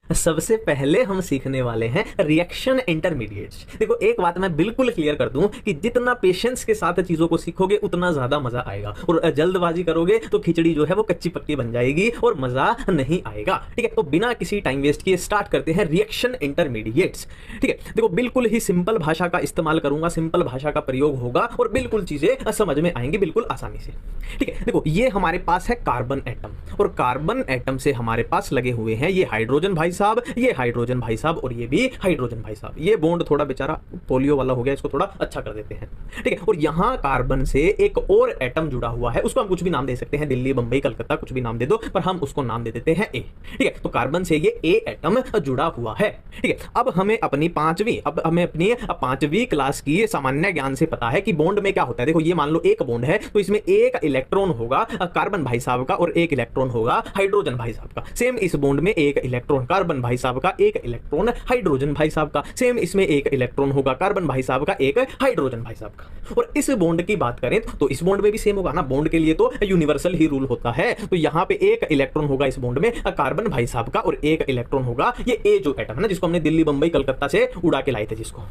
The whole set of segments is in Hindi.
सबसे पहले हम सीखने वाले हैं रिएक्शन इंटरमीडिएट्स। देखो एक बात मैं बिल्कुल क्लियर कर दूं कि जितना पेशेंस के साथ चीजों को सीखोगे उतना ज्यादा मजा आएगा, और जल्दबाजी करोगे तो खिचड़ी जो है वो कच्ची पक्की बन जाएगी और मजा नहीं आएगा। ठीक है, तो बिना किसी टाइम वेस्ट किए स्टार्ट करते हैं रिएक्शन इंटरमीडिएट्स। ठीक है, देखो बिल्कुल ही सिंपल भाषा का इस्तेमाल करूंगा, सिंपल भाषा का प्रयोग होगा और बिल्कुल चीजें समझ में आएंगी बिल्कुल आसानी से। ठीक है, देखो ये हमारे पास है कार्बन एटम, और कार्बन एटम से हमारे पास लगे हुए हैं ये हाइड्रोजन भाई साहब, ये हाइड्रोजन भाई साहब और ये भी हाइड्रोजन भाई साहब। ये बॉन्ड थोड़ा बेचारा पोलियो वाला हो गया, इसको थोड़ा अच्छा कर देते हैं। ठीक है, और यहां कार्बन से एक और एटम जुड़ा हुआ है, उसको हम कुछ भी नाम दे सकते हैं, दिल्ली बंबई कलकत्ता कुछ भी नाम दे दो, पर हम उसको नाम दे देते हैं ए। ठीक है, तो कार्बन से ये ए एटम जुड़ा हुआ है। ठीक है, अब हमें अपनी पांचवी क्लास की सामान्य ज्ञान से पता है कि बॉन्ड में क्या होता है। देखो ये मान लो एक बॉन्ड है तो इसमें एक इलेक्ट्रॉन होगा कार्बन भाई साहब का और एक इलेक्ट्रॉन होगा हाइड्रोजन भाई साहब का। सेम इस बॉन्ड में एक इलेक्ट्रॉन कार्बन भाई साहब का, एक इलेक्ट्रॉन हाइड्रोजन भाई साहब का। सेम इसमें एक इलेक्ट्रॉन होगा कार्बन भाई साहब का, एक हाइड्रोजन भाई साहब का। और इस बॉन्ड की बात करें तो इस बॉन्ड में भी सेम होगा ना, बॉन्ड के लिए तो यूनिवर्सल ही रूल होता है। तो यहां पे एक इलेक्ट्रॉन होगा इस बॉन्ड में कार्बन भाई साहब का, और एक इलेक्ट्रॉन होगा ये ए जो एटम है ना, जिसको हमने दिल्ली बंबई कलकत्ता से उड़ा के लाए थे जिसको।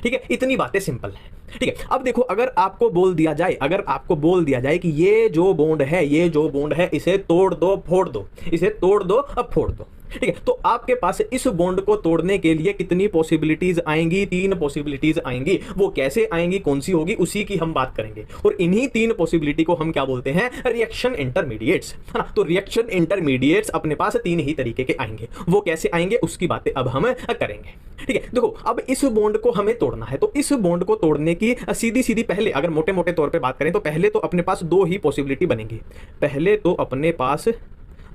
ठीक है, इतनी बातें सिंपल है। ठीक है, अब देखो अगर आपको बोल दिया जाए कि ये जो बॉन्ड है इसे तोड़ दो फोड़ दो, इसे तोड़ दो अब फोड़ दो। ठीक है, तो आपके पास इस बॉन्ड को तोड़ने के लिए कितनी पॉसिबिलिटीज आएंगी? 3 पॉसिबिलिटीज आएंगी। वो कैसे आएंगी, कौन सी होगी, उसी की हम बात करेंगे। और इन्हीं 3 पॉसिबिलिटी को हम क्या बोलते हैं? रिएक्शन इंटरमीडिएट्स, है ना। तो रिएक्शन इंटरमीडिएट्स अपने पास 3 ही तरीके के आएंगे। वो कैसे आएंगे उसकी बातें अब हम करेंगे। ठीक है, देखो अब इस बॉन्ड को हमें तोड़ना है, तो इस बॉन्ड को तोड़ने की सीधी पहले अगर मोटे मोटे तौर पे बात करें तो पहले तो अपने पास 2 ही पॉसिबिलिटी बनेंगी। पहले तो अपने पास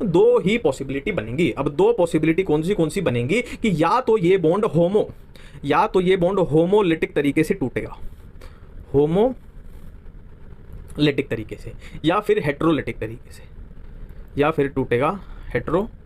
2 ही पॉसिबिलिटी बनेंगी। अब 2 पॉसिबिलिटी कौन सी बनेंगी कि या तो ये बॉन्ड होमोलिटिक तरीके से टूटेगा, होमोलिटिक तरीके से, या फिर हेट्रोलिटिक तरीके से, या फिर टूटेगा हेट्रोलिटिक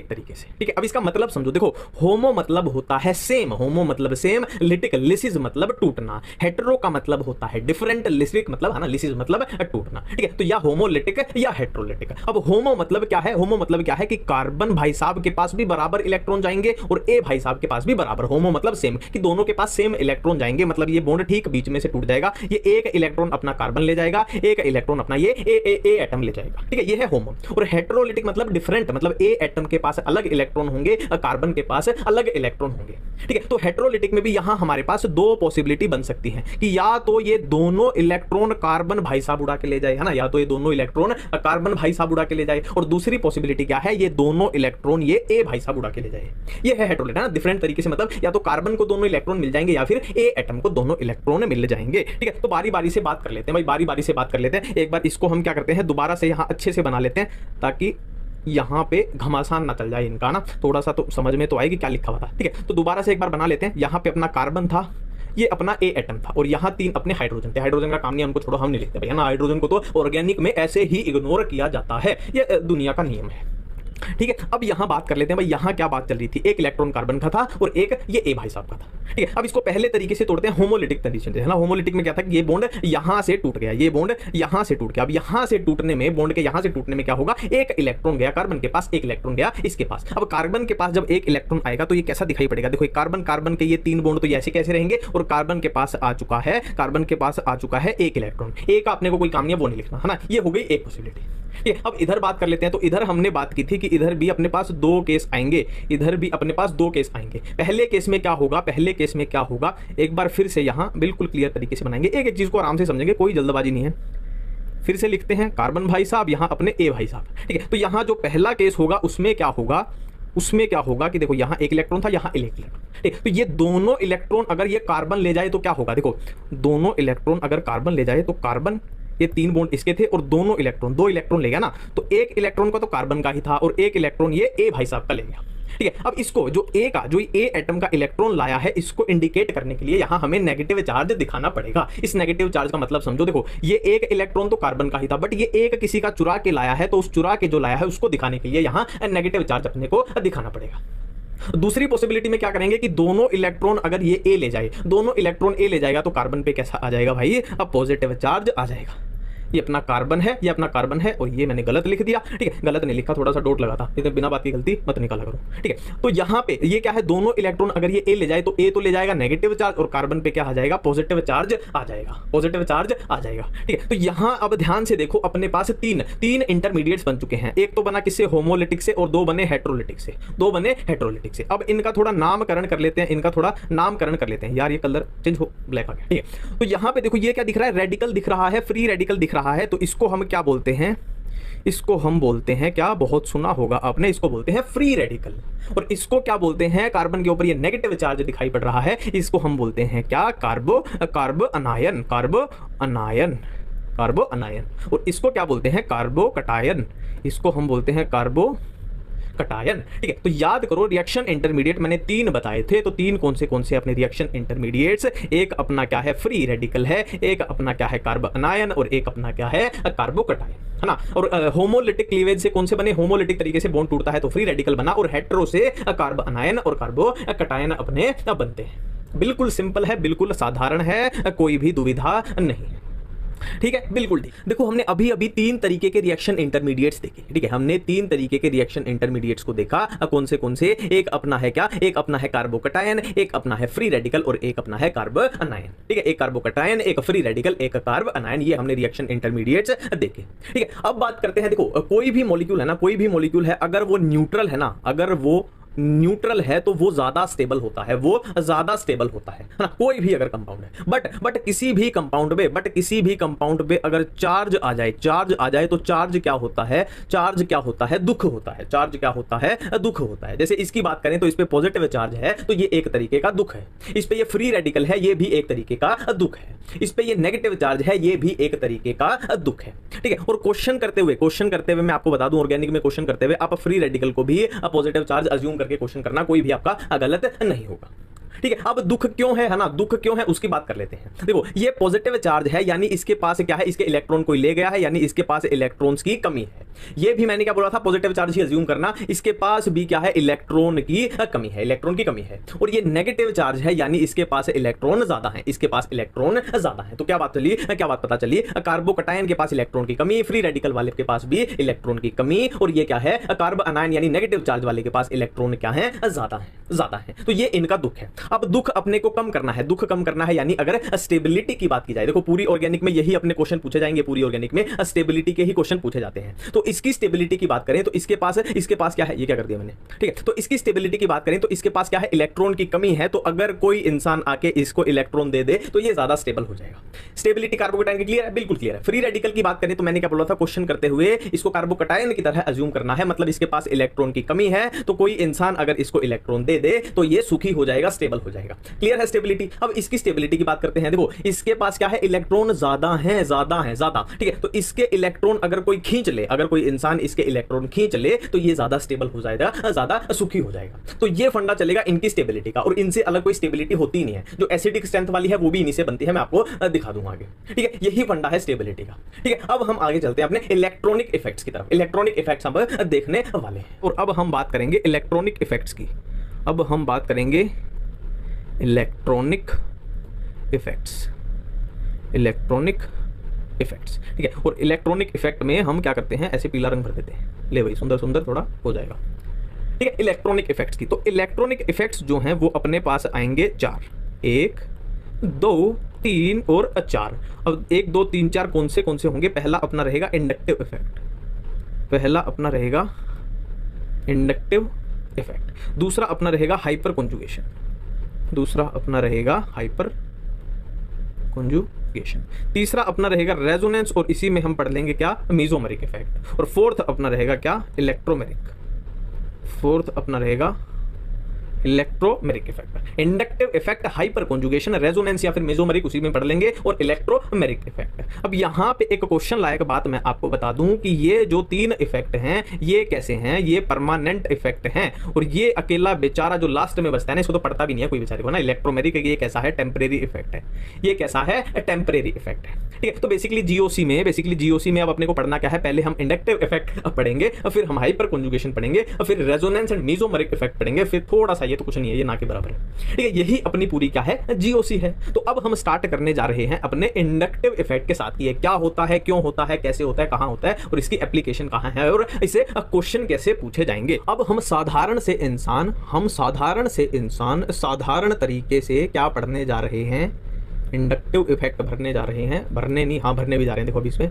तरीके से। ठीक है, अब इसका मतलब समझो। देखो होमो मतलब होता है सेम, होमो मतलब सेम, लिटिक लिसिस मतलब टूटना, हेट्रो का मतलब होता है डिफरेंट, लिसिक मतलब है ना, लिसिस मतलब टूटना। ठीक है, तो या होमोलिटिक या हेट्रोलिटिक। अब होमो मतलब क्या है? होमो मतलब क्या है कि कार्बन भाई साहब के पास भी बराबर इलेक्ट्रॉन जाएंगे और ए भाई साहब के पास भी बराबर। होमो मतलब सेम, कि दोनों के पास सेम इलेक्ट्रॉन जाएंगे, मतलब ये बॉन्ड ठीक बीच में से टूट जाएगा। ये एक इलेक्ट्रॉन अपना कार्बन ले जाएगा, एक इलेक्ट्रॉन अपना ये ए एटम ले जाएगा। ठीक है, ये है होमो। और हेट्रोलिटिक मतलब डिफरेंट, मतलब ए एटम के पास अलग इलेक्ट्रॉन होंगे, कार्बन के पास अलग इलेक्ट्रॉन होंगे। ठीक है, तो हेट्रोलिटिक में भी यहां हमारे पास 2 पॉसिबिलिटी बन सकती हैं कि या तो ये दोनों इलेक्ट्रॉन कार्बन भाई साहब उड़ा के ले जाए, है ना, या तो ये दोनों इलेक्ट्रॉन कार्बन भाई साहब उड़ा के ले जाए, और दूसरी पॉसिबिलिटी क्या है? ये दोनों इलेक्ट्रॉन ये ए भाई साहब उड़ा के ले जाए। ये है हेट्रोलिटिक, है ना, डिफरेंट तरीके से, मतलब या तो कार्बन को दोनों इलेक्ट्रॉन मिल जाएंगे या फिर ए एटम को दोनों इलेक्ट्रॉन मिल जाएंगे। ठीक है, तो बारी बारी से बात कर लेते हैं भाई, बारी बारी से बात कर लेते हैं। एक बार इसको हम क्या करते हैं, दोबारा से यहां अच्छे से बना लेते हैं ताकि यहाँ पे घमासान ना चल जाए इनका, ना थोड़ा सा तो समझ में तो आएगी क्या लिखा हुआ था। ठीक है, तो दोबारा से एक बार बना लेते हैं। यहाँ पे अपना कार्बन था, ये अपना ए एटम था, और यहाँ 3 अपने हाइड्रोजन थे। हाइड्रोजन का काम नहीं है, उनको छोड़ो, हम नहीं लिखते भैया ना, हाइड्रोजन को तो ऑर्गेनिक में ऐसे ही इग्नोर किया जाता है, ये दुनिया का नियम है। ठीक है, अब यहां बात कर लेते हैं भाई, यहां क्या बात चल रही थी? एक इलेक्ट्रॉन कार्बन का था और एक ये ए भाई साहब का था। ठीक है, अब इसको पहले तरीके से तोड़ते हैं होमोलिटिक तरीके से, है ना। होमोलिटिक में क्या था कि ये बॉन्ड यहां से टूट गया, ये बॉन्ड यहां से टूट गया। अब यहां से टूटने में, बॉन्ड के यहां से टूटने में क्या होगा? एक इलेक्ट्रॉन गया कार्बन के पास, एक इलेक्ट्रॉन गया इसके पास। अब कार्बन के पास जब एक इलेक्ट्रॉन आएगा तो ये कैसा दिखाई पड़ेगा? देखो कार्बन के ये 3 बॉन्ड तो ऐसे कैसे रहेंगे, और कार्बन के पास आ चुका है एक इलेक्ट्रॉन। एक आपने को कोई काम नहीं है, वो नहीं लिखना, है ना। ये हो गई एक पॉसिबिलिटी। ठीक है, अब इधर बात कर लेते हैं। तो इधर हमने बात की थी कि इधर भी अपने पास 2 केस आएंगे, इधर भी अपने पास 2 केस आएंगे। पहले केस में क्या होगा, एक बार फिर से यहां बिल्कुल क्लियर तरीके से बनाएंगे, एक एक चीज को आराम से समझेंगे, कोई जल्दबाजी नहीं है। फिर से लिखते हैं कार्बन भाई साहब, यहां अपने ए भाई साहब। ठीक है, तो यहां जो पहला केस होगा उसमें क्या होगा कि देखो यहां एक इलेक्ट्रॉन था, यहां एक इलेक्ट्रॉन। ठीक, तो ये दोनों इलेक्ट्रॉन अगर ये कार्बन ले जाए तो क्या होगा? देखो दोनों इलेक्ट्रॉन अगर कार्बन ले जाए तो कार्बन, ये 3 बॉन्ड इसके थे और दोनों इलेक्ट्रॉन 2 इलेक्ट्रॉन ले गया ना, तो एक इलेक्ट्रॉन का तो कार्बन का ही था और एक इलेक्ट्रॉन ये ए भाई साहब का ले गया। ठीक है, अब इसको जो ए एटम का इलेक्ट्रॉन लाया है, इसको इंडिकेट करने के लिए यहां हमें नेगेटिव चार्ज दिखाना पड़ेगा। इस नेगेटिव चार्ज का मतलब समझो। देखो ये एक इलेक्ट्रॉन तो कार्बन का ही था, बट ये एक किसी का चुरा के लाया है, तो उस चुरा के जो लाया है उसको दिखाने के लिए यहां नेगेटिव चार्ज अपने को दिखाना पड़ेगा। दूसरी पॉसिबिलिटी में क्या करेंगे कि दोनों इलेक्ट्रॉन अगर ये ए ले जाए, दोनों इलेक्ट्रॉन ए ले जाएगा तो कार्बन पे कैसा आ जाएगा भाई? अब पॉजिटिव चार्ज आ जाएगा। ये अपना कार्बन है, ये अपना कार्बन है, और ये मैंने गलत लिख दिया, ठीक है, गलत नहीं लिखा, थोड़ा सा डॉट लगा था, इधर बिना बात की गलती मत निकाला करो, ठीक है। तो यहाँ पे ये क्या है, दोनों इलेक्ट्रॉन अगर ये ए ले जाए तो ए तो ले जाएगा नेगेटिव चार्ज, और कार्बन पे क्या आ जाएगा, पॉजिटिव चार्ज आ जाएगा, पॉजिटिव चार्ज आ जाएगा, ठीक है। तो यहाँ अब ध्यान से देखो, अपने पास तीन इंटरमीडिएट्स बन चुके हैं, एक तो बना किससे, होमोलिटिक से, और दो बने हेट्रोलिटिक से, दो बने हेट्रोलिटिक से। अब इनका थोड़ा नामकरण कर लेते हैं, इनका थोड़ा नामकरण कर लेते हैं। यार ये कलर चेंज हो, ब्लैक आ गया, ठीक है। तो यहाँ पे देखो ये क्या दिख रहा है, रेडिकल दिख रहा है, फ्री रेडिकल दिख रहा है, तो इसको हम क्या बोलते हैं, इसको हम बोलते हैं क्या, बहुत सुना होगा आपने, इसको बोलते हैं फ्री रेडिकल। और इसको क्या बोलते हैं, कार्बन के ऊपर ये नेगेटिव चार्ज दिखाई पड़ रहा है, इसको हम बोलते हैं क्या, कार्बो अनायन, कार्बो अनायन। और इसको क्या बोलते हैं, कार्बो कटायन, इसको हम बोलते हैं कार्बो कटायन, ठीक है। तो याद करो, रिएक्शन इंटरमीडिएट मैंने 3 बताए थे, तो 3 कौन से अपने रिएक्शन इंटरमीडिएट्स, एक अपना क्या है, फ्री रेडिकल है, एक अपना क्या है, कार्बो अनायन, और एक अपना क्या है, कार्बो कटायन, है ना। और होमोलिटिक क्लीवेज से कौन से बने, होमोलिटिक तरीके से बॉन्ड टूटता है तो फ्री रेडिकल बना, और हेटेरो से कार्बो अनायन और कार्बो कटायन अपने बनते हैं। बिल्कुल सिंपल है, बिल्कुल साधारण है, कोई भी दुविधा नहीं है, ठीक है, बिल्कुल ठीक। देखो हमने अभी 3 तरीके के रिएक्शन इंटरमीडिएट्स देखे, ठीक है, हमने 3 तरीके के रिएक्शन इंटरमीडिएट्स को देखा, कौन से, एक अपना है क्या, एक अपना है कार्बो कटायन, एक अपना है फ्री रेडिकल, और एक अपना है कार्बो अनायन, ठीक है। एक कार्बो कटायन, एक फ्री रेडिकल, एक कार्बो अनायन, ये हमने रिएक्शन इंटरमीडिएट्स देखे, ठीक है। अब बात करते हैं, देखो कोई भी मॉलिक्यूल है ना, कोई भी मॉलिक्यूल है, अगर वो न्यूट्रल है ना, अगर वो न्यूट्रल है तो वो ज्यादा स्टेबल होता है, वो ज्यादा स्टेबल होता है ना, कोई भी अगर कंपाउंड है। बट किसी भी कंपाउंड पे अगर चार्ज आ जाए तो चार्ज क्या होता है, दुख होता है, चार्ज क्या होता है, दुख होता है। जैसे इसकी बात करें तो इस पे पॉजिटिव चार्ज है तो ये एक तरीके का दुख है, इस पे ये फ्री रेडिकल है, ये भी एक तरीके का दुख है, इस पे ये नेगेटिव चार्ज है, ये भी एक तरीके का दुख है, ठीक है। और क्वेश्चन करते हुए मैं आपको बता दूं, ऑर्गेनिक में क्वेश्चन करते हुए आप फ्री रेडिकल को भी पॉजिटिव चार्ज अज्यूम करके क्वेश्चन करना, कोई भी आपका गलत नहीं होगा, ठीक है। अब दुख क्यों है ना, दुख क्यों है उसकी बात कर लेते हैं। देखो ये पॉजिटिव चार्ज है, यानी इसके पास क्या है, इसके इलेक्ट्रॉन कोई ले गया है, यानी इसके पास इलेक्ट्रॉन्स की कमी है। ये भी मैंने क्या बोला था, पॉजिटिव चार्ज ही अज्यूम करना, इसके पास भी क्या है, इलेक्ट्रॉन की कमी है, इलेक्ट्रॉन की कमी है। और ये नेगेटिव चार्ज है, यानी इसके पास इलेक्ट्रॉन ज्यादा है, इसके पास इलेक्ट्रॉन ज्यादा है। तो क्या बात पता चली, कार्बो कटायन के पास इलेक्ट्रॉन की कमी, फ्री रेडिकल वाले के पास भी इलेक्ट्रॉन की कमी, और ये क्या है, कार्बो अनायन यानी नेगेटिव चार्ज वाले के पास इलेक्ट्रॉन क्या है, ज्यादा है। तो ये इनका दुख है। अब दुख अपने को कम करना है, दुख कम करना है, यानी अगर स्टेबिलिटी की बात की जाए, देखो पूरी ऑर्गेनिक में यही अपने क्वेश्चन पूछे जाएंगे, पूरी ऑर्गेनिक में स्टेबिलिटी के ही क्वेश्चन पूछे जाते हैं। तो इसकी स्टेबिलिटी की बात करें तो इसके पास क्या है, ये क्या कर दिया मैंने, ठीक है। तो इसकी स्टेबिलिटी की बात करें तो इसके पास क्या है, इलेक्ट्रॉन की कमी है। तो अगर कोई इंसान आके इसको इलेक्ट्रॉन दे दे तो ये ज्यादा स्टेबल हो जाएगा। स्टेबिलिटी कार्बोकटायन की क्लियर है, बिल्कुल क्लियर है। फ्री रेडिकल की बात करें तो मैंने क्या बोला था क्वेश्चन करते हुए, इसको कार्बोकटायन की तरह अज्यूम करना है, मतलब इसके पास इलेक्ट्रॉन की कमी है, तो कोई इंसान अगर इसको इलेक्ट्रॉन दे दे तो ये सुखी हो जाएगा, स्टेबल हो जाएगा। क्लियर है स्टेबिलिटी। अब इसकी स्टेबिलिटी की बात करते हैं। देखो इसके पास क्या है, इलेक्ट्रॉन ज्यादा है, ठीक है। तो इसके इलेक्ट्रॉन अगर कोई खींच ले, अगर कोई इंसान इसके इलेक्ट्रॉन खींच ले तो ये ज्यादा स्टेबल हो जाएगा, ज्यादा सुखी हो जाएगा। तो ये फंडा चलेगा इनकी स्टेबिलिटी का, और इनसे अलग कोई स्टेबिलिटी होती नहीं है। जो एसिडिक स्ट्रेंथ वाली है वो भी इन्हीं से बनती है, मैं आपको दिखा दूंगा आगे, ठीक है। यही फंडा है स्टेबिलिटी का, ठीक है। अब हम आगे चलते हैं अपने इलेक्ट्रॉनिक इफेक्ट्स की तरफ। इलेक्ट्रॉनिक इफेक्ट्स हम देखने वाले हैं, और अब हम बात करेंगे इलेक्ट्रॉनिक इफेक्ट्स की। अब हम बात करेंगे इलेक्ट्रॉनिक इफेक्ट्स, ठीक है। और इलेक्ट्रॉनिक इफेक्ट में हम क्या करते हैं, ऐसे पीला रंग भर देते हैं, ले भाई सुंदर सुंदर थोड़ा हो जाएगा, ठीक है। इलेक्ट्रॉनिक इफेक्ट्स की, तो इलेक्ट्रॉनिक इफेक्ट्स जो हैं वो अपने पास आएंगे 4, 1, 2, 3 और 4। अब 1, 2, 3, 4 कौन से होंगे। पहला अपना रहेगा इंडक्टिव इफेक्ट, दूसरा अपना रहेगा हाइपर कॉन्जुगेशन, तीसरा अपना रहेगा रेजोनेंस, और इसी में हम पढ़ लेंगे क्या, मेसोमेरिक इफेक्ट, और फोर्थ अपना रहेगा क्या, electromeric effect. Inductive effect, hyper conjugation, resonance या फिर मेसोमेरिक उसी में पढ़ लेंगे, और इलेक्ट्रोमेरिक इफेक्ट। अब यहाँ पे एक क्वेश्चन लायक बात मैं आपको बता दूं कि ये जो 3 इफेक्ट हैं ये कैसे हैं, ये परमानेंट इफेक्ट हैं, और ये अकेला बेचारा जो लास्ट में बचता है ना, इसको तो पढ़ता भी नहीं है कोई बेचारे को ना। इलेक्ट्रोमेरिक ये कैसा है, टेम्परेरी इफेक्ट है, ये कैसा है, टेम्परेरी इफेक्ट है, ठीक है। तो बेसिकली जीओसी में अब अपने को पढ़ना क्या है, पहले हम इंडक्टिव इफेक्ट पढ़ेंगे, फिर हम हाइपर कॉन्जुगेशन पढ़ेंगे, फिर रेजोनेंस एंड मेसोमेरिक इफेक्ट पढ़ेंगे, फिर थोड़ा सा ये तो कुछ नहीं है, ये ना के बराबर है। ठीक है, यही अपनी पूरी क्या है, जीओसी है। तो अब हम स्टार्ट करने जा रहे हैं अपने इंडक्टिव इफेक्ट के साथ। ये क्या होता है, क्यों होता है, कैसे होता है, कहां होता है और इसकी एप्लीकेशन कहां है और इसे क्वेश्चन कैसे पूछे जाएंगे। अब हम साधारण साधारण तरीके से क्या पढ़ने जा रहे हैं, इंडक्टिव इफेक्ट भरने जा रहे हैं, भरने भी जा रहे हैं। देखो अभी इसमें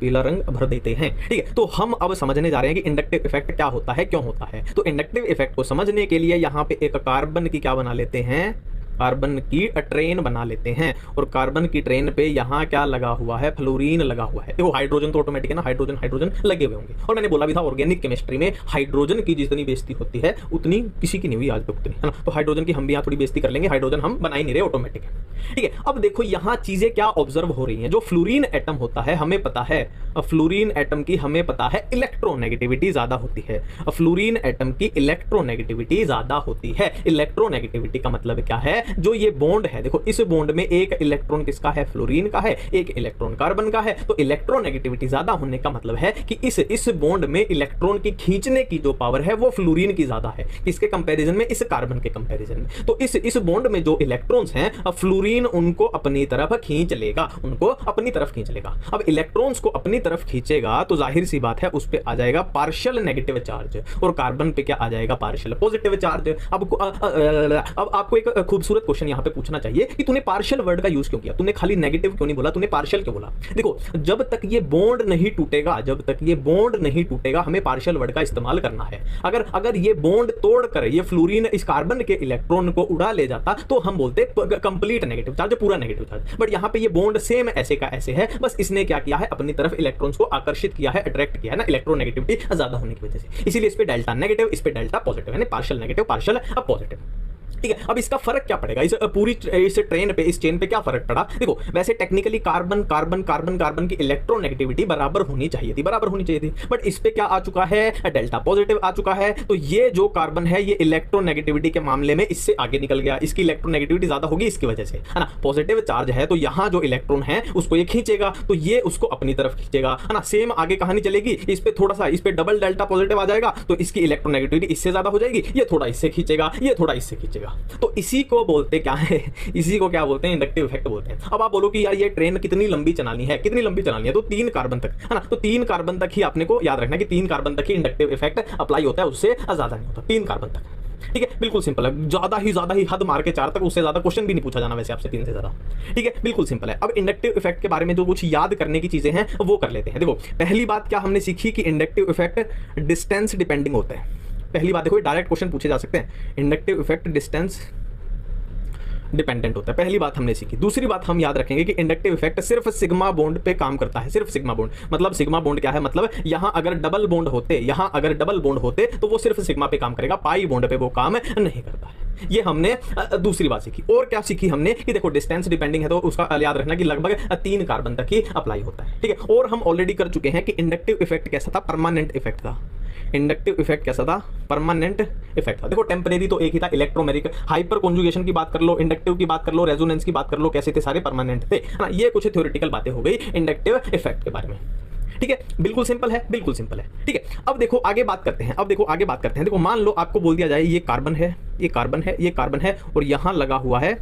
पीला रंग भर देते हैं। ठीक है, तो हम अब समझने जा रहे हैं कि इंडक्टिव इफेक्ट क्या होता है, क्यों होता है। तो इंडक्टिव इफेक्ट को समझने के लिए यहाँ पे एक कार्बन की क्या बना लेते हैं, कार्बन की ट्रेन बना लेते हैं। और कार्बन की ट्रेन पे यहाँ क्या लगा हुआ है, फ्लोरीन लगा हुआ है। देखो हाइड्रोजन तो ऑटोमेटिक है ना, हाइड्रोजन लगे हुए होंगे। और मैंने बोला भी था ऑर्गेनिक केमिस्ट्री में हाइड्रोजन की जितनी बेइज्जती होती है उतनी किसी की नहीं हुई आज तक उतनी, है ना। तो हाइड्रोजन की हम भी यहाँ थोड़ी बेइज्जती कर लेंगे, हाइड्रोजन हम बना ही नहीं रहे, ऑटोमेटिक है। ठीक है, अब देखो यहाँ चीजें क्या ऑब्जर्व हो रही हैं। जो फ्लोरीन एटम होता है हमें पता है, फ्लोरीन एटम की हमें पता है इलेक्ट्रोनेगेटिविटी ज्यादा होती है। फ्लोरीन एटम की इलेक्ट्रोनेगेटिविटी ज्यादा होती है। इलेक्ट्रोनेगेटिविटी का मतलब क्या है, जो ये बॉन्ड है, देखो इस बॉन्ड में एक इलेक्ट्रॉन किसका है, फ्लोरीन का है, एक इलेक्ट्रॉन कार्बन का है। तो इलेक्ट्रोनेगेटिविटी ज्यादा होने का मतलब है कि इस बॉन्ड में इलेक्ट्रॉन की खींचने की जो पावर है वो फ्लोरीन की ज्यादा है। किसके कंपैरिजन में, इस कार्बन के कंपैरिजन में। तो इस बॉन्ड में जो इलेक्ट्रॉन्स हैं, फ्लोरीन उनको अपनी तरफ खींच लेगा, उनको अपनी तरफ खींच लेगा। अब इलेक्ट्रॉन्स को अपनी तरफ खींचेगा तो जाहिर सी बात है उस पे आ जाएगा पार्शियल नेगेटिव चार्ज और कार्बन पे क्या आ जाएगा, पार्शियल पॉजिटिव चार्ज। अब आपको एक खूबसूरत क्वेश्चन यहाँ पे पूछना चाहिए कि तूने पार्शियल वर्ड का यूज क्यों किया, तूने खाली नेगेटिव क्यों नहीं बोला, तूने पार्शियल क्यों बोला। देखो जब तक ये बॉन्ड नहीं टूटेगा, हमें पार्शियल वर्ड का इस्तेमाल करना है। अगर ये बॉन्ड तोड़कर ये फ्लोरीन इस कार्बन के इलेक्ट्रॉन को उड़ा ले जाता तो हम बोलते कंप्लीट नेगेटिव चार्ज, पूरा नेगेटिव चार्ज। बट यहाँ पे ये बॉन्ड सेम ऐसे का ऐसे है, बस इसने क्या किया है, अपनी तरफ इलेक्ट्रॉन्स को आकर्षित किया है, अट्रैक्ट किया है ना, इलेक्ट्रोनेगेटिविटी ज्यादा होने की वजह से। इसीलिए इस पे डेल्टा नेगेटिव, इस पे डेल्टा पॉजिटिव, यानी पार्शियल नेगेटिव, पार्शियल पॉजिटिव। ठीक है, अब इसका फर्क क्या पड़ेगा, इस पूरी इस ट्रेन पे, इस चेन पे क्या फर्क पड़ा। देखो वैसे टेक्निकली कार्बन की इलेक्ट्रोनेगेटिविटी बराबर होनी चाहिए थी, बट इस पे क्या आ चुका है, डेल्टा पॉजिटिव आ चुका है। तो ये जो कार्बन है ये इलेक्ट्रोनेगेटिविटी के मामले में इससे आगे निकल गया, इसकी इलेक्ट्रोनेगेटिविटी ज्यादा होगी इसकी वजह से, है ना। पॉजिटिव चार्ज है तो यहाँ जो इलेक्ट्रॉन है उसको ये खींचेगा, तो ये उसको अपनी तरफ खींचेगा, है ना। सेम आगे कहानी चलेगी, इस पे थोड़ा सा, इस पे डबल डेल्टा पॉजिटिव आ जाएगा तो इसकी इलेक्ट्रोनेगेटिविटी इससे ज्यादा हो जाएगी, ये थोड़ा इससे खींचेगा, ये थोड़ा इससे खींचेगा। तो इसी को बोलते क्या है, इसी को क्या बोलते हैं, इंडक्टिव इफेक्ट बोलते हैं। अब आप बोलो कि यार ये ट्रेन कितनी लंबी चलानी है, तो 3 कार्बन तक, है ना। तो 3 कार्बन तक ही आपने को याद रखना कि 3 कार्बन तक ही इंडक्टिव इफेक्ट अप्लाई होता है, उससे ज्यादा नहीं होता, 3 कार्बन तक। ठीक है, बिल्कुल सिंपल है। ज्यादा ही हद मार के 4 तक, उससे ज्यादा क्वेश्चन भी नहीं पूछा जाना वैसे आपसे 3 से ज्यादा। ठीक है, बिल्कुल सिंपल है। अब इंडक्टिव इफेक्ट के बारे में जो कुछ याद करने की चीजें हैं वो कर लेते हैं। देखो पहली बात क्या हमने सीखी कि इंडक्टिव इफेक्ट डिस्टेंस डिपेंडिंग होता है। पहली बात देखो, डायरेक्ट क्वेश्चन पूछे जा सकते हैं, इंडक्टिव इफेक्ट डिस्टेंस डिपेंडेंट होता है, पहली बात हमने सीखी। दूसरी बात हम याद रखेंगे कि इंडक्टिव इफेक्ट सिर्फ सिग्मा बॉन्ड पे काम करता है, सिर्फ सिग्मा बॉन्ड। मतलब सिग्मा बॉन्ड क्या है, मतलब यहां अगर डबल बॉन्ड होते तो वो सिर्फ सिग्मा पे काम करेगा, पाई बॉन्ड पे वो काम नहीं करता है। ये हमने दूसरी बात सीखी। और क्या सीखी हमने कि देखो डिस्टेंस डिपेंडिंग है तो उसका याद रखना कि लगभग 3 कार्बन तक ही अप्लाई होता है। ठीक है, और हम ऑलरेडी कर चुके हैं कि इंडक्टिव इफेक्ट कैसा था, परमानेंट इफेक्ट था। इंडक्टिव इफेक्ट कैसा था, परमानेंट इफेक्ट था। देखो टेम्परेरी तो एक ही था, इलेक्ट्रोमेरिक, हाइपर कॉन्जुगेशन की बात कर लो, इंडक्टिव की बात कर लो, रेजोनेंस की बात कर लो, कैसे थे, सारे परमानेंट थे, है ना। ये कुछ थ्योरेटिकल बातें हो गई इंडक्टिव इफेक्ट के बारे में। ठीक है, बिल्कुल सिंपल है। ठीक है, अब देखो आगे बात करते हैं। देखो मान लो आपको बोल दिया जाए ये कार्बन है और यहां लगा हुआ है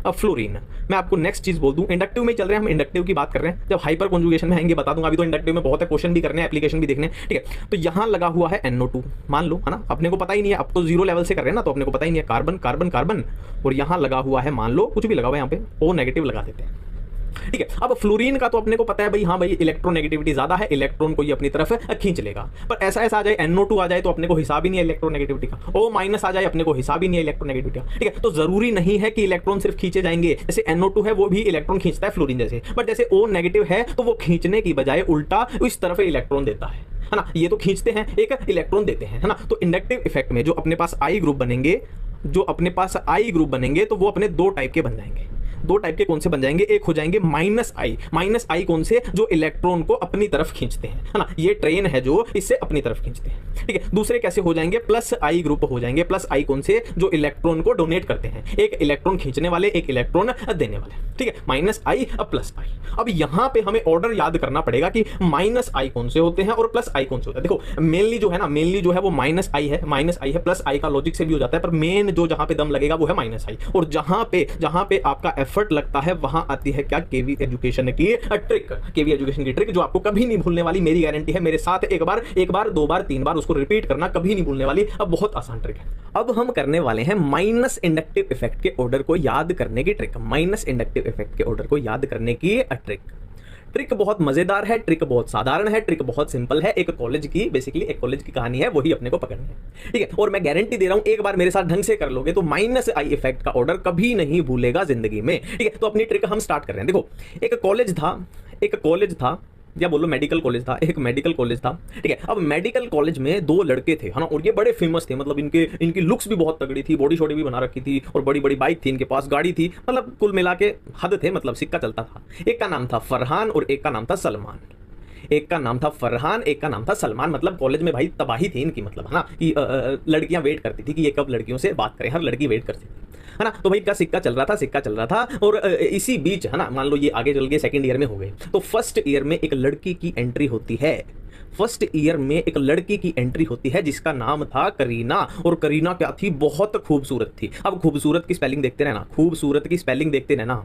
फ्लोरीन। मैं आपको नेक्स्ट चीज बोल दूं, इंडक्टिव में चल रहे हैं हम, इंडक्टिव की बात कर रहे हैं। जब हाइपर कॉन्जुगेशन में आएंगे बता दूंगा, अभी तो इंडक्टिव में बहुत है, क्वेश्चन भी करने हैं, एप्लीकेशन भी देखने हैं। ठीक है, तो यहां लगा हुआ है NO2 मान लो, है ना। अपने को पता ही नहीं है, अब तो 0 लेवल से कर रहे हैं ना, तो अपने को पता ही नहीं है, कार्बन और यहां लगा हुआ है, मान लो कुछ भी लगा हुआ है, यहाँ पे O नेगेटिव लगा देते हैं। ठीक है, अब फ्लोरीन का तो अपने को पता है भाई, हाँ भाई इलेक्ट्रोनेगेटिविटी ज्यादा है, इलेक्ट्रॉन को ये अपनी तरफ खींच लेगा। पर ऐसा आ जाए NO2 आ जाए तो अपने को हिसाब ही नहीं है इलेक्ट्रोनेगेटिविटी का, O- आ जाए अपने को हिसाब ही नहीं है इलेक्ट्रोनेगेटिविटी का। ठीक है, तो जरूरी नहीं है कि इलेक्ट्रॉन सिर्फ खींचे जाएंगे, जैसे NO2 है वो भी इलेक्ट्रॉन खींचता है फ्लोरीन जैसे, बट जैसे O नेगेटिव है तो वो खींचने की बजाय उल्टा इस तरफ इलेक्ट्रॉन देता है ना। ये तो खींचते हैं, एक इलेक्ट्रॉन देते हैं, है ना। तो इंडक्टिव इफेक्ट में जो अपने पास आई ग्रुप बनेंगे तो वो अपने 2 टाइप के बन जाएंगे। दो टाइप के कौन से बन जाएंगे, एक हो जाएंगे माइनस आई कौन से, जो इलेक्ट्रॉन को अपनी तरफ खींचते हैं, है ना, ये ट्रेन है जो इससे अपनी तरफ खींचते हैं, ठीक है। दूसरे कैसे हो जाएंगे, प्लस आई ग्रुप हो जाएंगे, प्लस आई कौन से, जो इलेक्ट्रॉन को डोनेट करते हैं, एक इलेक्ट्रॉन खींचने वाले, एक इलेक्ट्रॉन देने वाले, ठीक है, माइनस आई अब प्लस आई। अब यहां पे हमें ऑर्डर याद करना पड़ेगा कि माइनस आई कौन से होते हैं और प्लस आई कौन से होता है। देखो मेनली जो है ना, मेनली जो है वो माइनस आई है, प्लस आई का लॉजिक से भी हो जाता है, पर मेन जो जहां पे दम लगेगा वो है माइनस आई। और जहां पे आपका एफर्ट लगता है वहां आती है क्या, केवी एजुकेशन की ट्रिक, केवी एजुकेशन की ट्रिक जो आपको कभी नहीं भूलने वाली, मेरी गारंटी है। मेरे साथ एक बार दो बार तीन बार उसको रिपीट करना, कभी नहीं भूलने वाली। अब बहुत आसान ट्रिक है। अब हम करने वाले हैं माइनस इंडक्टिव इफेक्ट के ऑर्डर को याद करने की ट्रिक, माइनस इंडक्टिव इफेक्ट के ऑर्डर को याद करने की ट्रिक बहुत मजेदार है, ट्रिक बहुत साधारण है, ट्रिक बहुत सिंपल है। एक कॉलेज की बेसिकली एक कॉलेज की कहानी है, वही अपने को पकड़नी है, ठीक है। और मैं गारंटी दे रहा हूं, एक बार मेरे साथ ढंग से कर लोगे तो माइनस आई इफेक्ट का ऑर्डर कभी नहीं भूलेगा जिंदगी में, ठीक है। तो अपनी ट्रिक हम स्टार्ट कर रहे हैं। देखो एक कॉलेज था या बोलो मेडिकल कॉलेज था, एक मेडिकल कॉलेज था, ठीक है। अब मेडिकल कॉलेज में दो लड़के थे, है ना, और ये बड़े फेमस थे, मतलब इनकी लुक्स भी बहुत तगड़ी थी, बॉडी शॉडी भी बना रखी थी, और बड़ी बड़ी बाइक थी इनके पास, गाड़ी थी, मतलब कुल मिला के हद थे, मतलब सिक्का चलता था। एक का नाम था फरहान और एक का नाम था सलमान। एक का नाम था फरहान, एक का नाम था सलमान। मतलब कॉलेज में भाई तबाही थी इनकी, मतलब है ना, कि लड़कियां वेट करती थी कि ये कब लड़कियों से बात करें, हर लड़की वेट करती थी, है ना। तो भाई का सिक्का चल रहा था। और इसी बीच, है ना, मान लो ये आगे चल के सेकंड ईयर में हो गए, तो फर्स्ट ईयर में एक लड़की की एंट्री होती है। फर्स्ट ईयर में एक लड़की की एंट्री होती है जिसका नाम था करीना। और करीना क्या थी, बहुत खूबसूरत थी। अब खूबसूरत की स्पेलिंग देखते रहना, खूबसूरत की स्पेलिंग देखते रहना।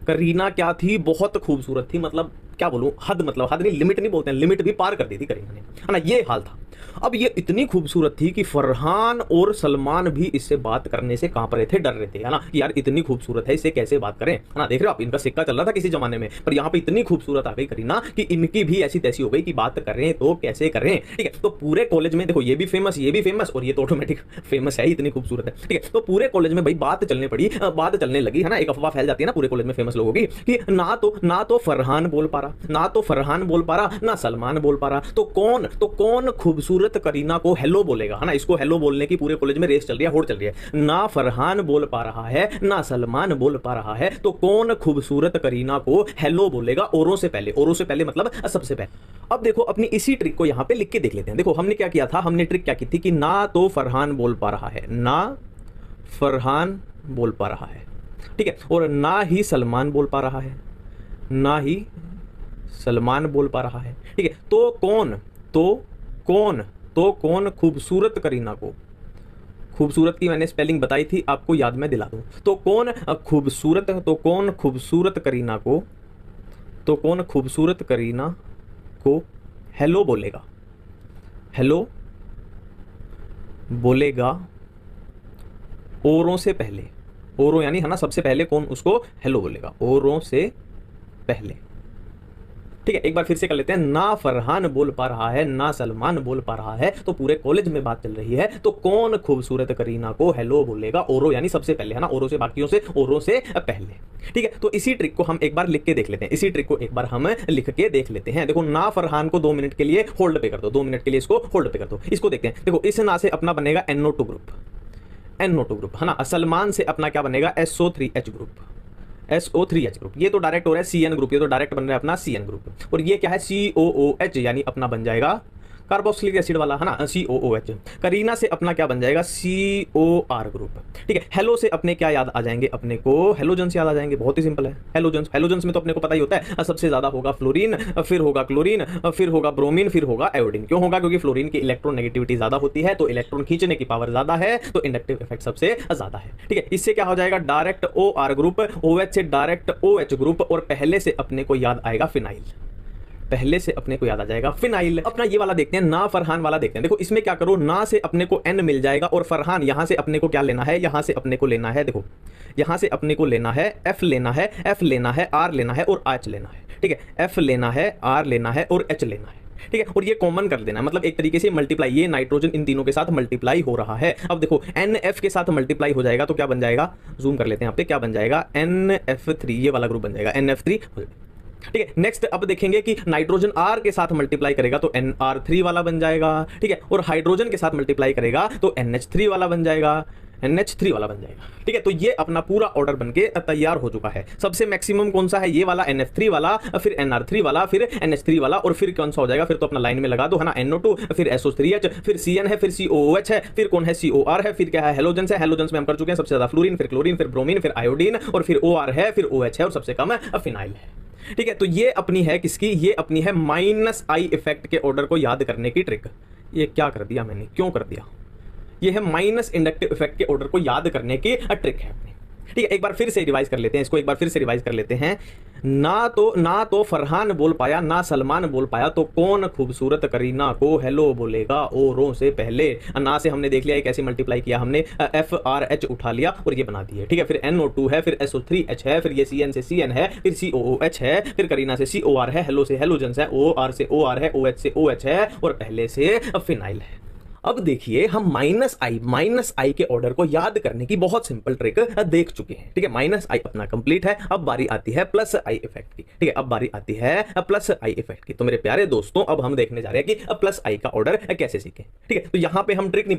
करीना क्या थी, बहुत खूबसूरत थी, मतलब क्या बोलूं, हद, मतलब हद नहीं, लिमिट नहीं बोलते हैं, लिमिट भी पार कर दी थी करीना ने, है ना, ये हाल था। अब ये इतनी खूबसूरत थी कि फरहान और सलमान भी इससे बात करने से कांप रहे थे, डर रहे थे, है ना, कि यार इतनी खूबसूरत है, इससे कैसे बात करें, है ना। देख रहे हो आप, इनका सिक्का चल रहा था किसी जमाने में, पर यहाँ पे इतनी खूबसूरत आ गई करीना कि इनकी भी ऐसी तैसी हो गई कि बात करें तो कैसे करें, ठीक है। तो पूरे कॉलेज में देखो, ये भी फेमस और ये तो ऑटोमेटिक फेमस है, इतनी खूबसूरत है, ठीक है। तो पूरे कॉलेज में भाई बात चलने लगी, है ना, एक अफवाह फैल जाती है ना पूरे कॉलेज में फेमस लोगों की, कि ना तो फरहान बोल पा रहा, ना सलमान बोल पा रहा, तो कौन खूबसूरत करीना को हेलो बोलेगा, है ना। इसको हेलो बोलने की पूरे कॉलेज में रेस चल रही है, होड़ चल रही है। ना फरहान बोल पा रहा है, ना सलमान बोल पा रहा है, तो कौन खूबसूरत करीना को हेलो बोलेगा औरों से पहले मतलब सबसे पहले। अब देखो अपनी इसी ट्रिक को यहां पे लिख के देख लेते हैं। देखो हमने क्या किया था, हमने ट्रिक क्या की थी कि ना तो फरहान बोल पा रहा है, ठीक है, और ना ही सलमान बोल पा रहा है, ठीक है। तो कौन खूबसूरत करीना को, खूबसूरत की मैंने स्पेलिंग बताई थी, आपको याद मैं दिला दूं, तो कौन खूबसूरत करीना को हेलो बोलेगा औरों से पहले, औरों यानी, है ना, सबसे पहले कौन उसको हेलो बोलेगा, औरों से पहले, ठीक है। एक बार फिर से कर लेते हैं। ना फरहान बोल पा रहा है, ना सलमान बोल पा रहा है, तो पूरे कॉलेज में बात चल रही है, तो कौन खूबसूरत करीना को हेलो बोलेगा, औरों यानी सबसे पहले, है ना, औरों से बाकियों से, औरों से पहले, ठीक है। तो इसी ट्रिक को हम एक बार लिख के देख लेते हैं, देखो ना फरहान को 2 मिनट के लिए होल्ड पे कर दो, 2 मिनट के लिए इसको होल्ड पे कर दो। इसको देखते हैं। देखो इस ना से अपना बनेगा NO2 ग्रुप, है ना। सलमान से अपना क्या बनेगा, SO3H ग्रुप। ये तो डायरेक्ट हो रहा है CN ग्रुप, ये तो डायरेक्ट बन रहा है अपना CN ग्रुप। और ये क्या है, COOH, यानी अपना बन जाएगा कार्बोक्सिलिक एसिड वाला, है ना, COOH। करीना से अपना क्या बन जाएगा, COR ग्रुप, ठीक है। हेलो से अपने क्या याद आ जाएंगे, अपने को हेलोजन्स याद आ जाएंगे, बहुत ही सिंपल है। हेलोजन्स में तो अपने को पता ही होता है, सबसे ज्यादा होगा फ्लोरीन, फिर होगा क्लोरीन, फिर होगा ब्रोमीन, फिर होगा आयोडीन। क्यों होगा, क्योंकि फ्लोरीन की इलेक्ट्रॉन नेगेटिविटी ज्यादा होती है, तो इलेक्ट्रॉन खींचने की पावर ज्यादा है, तो इंडक्टिव इफेक्ट सबसे ज्यादा है, ठीक है। इससे क्या हो जाएगा, डायरेक्ट OR ग्रुप, OH से डायरेक्ट OH ग्रुप, और पहले से अपने को याद आएगा फिनाइल, अपना ये वाला देखते हैं, ना फरहान वाला देखते हैं। देखो इसमें क्या करो, ना से अपने को N मिल जाएगा, और फरहान यहां से अपने को क्या लेना है, यहां से अपने को लेना है, देखो यहां से अपने को लेना है F लेना है, R लेना है और H लेना है, ठीक है। F लेना है, R लेना है और H लेना है, ठीक है। और ये कॉमन कर देना, मतलब एक तरीके से मल्टीप्लाई, ये नाइट्रोजन इन तीनों के साथ मल्टीप्लाई हो रहा है। अब देखो NF के साथ मल्टीप्लाई हो जाएगा तो क्या बन जाएगा, जूम कर लेते हैं यहाँ पे, क्या बन जाएगा, NF3, ये वाला ग्रुप बन जाएगा NF3, ठीक है। नेक्स्ट अब देखेंगे कि नाइट्रोजन R के साथ मल्टीप्लाई करेगा तो NR3 वाला बन जाएगा, ठीक है। और हाइड्रोजन के साथ मल्टीप्लाई करेगा तो NH3 वाला बन जाएगा, NH3 वाला बन जाएगा। ठीक है, तो ये अपना पूरा ऑर्डर बनके तैयार हो चुका है। सबसे मैक्सिमम कौन सा है, ये वाला NF3 वाला, फिर NR3 वाला, फिर NH3 वाला, और फिर कौन सा हो जाएगा, फिर तो अपना लाइन में लगा दो, है ना, NO2, फिर SO3H, फिर CN है, फिर COOH है, फिर कौन है, COR है, फिर क्या है, हेलोजेंस है। हेलोजेंस में हम कर चुके हैं सबसे ज्यादा फ्लोरीन, फिर क्लोरीन, फिर ब्रोमीन, फिर आयोडीन, और फिर OR है, फिर OH है, और सबसे कम है फिनाइल है। ठीक है, तो ये अपनी है किसकी, ये अपनी है -I इफेक्ट के ऑर्डर को याद करने की ट्रिक। ये क्या कर दिया मैंने, क्यों कर दिया, ये है माइनस इंडक्टिव इफेक्ट के ऑर्डर को याद करने की ट्रिक है अपनी। ठीक है, एक बार फिर से रिवाइज कर लेते हैं इसको, एक बार फिर से रिवाइज कर लेते हैं। ना तो फरहान बोल पाया, ना सलमान बोल पाया, तो कौन खूबसूरत करीना को हेलो बोलेगा औरों से पहले। ना से हमने देख लिया, एक ऐसे मल्टीप्लाई किया हमने, FRH उठा लिया और ये बना दिए। ठीक है, फिर NO2 है, फिर SO3H है, फिर ये CN से CN है, फिर COOH है, फिर करीना से COR है, हेलो से हेलोजेंस है, OR से OR है, OH से OH है, और पहले से फिनाइल है। अब देखिए, हम -I के ऑर्डर को याद करने की बहुत सिंपल ट्रिक देख चुके हैं। ठीक है, -I अपना कंप्लीट है। अब बारी आती है +I इफेक्ट की। ठीक है, अब बारी आती है +I इफेक्ट की। तो मेरे प्यारे दोस्तों, अब हम देखने जा रहे हैं कि +I का ऑर्डर कैसे सीखें। ठीक है, तो यहां पे हम ट्रिक नहीं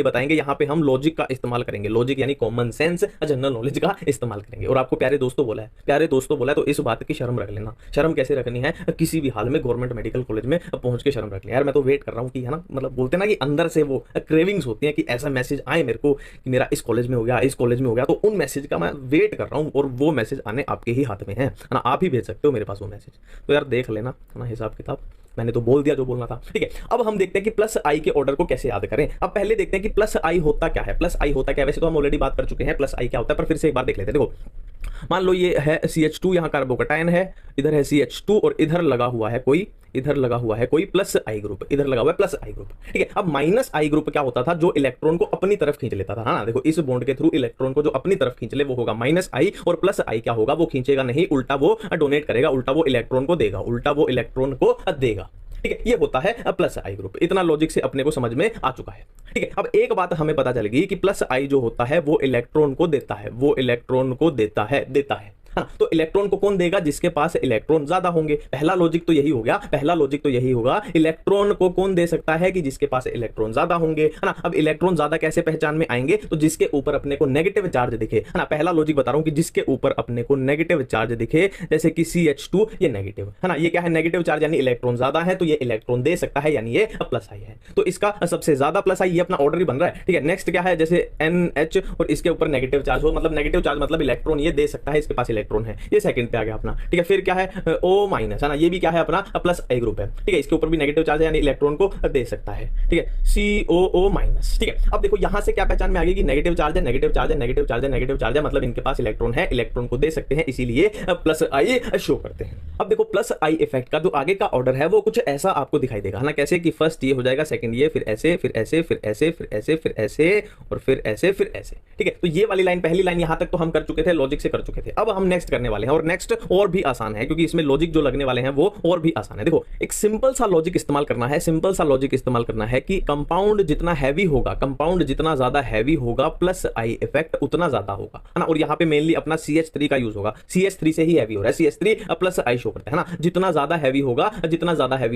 बताएंगे, यहां पे हम लॉजिक का इस्तेमाल करेंगे। लॉजिक यानी कॉमन सेंस, जनरल नॉलेज का इस्तेमाल करेंगे। और आपको प्यारे दोस्तों बोला है, तो इस बात की शर्म रख लेना। शर्म कैसे रखनी है, किसी भी हाल में गवर्नमेंट मेडिकल कॉलेज में पहुंच के शर्म रख लेना। यार मैं तो वेट कर रहा हूं कि, है ना, मतलब बोलते ना कि अंदर से वो क्रेविंग्स होती हैं कि ऐसा मैसेज आए मेरे को कि मेरा इस कॉलेज में हो गया, इस कॉलेज में हो गया। तो उन मैसेज का मैं वेट कर रहा हूं, और वो मैसेज आने आपके ही हाथ में है ना, आप ही भेज सकते हो मेरे पास वो मैसेज। तो यार देख लेना, है ना, हिसाब किताब। मैंने तो बोल दिया जो बोलना था। ठीक है, अब हम देखते हैं कि +I के ऑर्डर को कैसे याद करें। अब पहले देखते हैं कि +I होता क्या है। +I होता क्या है, वैसे तो हम ऑलरेडी बात कर चुके हैं +I क्या होता है, पर फिर से एक बार देख लेते हैं। देखो, मान लो ये है CH2, यहाँ कार्बोकटायन है, इधर है CH2, और इधर लगा हुआ है कोई +I ग्रुप, इधर लगा हुआ है +I ग्रुप। ठीक है, अब -I ग्रुप क्या होता था, जो इलेक्ट्रॉन को अपनी तरफ खींच लेता था ना। देखो, इस बॉन्ड के थ्रू इलेक्ट्रॉन को जो अपनी तरफ खींच ले वो होगा -I, और +I क्या होगा, वो खींचेगा नहीं, उल्टा वो डोनेट करेगा, उल्टा वो इलेक्ट्रॉन को देगा। ठीक है, ये होता है +I ग्रुप। इतना लॉजिक से अपने को समझ में आ चुका है। ठीक है, अब एक बात हमें पता चल गई कि +I जो होता है वो इलेक्ट्रॉन को देता है। हाँ, तो इलेक्ट्रॉन को कौन देगा, जिसके पास इलेक्ट्रॉन ज्यादा होंगे। पहला लॉजिक तो यही हो गया, इलेक्ट्रॉन को कौन दे सकता है, कि जिसके पास इलेक्ट्रॉन ज्यादा होंगे, है ना। अब इलेक्ट्रॉन ज्यादा कैसे पहचान में आएंगे, तो जिसके ऊपर अपने को नेगेटिव चार्ज दिखे, है ना। पहला लॉजिक बता रहा हूं कि जिसके ऊपर अपने को नेगेटिव चार्ज दिखे, जैसे कि CH2, ये नेगेटिव है ना, ये क्या है, नेगेटिव चार्ज, यानी इलेक्ट्रॉन ज्यादा है, तो ये इलेक्ट्रॉन दे सकता है, यानी ये +I है। तो इसका सबसे ज्यादा +I, ये अपना ऑर्डर ही बन रहा है। ठीक है, नेक्स्ट क्या है, जैसे NH और इसके ऊपर नेगेटिव चार्ज हो, मतलब नेगेटिव चार्ज मतलब इलेक्ट्रॉन ये दे सकता है, इसके पास इलेक्ट्रॉन है, ये सेकंड पे आ गया अपना। ठीक है, फिर क्या है, O-, है ना, ये भी क्या है, अपना +I ग्रुप है। ठीक है, इसके ऊपर भी नेगेटिव चार्ज है, यानी इलेक्ट्रॉन को दे सकता है। ठीक है, COO-। ठीक है, अब देखो यहां से क्या पहचान में आ गई कि नेगेटिव चार्ज है, मतलब इनके पास इलेक्ट्रॉन है, इलेक्ट्रॉन को दे सकते हैं, इसीलिए +I शो करते हैं। अब देखो, +I इफेक्ट का जो आगे का ऑर्डर है वो कुछ ऐसा आपको दिखाई देगा, है ना। कैसे कि फर्स्ट ये हो जाएगा, सेकंड ये, फिर ऐसे, फिर ऐसे, फिर ऐसे, फिर ऐसे, फिर ऐसे, और फिर ऐसे, फिर ऐसे। ठीक है, तो ये वाली लाइन, पहली लाइन यहां तक तो हम कर चुके थे, लॉजिक से कर चुके थे। अब हम नेक्स्ट करने वाले हैं, और नेक्स्ट और भी आसान है, क्योंकि इसमें लॉजिक जो लगने वाले हैं वो और भी आसान है। देखो, एक सिंपल सा लॉजिक इस्तेमाल करना है कि कंपाउंड जितना हैवी होगा, कंपाउंड जितना ज्यादा हैवी होगा, +I इफेक्ट उतना ज्यादा होगा, है ना। और यहाँ पे मेनली अपना CH3 का यूज होगा, CH3 से ही हैवी हो रहा है, CH3 +I शो करता है ना। जितना ज्यादा हैवी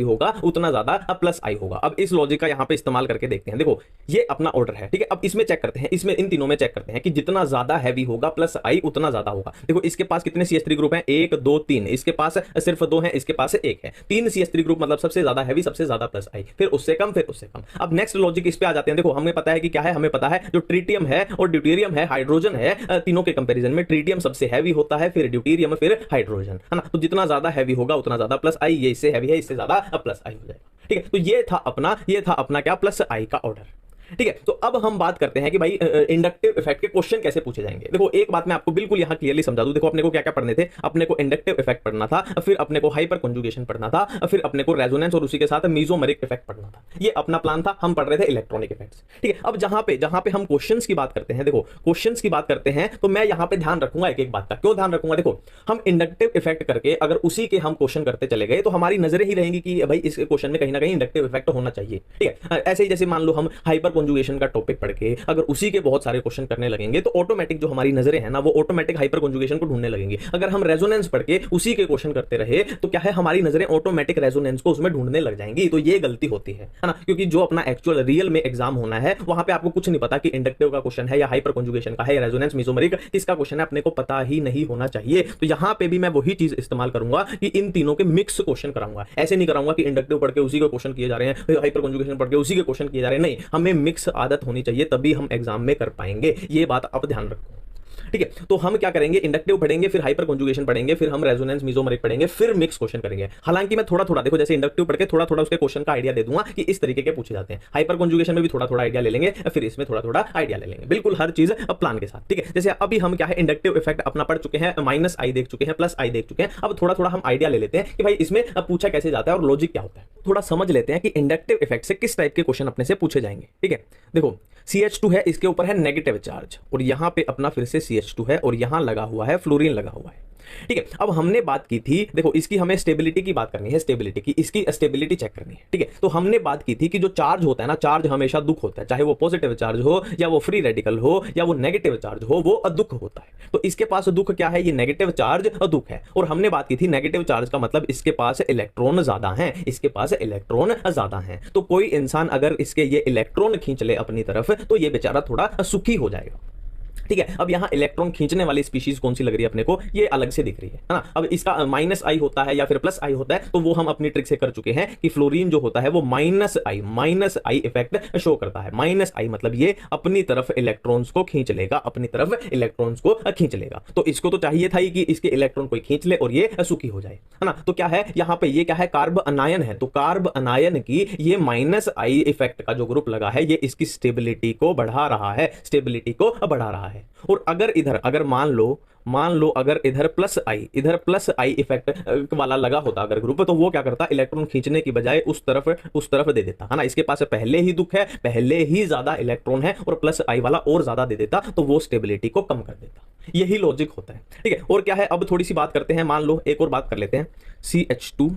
होगा उतना ज्यादा +I होगा। अब इस लॉजिक का यहाँ पे इस्तेमाल करके देखते हैं। देखो, ये अपना ऑर्डर है। ठीक है, अब इसमें चेक करते हैं, इसमें इन तीनों में चेक करते हैं कि जितना ज्यादा हैवी होगा +I उतना ज्यादा होगा। देखो, इसके पास कितने CH3 ग्रुप हैं, 1 2 3, इसके पास सिर्फ 2 है, इसके पास 1 है। 3 CH3 ग्रुप मतलब सबसे ज्यादा हैवी, सबसे ज्यादा +I, फिर उससे कम, फिर उससे कम। अब नेक्स्ट लॉजिक इस पे आ जाते हैं। देखो, हमें पता है कि क्या है, हमें पता है जो ट्रिटियम है और ड्यूटेरियम है, हाइड्रोजन है, तीनों के कंपैरिजन में ट्रिटियम सबसे हैवी होता है, फिर ड्यूटेरियम, फिर हाइड्रोजन, है ना। तो जितना ज्यादा हैवी होगा उतना ज्यादा +I, ये इससे हैवी है, इससे ज्यादा +I हो जाएगा। ठीक है, तो ये था अपना क्या, +I का ऑर्डर। ठीक है, तो अब हम बात करते हैं कि भाई इंडक्टिव इफेक्ट के क्वेश्चन कैसे पूछे जाएंगे। देखो, एक बात मैं आपको बिल्कुल यहां क्लियरली समझा दूं। देखो, अपने को क्या क्या पढ़ने थे, अपने को इंडक्टिव इफेक्ट पढ़ना था, फिर अपने को हाइपर कंजुगेशन पढ़ना था, फिर अपने को रेजोनेंस और उसी के साथ मेसोमेरिक इफेक्ट पढ़ना था। ये अपना प्लान था, हम पढ़ रहे थे इलेक्ट्रॉनिक इफेक्ट्स। ठीक है, अब जहां पे हम क्वेश्चंस की बात करते हैं, देखो क्वेश्चंस की बात करते हैं, तो मैं यहां पे ध्यान रखूंगा एक एक बात का। क्यों ध्यान रखूंगा, देखो हम इंडक्टिव इफेक्ट करके अगर उसी के हम क्वेश्चन करते चले गए तो हमारी नजरें ही रहेंगी कि भाई इस क्वेश्चन में कहीं ना कहीं इंडक्टिव इफेक्ट होना चाहिए। ठीक है, ऐसे ही जैसे मान लो हम हाइपर कॉन्जुगेशन का टॉपिक पढ़ के अगर उसी के बहुत सारे क्वेश्चन करने लगेंगे तो ऑटोमेटिक जो हमारी नजरें हैं ना वो ऑटोमेटिक हाइपर कॉन्जुगेशन को ढूंढने लगेंगे। अगर हम रेजोनेंस पढ़ के उसी के क्वेश्चन करते रहे तो क्या है, हमारी नजरें ऑटोमेटिक रेजोनेंस को उसमें ढूंढने लग जाएंगी। तो ये गलती होती है ना, क्योंकि जो अपना एक्चुअल रियल में एग्जाम होना है वहां पे आपको कुछ नहीं पता कि इंडक्टिव का क्वेश्चन है या हाइपर कॉन्जुगेशन का है या रेजोनेंस मेसोमेरिक किसका क्वेश्चन है, अपने को पता ही नहीं होना चाहिए। तो यहां पे भी मैं वही चीज इस्तेमाल करूंगा कि इन तीनों के मिक्स क्वेश्चन कराऊंगा। ऐसे नहीं कराऊंगा कि इंडक्टिव पढ़ के उसी के क्वेश्चन किए जा रहे हैं, हाइपर कॉन्जुगेशन पढ़ के उसी के क्वेश्चन किए जा रहे हैं। नहीं, हमें मिक्स आदत होनी चाहिए, तभी हम एग्जाम में कर पाएंगे। ये बात आप ध्यान रखो, ठीक है। तो हम क्या करेंगे, इंडक्टिव पढ़ेंगे, फिर हाइपर कॉन्जुगेशन पढ़ेंगे, फिर हम रेजोनेंस मेसोमेरिक पढ़ेंगे, फिर मिक्स क्वेश्चन करेंगे। हालांकि मैं थोड़ा थोड़ा देखो, जैसे इंडक्टिव पढ़ के थोड़ा थोड़ा उसके क्वेश्चन का आइडिया दे दूंगा कि इस तरीके के पूछे जाते हैं। हाइपर कॉन्जुगेशन में भी थोड़ा थोड़ा आइडिया ले लेंगे, फिर इसमें थोड़ा थोड़ा आइडिया ले लेंगे, बिल्कुल हर चीज प्लान के साथ, ठीक है। जैसे अभी हम क्या है, इंडक्टिव इफेक्ट अपना पढ़ चुके हैं, माइनस आई देख चुके हैं, प्लस आई देख चुके हैं। अब थोड़ा थोड़ा हम आइडिया ले लेते हैं कि भाई इसमें पूछा कैसे जाता है और लॉजिक क्या होता है। थोड़ा समझ लेते हैं कि इंडक्टिव इफेक्ट से किस टाइप के क्वेश्चन अपने से पूछे जाएंगे, ठीक है। देखो CH2 है, इसके ऊपर है नेगेटिव चार्ज और यहां पे अपना फिर से CH2 है और यहां लगा हुआ है फ्लोरीन लगा हुआ है, ठीक है। अब हमने बात की थी, देखो इसकी हमें स्टेबिलिटी की बात करनी है, स्टेबिलिटी की, इसकी स्टेबिलिटी चेक करनी है, ठीक है। तो हमने बात की थी कि जो चार्ज होता है ना, चार्ज हमेशा दुख होता है, चाहे वो पॉजिटिव चार्ज हो या वो फ्री रेडिकल हो या वो नेगेटिव चार्ज हो, वो अदुख होता है। तो इसके पास दुख क्या है, ये नेगेटिव चार्ज अदुख है। और हमने बात की थी नेगेटिव चार्ज का मतलब इसके पास इलेक्ट्रॉन ज्यादा है, इसके पास इलेक्ट्रॉन ज्यादा है। तो कोई इंसान अगर इसके ये इलेक्ट्रॉन खींच ले अपनी तरफ तो ये बेचारा थोड़ा सुखी हो जाएगा, ठीक है। अब यहां इलेक्ट्रॉन खींचने वाली स्पीशीज कौन सी लग रही है अपने को, ये अलग से दिख रही है ना। अब इसका माइनस आई होता है या फिर प्लस आई होता है तो वो हम अपनी ट्रिक से कर चुके हैं कि फ्लोरीन जो होता है वो माइनस आई इफेक्ट शो करता है। माइनस आई मतलब ये अपनी तरफ इलेक्ट्रॉन्स को खींच लेगा, अपनी तरफ इलेक्ट्रॉन्स को खींच लेगा। तो इसको तो चाहिए था ही कि इसके इलेक्ट्रॉन कोई खींच ले और ये सुखी हो जाए, है ना। तो क्या है यहाँ पे, ये क्या है, कार्ब अनायन है। तो कार्ब अनायन की ये माइनस आई इफेक्ट का जो ग्रुप लगा है ये इसकी स्टेबिलिटी को बढ़ा रहा है, स्टेबिलिटी को बढ़ा रहा है। और अगर इधर, अगर मान लो अगर इधर प्लस आई इफेक्ट वाला लगा होता अगर ग्रुप, तो वो क्या करता, इलेक्ट्रॉन खींचने की बजाय उस तरफ दे देता, है ना। इसके पास पहले ही दुख है, पहले ही ज्यादा इलेक्ट्रॉन है और प्लस आई वाला और ज्यादा दे देता तो वो स्टेबिलिटी को कम कर देता। यही लॉजिक होता है, ठीक है। और क्या है, अब थोड़ी सी बात करते हैं, मान लो एक और बात कर लेते हैं। CH2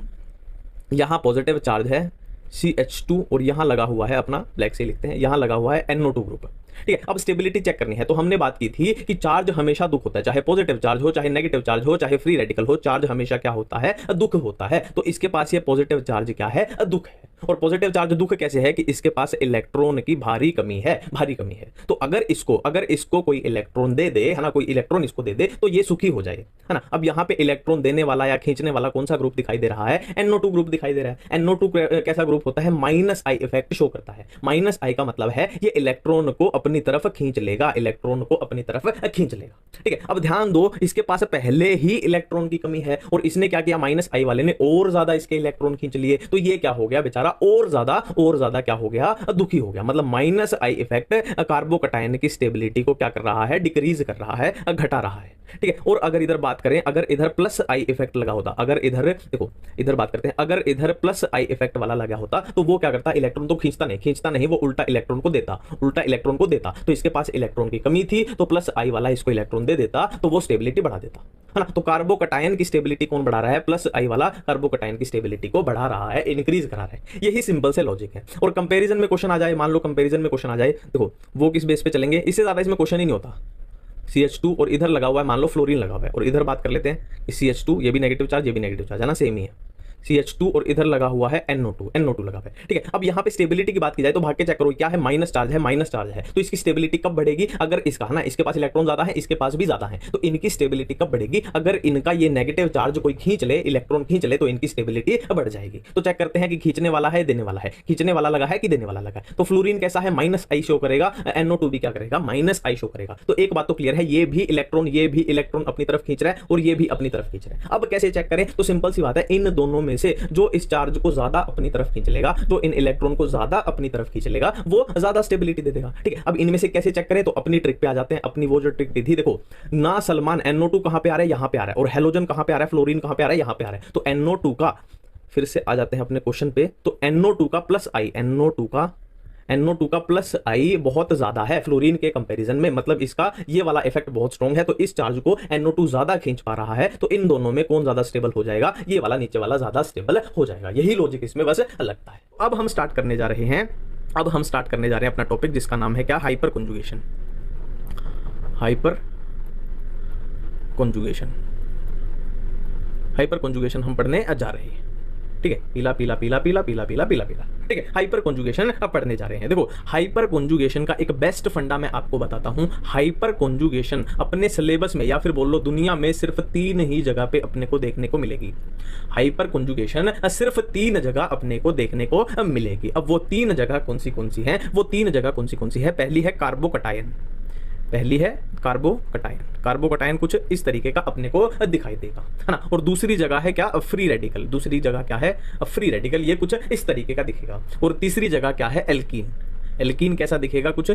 यहां पॉजिटिव चार्ज है, CH2 और यहां लगा हुआ है अपना, ब्लैक से लिखते हैं, यहां लगा हुआ है NO2 ग्रुप, ठीक है। अब स्टेबिलिटी चेक करनी है तो हमने बात की थी कि चार्ज हमेशा दुख होता है, चाहे पॉजिटिव चार्ज हो, चाहे नेगेटिव चार्ज हो, चाहे फ्री रेडिकल हो, चार्ज हमेशा क्या होता है, दुख होता है। तो इसके पास ये पॉजिटिव चार्ज क्या है, दुख है। और पॉजिटिव चार्ज दुख कैसे है कि इसके पास इलेक्ट्रॉन की भारी कमी है, भारी कमी है। तो अगर इसको कोई इलेक्ट्रॉन दे दे, है ना, कोई इलेक्ट्रॉन इसको दे दे तो ये सुखी हो जाए, है ना। अब यहाँ पे इलेक्ट्रॉन देने वाला या खींचने वाला कौन सा ग्रुप दिखाई दे रहा है, NO2 ग्रुप दिखाई दे रहा है। NO2 कैसा ग्रुप होता है, माइनस आई इफेक्ट शो करता है। माइनस आई का मतलब है ये इलेक्ट्रॉन को अपनी तरफ खींच लेगा, इलेक्ट्रॉन को अपनी तरफ खींच लेगा, ठीक है। अब ध्यान दो, इसके पास पहले ही इलेक्ट्रॉन की कमी है और इसने क्या किया, माइनस आई वाले ने और ज्यादा इसके इलेक्ट्रॉन खींच लिए, तो ये क्या हो गया बेचारा, और ज्यादा क्या हो गया, दुखी हो गया। मतलब माइनस आई इफेक्ट कार्बोकटायन की स्टेबिलिटी को क्या कर रहा है, डिक्रीज कर रहा है, घटा रहा है, ठीक है। और अगर इधर बात करें, अगर इधर प्लस आई इफेक्ट लगा होता, अगर इधर देखो, इधर बात करते हैं, अगर इधर प्लस आई इफेक्ट वाला लगा होता तो वो क्या करता, इलेक्ट्रॉन तो खींचता नहीं, वो उल्टा इलेक्ट्रॉन को देता। तो इसके पास इलेक्ट्रॉन की कमी थी तो प्लस आई वाला इसको इलेक्ट्रॉन दे देता तो वो स्टेबिलिटी बढ़ा देता, है ना। तो कार्बोकटायन की स्टेबिलिटी कौन बढ़ा रहा है, प्लस आई वाला कार्बोकटायन की स्टेबिलिटी को बढ़ा रहा है, इंक्रीज करा रहा है। यही सिंपल से लॉजिक है। और कंपैरिजन में क्वेश्चन आ जाए, मान लो कंपैरिजन में क्वेश्चन आ जाए, देखो वो किस बेस पे चलेंगे, इससे ज्यादा इसमें क्वेश्चन ही नहीं होता। CH2 और इधर लगा हुआ है, मान लो फ्लोरीन लगा हुआ है, और इधर बात कर लेते हैं कि CH2 ये भी नेगेटिव चार्ज, ये भी नेगेटिव चार्ज है ना, सेम ही है। CH2 और इधर लगा हुआ है NO2 लगा हुआ है, ठीक है। अब यहाँ पे स्टेबिलिटी की बात की जाए तो भाग के चेक करो, क्या है, माइनस चार्ज है, तो इसकी स्टेबिलिटी कब बढ़ेगी, अगर इसका, है ना, इसके पास इलेक्ट्रॉन ज्यादा है, इसके पास भी ज्यादा है, तो इनकी स्टेबिलिटी कब बढ़ेगी, अगर इनका ये नेगेटिव चार्ज कोई खींच ले, इलेक्ट्रॉन खींच ले, तो इनकी स्टेबिलिटी बढ़ जाएगी। तो चेक करते हैं कि खींचने वाला है, देने वाला है, खींचने वाला लगा है कि देने वाला लगा है। तो फ्लोरीन कैसा है, माइनस आई शो करेगा, NO2 भी क्या करेगा, माइनस आई शो करेगा। तो एक बात तो क्लियर है, ये भी इलेक्ट्रॉन अपनी तरफ खींच रहा है और ये भी अपनी तरफ खींच रहा है। अब कैसे चेक करें, तो सिंपल सी बात है, इन दोनों में से जो इस चार्ज को ज्यादा अपनी तरफ खींच लेगा, तो इन इलेक्ट्रॉन को ज्यादा अपनी तरफ खींच लेगा, वो ज्यादा स्टेबिलिटी दे देगा, ठीक है। अब इनमें से कैसे चेक करें, तो अपनी ट्रिक पे आ जाते हैं। अपनी वो जो ट्रिक थी, देखो ना सलमान, NO2 कहां पे आ रहा है, यहां पे आ रहा है, और हेलोजन कहां पे आ रहा है, फ्लोरीन कहां पे आ रहा है, यहां पे आ रहा है। तो NO2 का, फिर से आ जाते हैं अपने क्वेश्चन पे, तो NO2 का प्लस आई, NO2 का प्लस आई बहुत ज्यादा है फ्लोरीन के कंपैरिजन में, मतलब इसका ये वाला इफेक्ट बहुत स्ट्रॉन्ग है। तो इस चार्ज को NO2 ज्यादा खींच पा रहा है, तो इन दोनों में कौन ज्यादा स्टेबल हो जाएगा, ये वाला नीचे वाला ज्यादा स्टेबल हो जाएगा। यही लॉजिक इसमें बस लगता है। अब हम स्टार्ट करने जा रहे हैं अब हम स्टार्ट करने जा रहे हैं अपना टॉपिक, जिसका नाम है क्या, hyper conjugation. Hyper conjugation, hyper conjugation हम पढ़ने जा रहे हैं, ठीक है। पीला पीला पीला पीला पीला पीला पीला पीला, ठीक है। हाइपर कॉन्जुगेशन अब पढ़ने जा रहे हैं। देखो हाइपर कॉन्जुगेशन का एक बेस्ट फंडा मैं आपको बताता हूं। हाइपर कॉन्जुगेशन अपने सिलेबस में या फिर बोल लो दुनिया में सिर्फ 3 ही जगह पे अपने को देखने को मिलेगी। हाइपर कॉन्जुगेशन सिर्फ 3 जगह अपने को देखने को मिलेगी। अब वो 3 जगह कौन सी है, वो 3 जगह कौन सी है। पहली है कार्बोकटायन, पहली है कार्बोकटायन। कार्बोकटायन कुछ इस तरीके का अपने को दिखाई देगा, है ना। और दूसरी जगह है क्या, फ्री रेडिकल। दूसरी जगह क्या है, फ्री रेडिकल, ये कुछ इस तरीके का दिखेगा। और तीसरी जगह क्या है, एल्कीन। एल्कीन कैसा दिखेगा, कुछ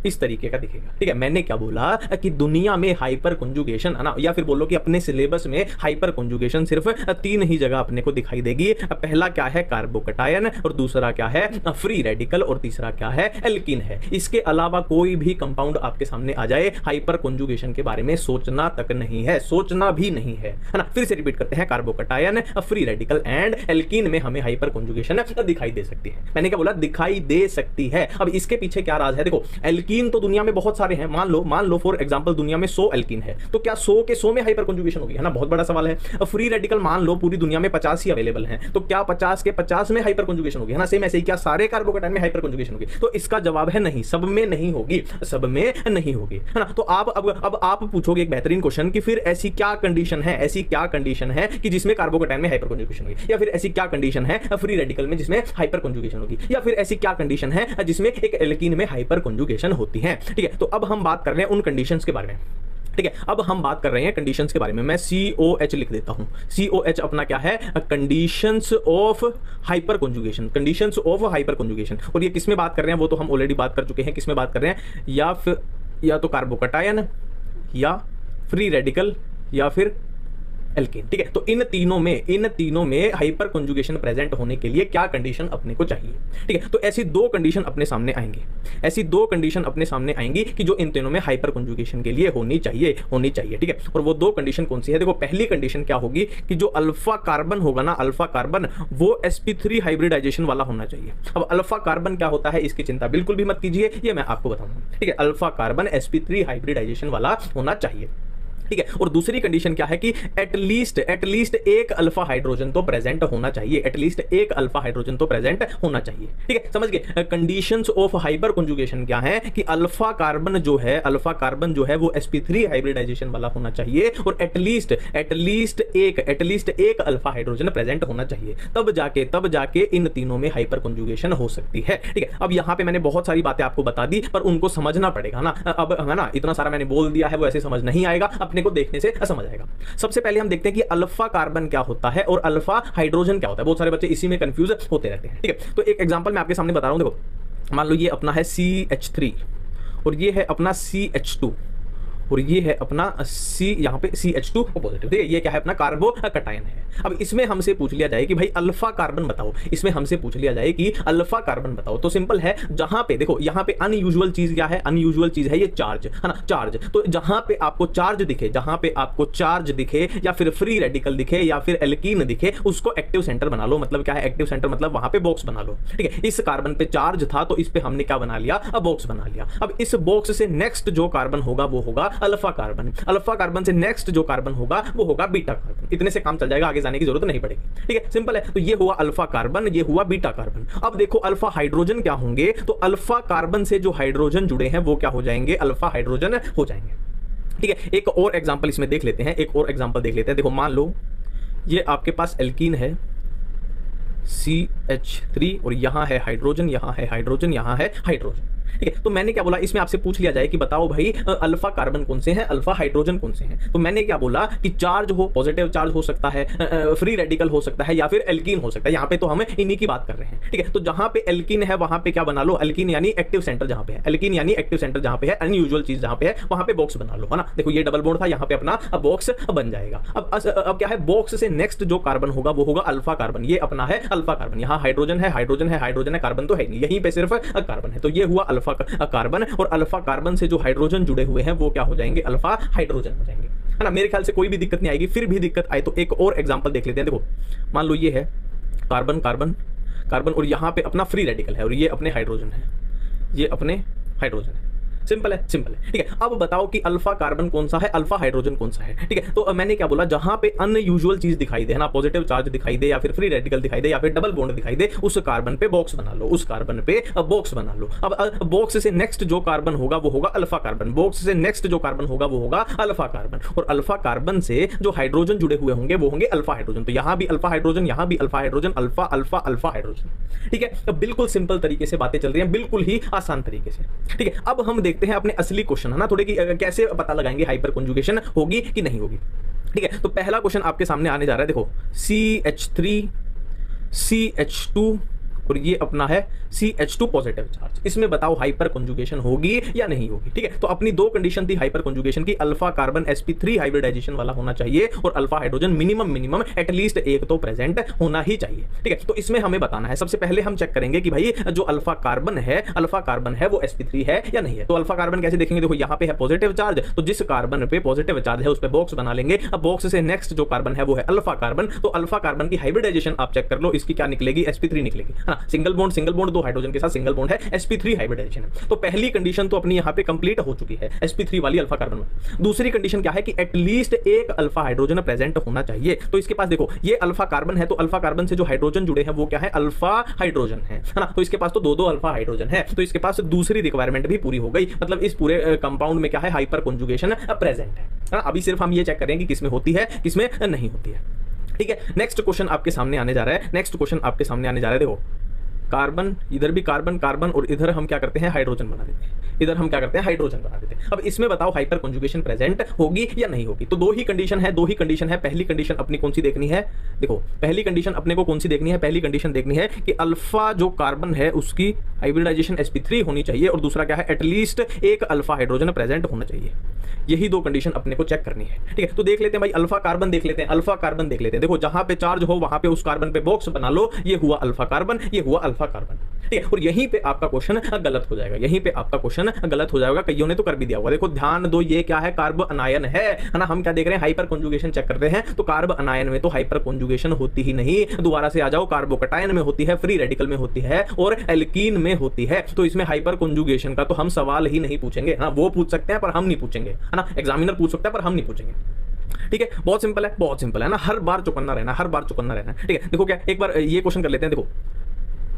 इस तरीके का दिखेगा, ठीक है। मैंने क्या बोला कि दुनिया में हाइपर कॉन्जुगेशन, है ना, या फिर बोलो कि अपने सिलेबस में हाइपर कॉन्जुगेशन सिर्फ 3 ही जगह अपने को दिखाई देगी। पहला क्या है, कार्बोकटायन, और दूसरा क्या है, फ्री रेडिकल, और तीसरा क्या है, एल्कीन है। इसके अलावा कोई भी कंपाउंड आपके सामने आ जाए, हाइपर कॉन्जुगेशन के बारे में सोचना तक नहीं है, सोचना भी नहीं है ना। फिर से रिपीट करते हैं, carbocation, free radical and alkene में हमें हाइपर कॉन्जुगेशन दिखाई दे सकती है। मैंने क्या बोला, दिखाई दे सकती है। अब इसके पीछे क्या राज है, देखो एल्कीन तो दुनिया में बहुत सारे हैं। मान लो फॉर एग्जांपल दुनिया में 100 एल्कीन है, तो क्या 100 के 100 में हाइपर कॉन्जुगेशन होगी, है ना, बहुत बड़ा सवाल है। फ्री रेडिकल मान लो पूरी दुनिया में 50 ही अवेलेबल हैं, तो क्या 50 के 50 में हाइपर कॉन्जुगेशन होगी, है ना। सेम ऐसे ही क्या सारे कार्बोकटायन में हाइपर कॉन्जुगेशन होगी, तो इसका जवाब है नहीं, सब में नहीं होगी, सब में नहीं होगी, है ना। तो आप अब आप पूछोगे एक बेहतरीन क्वेश्चन कि फिर ऐसी क्या कंडीशन है, ऐसी क्या कंडीशन है कि जिसमें कार्बोकटायन में हाइपर कॉन्जुगेशन होगी, या फिर ऐसी क्या कंडीशन है फ्री रेडिकल में जिसमें हाइपर कॉन्जुगेशन होगी, या फिर ऐसी क्या कंडीशन है जिसमें एक एल्कीन में हाइपर कॉन्जुगेशन होती है, ठीक है। तो अब हम बात कर रहे हैं उन कंडीशंस के बारे में, ठीक है। अब हम बात कर रहे हैं कंडीशंस के बारे में। मैं COH लिख देता हूं। COH अपना क्या है, conditions of hyper conjugation, conditions of hyper conjugation. और ये किस में बात कर रहे हैं, वो तो हम ऑलरेडी बात कर चुके हैं। किस में बात कर रहे हैं, या तो कार्बोकटायन, या फ्री रेडिकल, या फिर एल्कीन, ठीक है। तो इन तीनों में हाइपर कॉन्जुगेशन प्रेजेंट होने के लिए क्या कंडीशन अपने को चाहिए, ठीक है। तो ऐसी 2 कंडीशन अपने सामने आएंगी, ऐसी 2 कंडीशन अपने सामने आएंगी कि जो इन तीनों में हाइपर कॉन्जुगेशन के लिए होनी चाहिए, ठीक है। और वो 2 कंडीशन कौन सी है, देखो पहली कंडीशन क्या होगी कि जो अल्फा कार्बन होगा ना, अल्फा कार्बन वो sp3 हाइब्रिडाइजेशन वाला होना चाहिए। अब अल्फा कार्बन क्या होता है, इसकी चिंता बिल्कुल भी मत कीजिए, ये मैं आपको बताऊंगा, ठीक है। अल्फा कार्बन sp3 हाइब्रिडाइजेशन वाला होना चाहिए, ठीक है। और दूसरी कंडीशन क्या है कि एटलीस्ट एक अल्फा हाइड्रोजन तो प्रेजेंट होना चाहिए, एटलीस्ट एक अल्फा हाइड्रोजन तो प्रेजेंट होना चाहिए, ठीक है। समझ गए। कंडीशंस ऑफ हाइपर कॉन्जुगेशन क्या है कि अल्फा कार्बन जो है वो sp3 हाइब्रिडाइजेशन वाला होना चाहिए, और एटलीस्ट एक अल्फा हाइड्रोजन प्रेजेंट होना चाहिए, तब जाके इन तीनों में हाइपर कॉन्जुगेशन हो सकती है, ठीक है। अब यहां पे मैंने बहुत सारी बातें आपको बता दी, पर उनको समझना पड़ेगा ना। अब है ना, इतना सारा मैंने बोल दिया है, वो ऐसे समझ नहीं आएगा, अपने को देखने से समझ आएगा। सबसे पहले हम देखते हैं कि अल्फा कार्बन क्या होता है और अल्फा हाइड्रोजन क्या होता है। बहुत सारे बच्चे इसी में कंफ्यूज होते रहते हैं, ठीक है। तो एक एग्जांपल मैं आपके सामने बता रहा हूं। देखो मान लो ये अपना है CH3, और ये है अपना CH2, और ये है अपना यहाँ पे CH2 पॉजिटिव, ठीक है। ये क्या है, अपना कार्बोकटायन है। अब इसमें हमसे पूछ लिया जाए कि भाई अल्फा कार्बन बताओ, इसमें हमसे पूछ लिया जाए कि अल्फा कार्बन बताओ, तो सिंपल है, जहां पे देखो यहाँ पे अनयूजुअल चीज क्या है, अनयूजुअल चीज है ये चार्ज, है ना, चार्ज। तो जहां पे आपको चार्ज दिखे, या फिर फ्री रेडिकल दिखे, या फिर एल्कीन दिखे, उसको एक्टिव सेंटर बना लो। मतलब क्या है एक्टिव सेंटर, मतलब वहां पे बॉक्स बना लो, ठीक है। इस कार्बन पे चार्ज था, तो इस पे हमने क्या बना लिया, बॉक्स बना लिया। अब इस बॉक्स से नेक्स्ट जो कार्बन होगा वो होगा अल्फा कार्बन, अल्फा कार्बन से नेक्स्ट जो कार्बन होगा वो होगा बीटा कार्बन। इतने से काम चल जाएगा, आगे जाने की जरूरत नहीं पड़ेगी, ठीक है। सिंपल है। तो ये हुआ अल्फा कार्बन, ये हुआ बीटा कार्बन। अब देखो अल्फा हाइड्रोजन क्या होंगे, तो अल्फा कार्बन से जो हाइड्रोजन जुड़े हैं वो क्या हो जाएंगे, अल्फा हाइड्रोजन हो जाएंगे, ठीक है। एक और एग्जांपल इसमें देख लेते हैं, देखो मान लो ये आपके पास एल्कीन है CH3, और यहां है हाइड्रोजन, यहां है हाइड्रोजन, यहां है हाइड्रोजन, ठीक है। तो मैंने क्या बोला, इसमें आपसे पूछ लिया जाए कि बताओ भाई अल्फा कार्बन कौन से हैं, अल्फा हाइड्रोजन कौन से हैं। तो मैंने क्या बोला कि चार्ज हो, पॉजिटिव चार्ज हो सकता है, फ्री रेडिकल हो सकता है, या फिर एल्कीन हो सकता है। यहाँ पे तो हम इन्हीं की बात कर रहे हैं, ठीक है। तो जहां पे एल्कीन है वहां पे क्या बना लो, एल्कीन यानी एक्टिव सेंटर जहां पे है, एल्कीन यानी एक्टिव सेंटर जहां पे है, अनयूजुअल चीज जहां पे है वहां पे बॉक्स बना लो, है ना। देखो ये डबल बॉन्ड था, यहाँ पे अपना बॉक्स बन जाएगा। अब क्या है, बॉक्स से नेक्स्ट जो कार्बन होगा वो होगा अल्फा कार्बन, ये अपना है अल्फा कार्बन। यहाँ हाइड्रोजन है, कार्बन तो है नहीं, यहीं पे सिर्फ कार्बन है, तो ये हुआ अल्फा कार्बन। और अल्फा कार्बन से जो हाइड्रोजन जुड़े हुए हैं वो क्या हो जाएंगे, अल्फा हाइड्रोजन हो जाएंगे, है ना। मेरे ख्याल से कोई भी दिक्कत नहीं आएगी। फिर भी दिक्कत आए तो एक और एग्जांपल देख लेते हैं। देखो मान लो ये है कार्बन कार्बन, और यहाँ पे अपना फ्री रेडिकल है और ये अपने हाइड्रोजन है, ये अपने हाइड्रोजन है। सिंपल है, सिंपल है, ठीक है। अब बताओ कि अल्फा कार्बन कौन सा है, अल्फा हाइड्रोजन कौन सा है, ठीक है। तो मैंने क्या बोला, जहां पे अनयूजुअल चीज दिखाई दे, है ना, पॉजिटिव चार्ज दिखाई दे या फिर फ्री रेडिकल दिखाई दे या फिर डबल बॉन्ड दिखाई दे, उस कार्बन पे बॉक्स बना लो, उस कार्बन पे बॉक्स बना लो। अब बॉक्स से नेक्स्ट जो कार्बन होगा वो होगा अल्फा कार्बन, बॉक्स से नेक्स्ट जो कार्बन होगा वो होगा अल्फा कार्बन, और अल्फा कार्बन से जो हाइड्रोजन जुड़े हुए होंगे वो होंगे अल्फा हाइड्रोजन। तो यहां भी अल्फा हाइड्रोजन, यहां भी alpha hydrogen, alpha alpha alpha hydrogen, ठीक है। तो बिल्कुल सिंपल तरीके से बातें चल रही हैं, बिल्कुल ही आसान तरीके से, ठीक है। अब हम देखते हैं अपने असली क्वेश्चन, है ना, थोड़े कि कैसे पता लगाएंगे हाइपर कॉन्जुगेशन होगी कि नहीं होगी, ठीक है। तो पहला क्वेश्चन आपके सामने आने जा रहा है, देखो CH3 CH2 और ये अपना है CH2 पॉजिटिव चार्ज, इसमें बताओ हाइपर कॉन्जुगेशन होगी या नहीं होगी, ठीक है। तो अपनी दो कंडीशन थी हाइपर कॉन्जुगेशन की, अल्फा कार्बन sp3 हाइब्रिडाइजेशन वाला होना चाहिए और अल्फा हाइड्रोजन मिनिमम एटलीस्ट एक तो प्रेजेंट होना ही चाहिए, ठीक है। तो इसमें हमें बताना है, सबसे पहले हम चेक करेंगे कि भाई जो अल्फा कार्बन है वो sp3 है या नहीं है। तो अल्फा कार्बन कैसे देखेंगे, देखो यहाँ पे है पॉजिटिव चार्ज, तो जिस कार्बन पे पॉजिटिव चार्ज है उस पे बॉक्स बना लेंगे। अब बॉक्स से नेक्स्ट जो कार्बन है वो है अल्फा कार्बन, तो अल्फा कार्बन की हाइब्रिडाइजेशन आप चेक कर लो, इसकी क्या निकलेगी, sp3 निकलेगी, है ना। सिंगल बॉन्ड दो हाइड्रोजन के साथ सिंगल बॉन्ड है, sp3 हाइब्रिडाइजेशन है। तो पहली कंडीशन तो अपनी यहाँ पे कंप्लीट हो चुकी है sp3 वाली अल्फा कार्बन में। दूसरी कंडीशन क्या है कि एटलीस्ट एक अल्फा हाइड्रोजन प्रेजेंट होना चाहिए। तो इसके पास देखो ये अल्फा कार्बन है, तो अल्फा कार्बन से जो हाइड्रोजन जुड़े हैं वो क्या है, अल्फा हाइड्रोजन है ना। तो इसके पास तो दो अल्फा हाइड्रोजन है, तो इसके पास दूसरी रिक्वायरमेंट भी पूरी हो गई, मतलब इस पूरे कंपाउंड में क्या है, हाइपर कॉन्जुगेशन प्रेजेंट है। अभी सिर्फ हम ये चेक करेंगे कि किसमें होती है किसमें नहीं होती है, ठीक है। नेक्स्ट क्वेश्चन आपके सामने आने जा रहा है, नेक्स्ट क्वेश्चन आपके सामने आने जा रहा है, देखो कार्बन, इधर भी कार्बन कार्बन और इधर हम क्या करते हैं, हाइड्रोजन बना देते हैं, इधर हम क्या करते हैं, हाइड्रोजन बना देते हैं। अब इसमें बताओ हाइपर कॉन्जुगेशन प्रेजेंट होगी या नहीं होगी। तो दो ही कंडीशन है। पहली कंडीशन अपनी कौन सी देखनी है, देखो पहली कंडीशन अपने को कौन सी देखनी है, पहली कंडीशन देखनी है कि अल्फा जो कार्बन है उसकी हाइब्रिडाइजेशन sp3 होनी चाहिए, और दूसरा क्या है, एटलीस्ट एक अल्फा हाइड्रोजन प्रेजेंट होना चाहिए। यही दो कंडीशन अपने को चेक करनी है, ठीक है। तो देख लेते हैं भाई, अल्फा कार्बन देख लेते हैं, अल्फा कार्बन देख लेते हैं। देखो जहां पे चार्ज हो वहां पे उस कार्बन पे बॉक्स बना लो, ये हुआ अल्फा कार्बन, ये हुआ अल्फा कार्बन, ठीक है। और यहीं पे आपका क्वेश्चन गलत हो जाएगा, यहीं पे आपका क्वेश्चन गलत हो जाएगा, कईयों ने तो कर भी दिया होगा। देखो ध्यान दो, ये क्या है, कार्ब अनायन है ना। हम क्या देख रहे हैं, हाइपर कॉन्जुगेशन चेक करते हैं, तो कार्ब अनायन में तो हाइपर कॉन्जुगेशन होती ही नहीं। दोबारा से आ जाओ, कार्बोकटायन में होती है, फ्री रेडिकल में होती है और एल्कीन में होती है। तो इसमें हाइपर कॉन्जुगेशन का तो हम सवाल ही नहीं पूछेंगे, हाँ वो पूछ सकते हैं पर हम नहीं पूछेंगे, है ना, एग्जामिनर पूछ सकता है पर हम नहीं पूछेंगे, ठीक है। बहुत सिंपल है ना, हर बार चौकन्ना रहना, ठीक है। देखो क्या, एक बार ये क्वेश्चन कर लेते हैं, देखो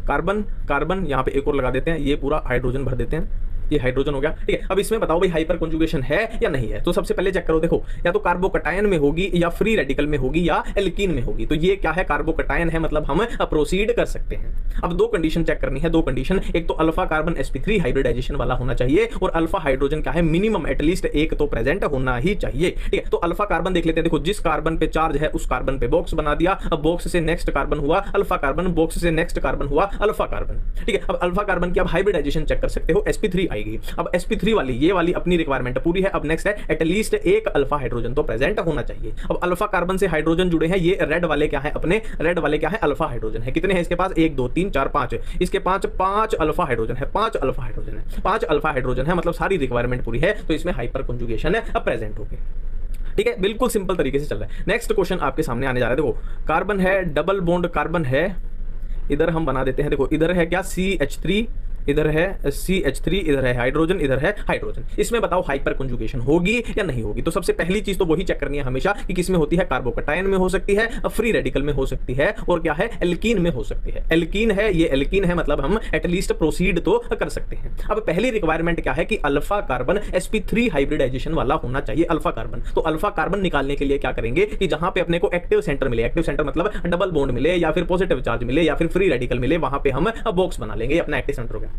कार्बन यहाँ पे एक और लगा देते हैं, ये पूरा हाइड्रोजन भर देते हैं, ये हाइड्रोजन हो गया, ठीक है। अब इसमें बताओ भाई हाइपर कॉन्जुगेशन है या नहीं है। तो सबसे पहले चेक करो, देखो या तो कार्बोकटायन में होगी या फ्री रेडिकल में होगी या एल्कीन में होगी। तो ये क्या है, कार्बोकटायन है, मतलब हम प्रोसीड कर सकते हैं। अब दो कंडीशन चेक करनी है, दो कंडीशन, एक तो अल्फा कार्बन sp3 हाइब्रिडाइजेशन वाला होना चाहिए और अल्फा हाइड्रोजन क्या है, मिनिमम एटलीस्ट एक तो प्रेजेंट होना ही चाहिए, ठीक है। तो अल्फा कार्बन देख लेते हैं, देखो जिस कार्बन पे चार्ज है उस कार्बन पे बॉक्स बना दिया। अब बॉक्स से नेक्स्ट कार्बन हुआ अल्फा कार्बन, बॉक्स से नेक्स्ट कार्बन हुआ अल्फा कार्बन, ठीक है। अब अल्फा कार्बन की आप हाइब्रिडाइजेशन चेक कर सकते हो, sp3 आएगी। अब sp3 वाली, ये वाली अपनी रिक्वायरमेंट पूरी है। अब नेक्स्ट है एटलीस्ट एक अल्फा हाइड्रोजन तो प्रेजेंट होना चाहिए। अब अल्फा कार्बन से हाइड्रोजन जुड़े हैं, ये रेड वाले क्या है, अपने रेड वाले क्या है, अल्फा हाइड्रोजन है। कितने हैं इसके पास, 1 2 3 4 5, इसके पांच अल्फा हाइड्रोजन है, 5 अल्फा हाइड्रोजन है, मतलब सारी रिक्वायरमेंट पूरी है। तो इसमें हाइपर कॉन्जुगेशन है प्रेजेंट होगी, ठीक है। बिल्कुल सिंपल तरीके से चल रहा है। नेक्स्ट क्वेश्चन आपके सामने आने जा रहा है, देखो कार्बन है, डबल बॉन्ड कार्बन है, इधर हम बना देते हैं, देखो इधर है क्या, CH3, इधर है CH3, इधर है हाइड्रोजन, इधर है हाइड्रोजन। इसमें बताओ हाइपर कॉन्जुगेशन होगी या नहीं होगी। तो सबसे पहली चीज तो वही चेक करनी है हमेशा कि किसमें होती है, कार्बोकटायन में हो सकती है, फ्री रेडिकल में हो सकती है और क्या है, एल्कीन में हो सकती है। एल्कीन है, ये एल्कीन है, मतलब हम एटलीस्ट प्रोसीड तो कर सकते हैं। अब पहली रिक्वायरमेंट क्या है कि अल्फा कार्बन sp3 हाइब्रिडाइजेशन वाला होना चाहिए, अल्फा कार्बन। तो अल्फा कार्बन निकालने के लिए क्या करेंगे कि जहां पे अपने को एक्टिव सेंटर मिले, एक्टिव सेंटर मतलब डबल बॉन्ड मिले या फिर पॉजिटिव चार्ज मिले या फिर फ्री रेडिकल मिले, वहां पे हम बॉक्स बना लेंगे, अपना एक्टिव सेंटर हो गया,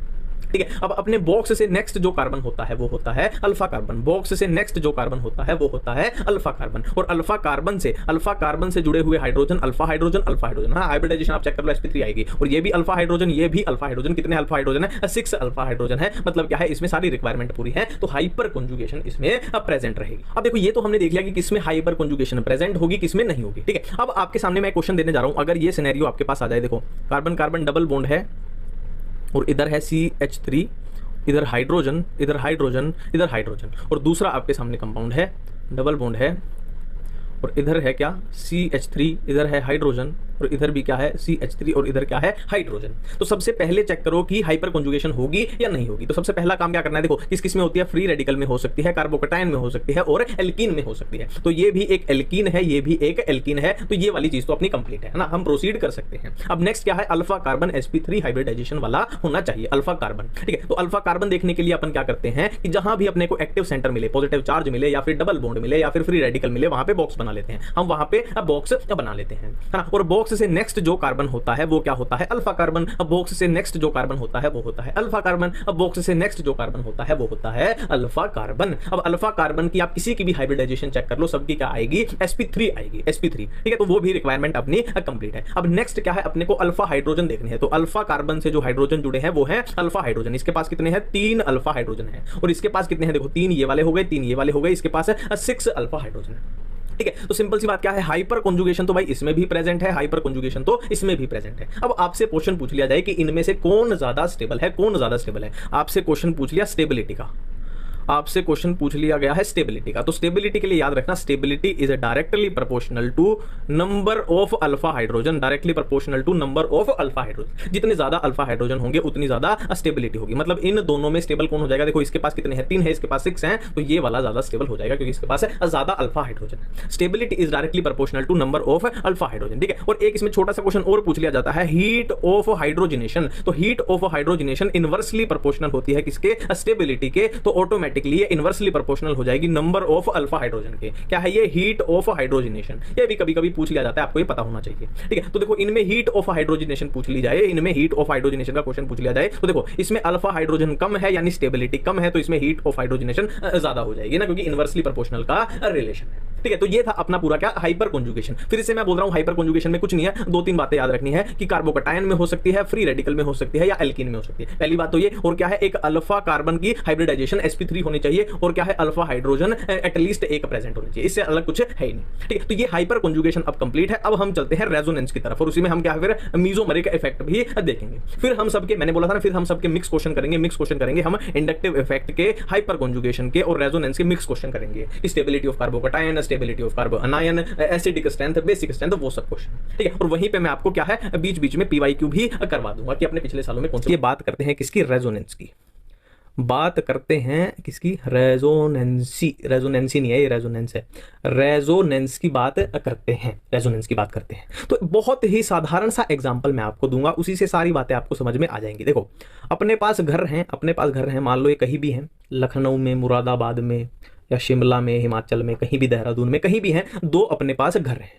ठीक है। अब अपने बॉक्स से नेक्स्ट जो कार्बन होता है वो होता है अल्फा कार्बन, बॉक्स से नेक्स्ट जो कार्बन होता है वो होता है अल्फा कार्बन। और अल्फा कार्बन से जुड़े हुए हाइड्रोजन अल्फा हाइड्रोजन, हाँ हाइब्रिडाइजेशन आप चेक कर लो, sp3 आएगी। और ये भी अल्फा हाइड्रोजन, ये भी अल्फा हाइड्रोजन, कितने अल्फा हाइड्रोजन है, 6 अल्फा हाइड्रोजन है, मतलब क्या है, इसमें सारी रिक्वायरमेंट पूरी है। तो हाइपर कॉन्जुगेशन इसमें प्रेजेंट रहेगी। अब देखो ये तो हमने देख लिया कि किसमें हाइपर कॉन्जुगेशन प्रेजेंट होगी, किसमें नहीं होगी, ठीक है। अब आपके सामने मैं क्वेश्चन देने जा रहा हूं, अगर ये सिनेरियो आपके पास आ जाए, देखो कार्बन डबल बॉन्ड है और इधर है CH3, इधर हाइड्रोजन, इधर हाइड्रोजन, इधर हाइड्रोजन, और दूसरा आपके सामने कंपाउंड है, डबल बॉन्ड है और इधर है क्या, CH3, इधर है हाइड्रोजन, और इधर भी क्या है CH3 और इधर क्या है हाइड्रोजन। तो सबसे पहले चेक करो कि हाइपर कॉन्जुगेशन होगी या नहीं होगी। तो सबसे पहला काम क्या करना है, देखो किस किस में होती है, फ्री रेडिकल में हो सकती है, कार्बोकटायन में हो सकती है और एल्कीन में हो सकती है। तो ये भी एक एल्कीन है, ये भी एक एल्कीन है, तो ये वाली चीज तो अपनी कंप्लीट है ना, हम प्रोसीड कर सकते हैं। अब नेक्स्ट क्या है, अल्फा कार्बन sp3 हाइब्रिडाइजेशन वाला होना चाहिए अल्फा कार्बन, ठीक है। तो अल्फा कार्बन देखने के लिए अपन क्या करते हैं कि जहां भी अपने को एक्टिव सेंटर मिले, पॉजिटिव चार्ज मिले या फिर डबल बॉन्ड मिले या फिर फ्री रेडिकल मिले, वहां पे बॉक्स बना लेते हैं हम, वहां पे बॉक्स बना लेते हैं, है ना। और बॉक्स से नेक्स्ट जो कार्बन होता है वो क्या होता है, अल्फा कार्बन। अब बॉक्स से नेक्स्ट जो कार्बन होता है वो होता है अल्फा कार्बन। अब बॉक्स से नेक्स्ट जो कार्बन होता है वो होता है अल्फा कार्बन। अब अल्फा कार्बन की आप किसी की भी हाइब्रिडाइजेशन चेक कर लो, सबकी क्या आएगी, sp3 आएगी, sp3, ठीक है। तो वो भी रिक्वायरमेंट अपनी कंप्लीट है। अब नेक्स्ट क्या है, अपने को अल्फा हाइड्रोजन देखने हैं। तो अल्फा कार्बन से जो हाइड्रोजन जुड़े हैं वो है अल्फा हाइड्रोजन। इसके पास कितने हैं, 3 अल्फा हाइड्रोजन है। और इसके पास कितने हैं, देखो 3 ये वाले हो गए, 3 ये वाले हो गए, इसके पास है 6 अल्फा हाइड्रोजन, ठीक है। तो सिंपल सी बात क्या है, हाइपर कॉन्जुगेशन तो भाई इसमें भी प्रेजेंट है, हाइपर कॉन्जुगेशन तो इसमें भी प्रेजेंट है। अब आपसे क्वेश्चन पूछ लिया जाए कि इनमें से कौन ज्यादा स्टेबल है, कौन ज्यादा स्टेबल है। आपसे क्वेश्चन पूछ लिया स्टेबिलिटी का, आपसे क्वेश्चन पूछ लिया गया है स्टेबिलिटी का। तो स्टेबिलिटी के लिए याद रखना, stability is directly proportional to number of alpha hydrogen, directly proportional to number of alpha hydrogen. जितने ज्यादा अल्फा हाइड्रोजन होंगे उतनी ज्यादा स्टेबिलिटी होगी। मतलब इन दोनों में स्टेबल कौन हो जाएगा, देखो इसके पास कितने हैं, 3 है, इसके पास 6 हैं, तो ये वाला ज्यादा स्टेबल हो जाएगा क्योंकि इसके पास है ज्यादा alpha hydrogen. Stability is directly proportional to number of alpha hydrogen, ठीक है। और एक इसमें छोटा सा क्वेश्चन और पूछ लिया जाता है, हीट ऑफ हाइड्रोजनेशन। तो heat of hydrogenation inversely proportional होती है किसके, स्टेबिलिटी के। तो ऑटोमेटिकली ये इनवर्सली प्रोपोर्शनल हो जाएगी नंबर ऑफ अल्फा हाइड्रोजन के। क्या है ये, हीट ऑफ हाइड्रोजनेशन। ये भी कभी कभी पूछ लिया जाता है, आपको ये पता होना चाहिए, ठीक है। तो देखो इनमें हीट ऑफ हाइड्रोजनेशन पूछ ली जाए, इनमें हीट ऑफ हाइड्रोजनेशन का क्वेश्चन पूछ लिया जाए, तो देखो इसमें अल्फा हाइड्रोजन कम है यानी स्टेबिलिटी कम है, तो इसमें हीट ऑफ हाइड्रोजनेशन ज्यादा हो जाएगी ना, क्योंकि इनवर्सली प्रोपोर्शनल का रिलेशन है, ठीक है। तो ये था अपना पूरा क्या, हाइपर कॉन्जुगेशन। फिर से मैं बोल रहा हूं हाइपर कॉन्जुगेशन में कुछ नहीं है, 2-3 बातें याद रखनी है कि कार्बोकटायन में हो सकती है, फ्री रेडिकल में हो सकती है या एल्कीन में हो सकती है। पहली बात तो ये, और क्या है, एक अल्फा कार्बन की हाइब्रिडाइजेशन sp3 होनी चाहिए, और क्या है, अल्फा हाइड्रोजन एटलीस्ट एक प्रेजेंट होनी चाहिए, इससे अलग कुछ है ही नहीं, ठीक है। तो ये हाइपर कॉन्जुगेशन अब कंप्लीट है। अब हम चलते हैं रेजोनेंस की तरफ, और उसी में हम क्या है, फिर मीजोमेरिक इफेक्ट भी देखेंगे। फिर हम सबके, मैंने बोला था ना, फिर हम सबके मिक्स क्वेश्चन करेंगे, मिक्स क्वेश्चन करेंगे हम इंडक्टिव इफेक्ट के, हाइपर कॉन्जुगेशन के और रेजोनेंस के मिक्स क्वेश्चन करेंगे। Stability of carbocation, stability of कार्बो अनायन, acidic strength, basic strength, वो सब क्वेश्चन, ठीक है। और वहीं पे मैं आपको क्या है, बीच बीच में PYQ भी करवा दूंगा कि अपने पिछले सालों में कौन सी। ये बात करते हैं किसकी, रेजोनेंस की बात करते हैं, किसकी, रेजोनेंसी, रेजोनेंसी नहीं है ये, रेजोनेंस है, रेजोनेंस की बात करते हैं, रेजोनेंस की बात करते हैं। तो बहुत ही साधारण सा एग्जांपल मैं आपको दूंगा, उसी से सारी बातें आपको समझ में आ जाएंगी। देखो अपने पास घर हैं, अपने पास घर हैं, मान लो ये कहीं भी हैं, लखनऊ में, मुरादाबाद में या शिमला में, हिमाचल में, कहीं भी, देहरादून में, कहीं भी हैं, 2 अपने पास घर हैं।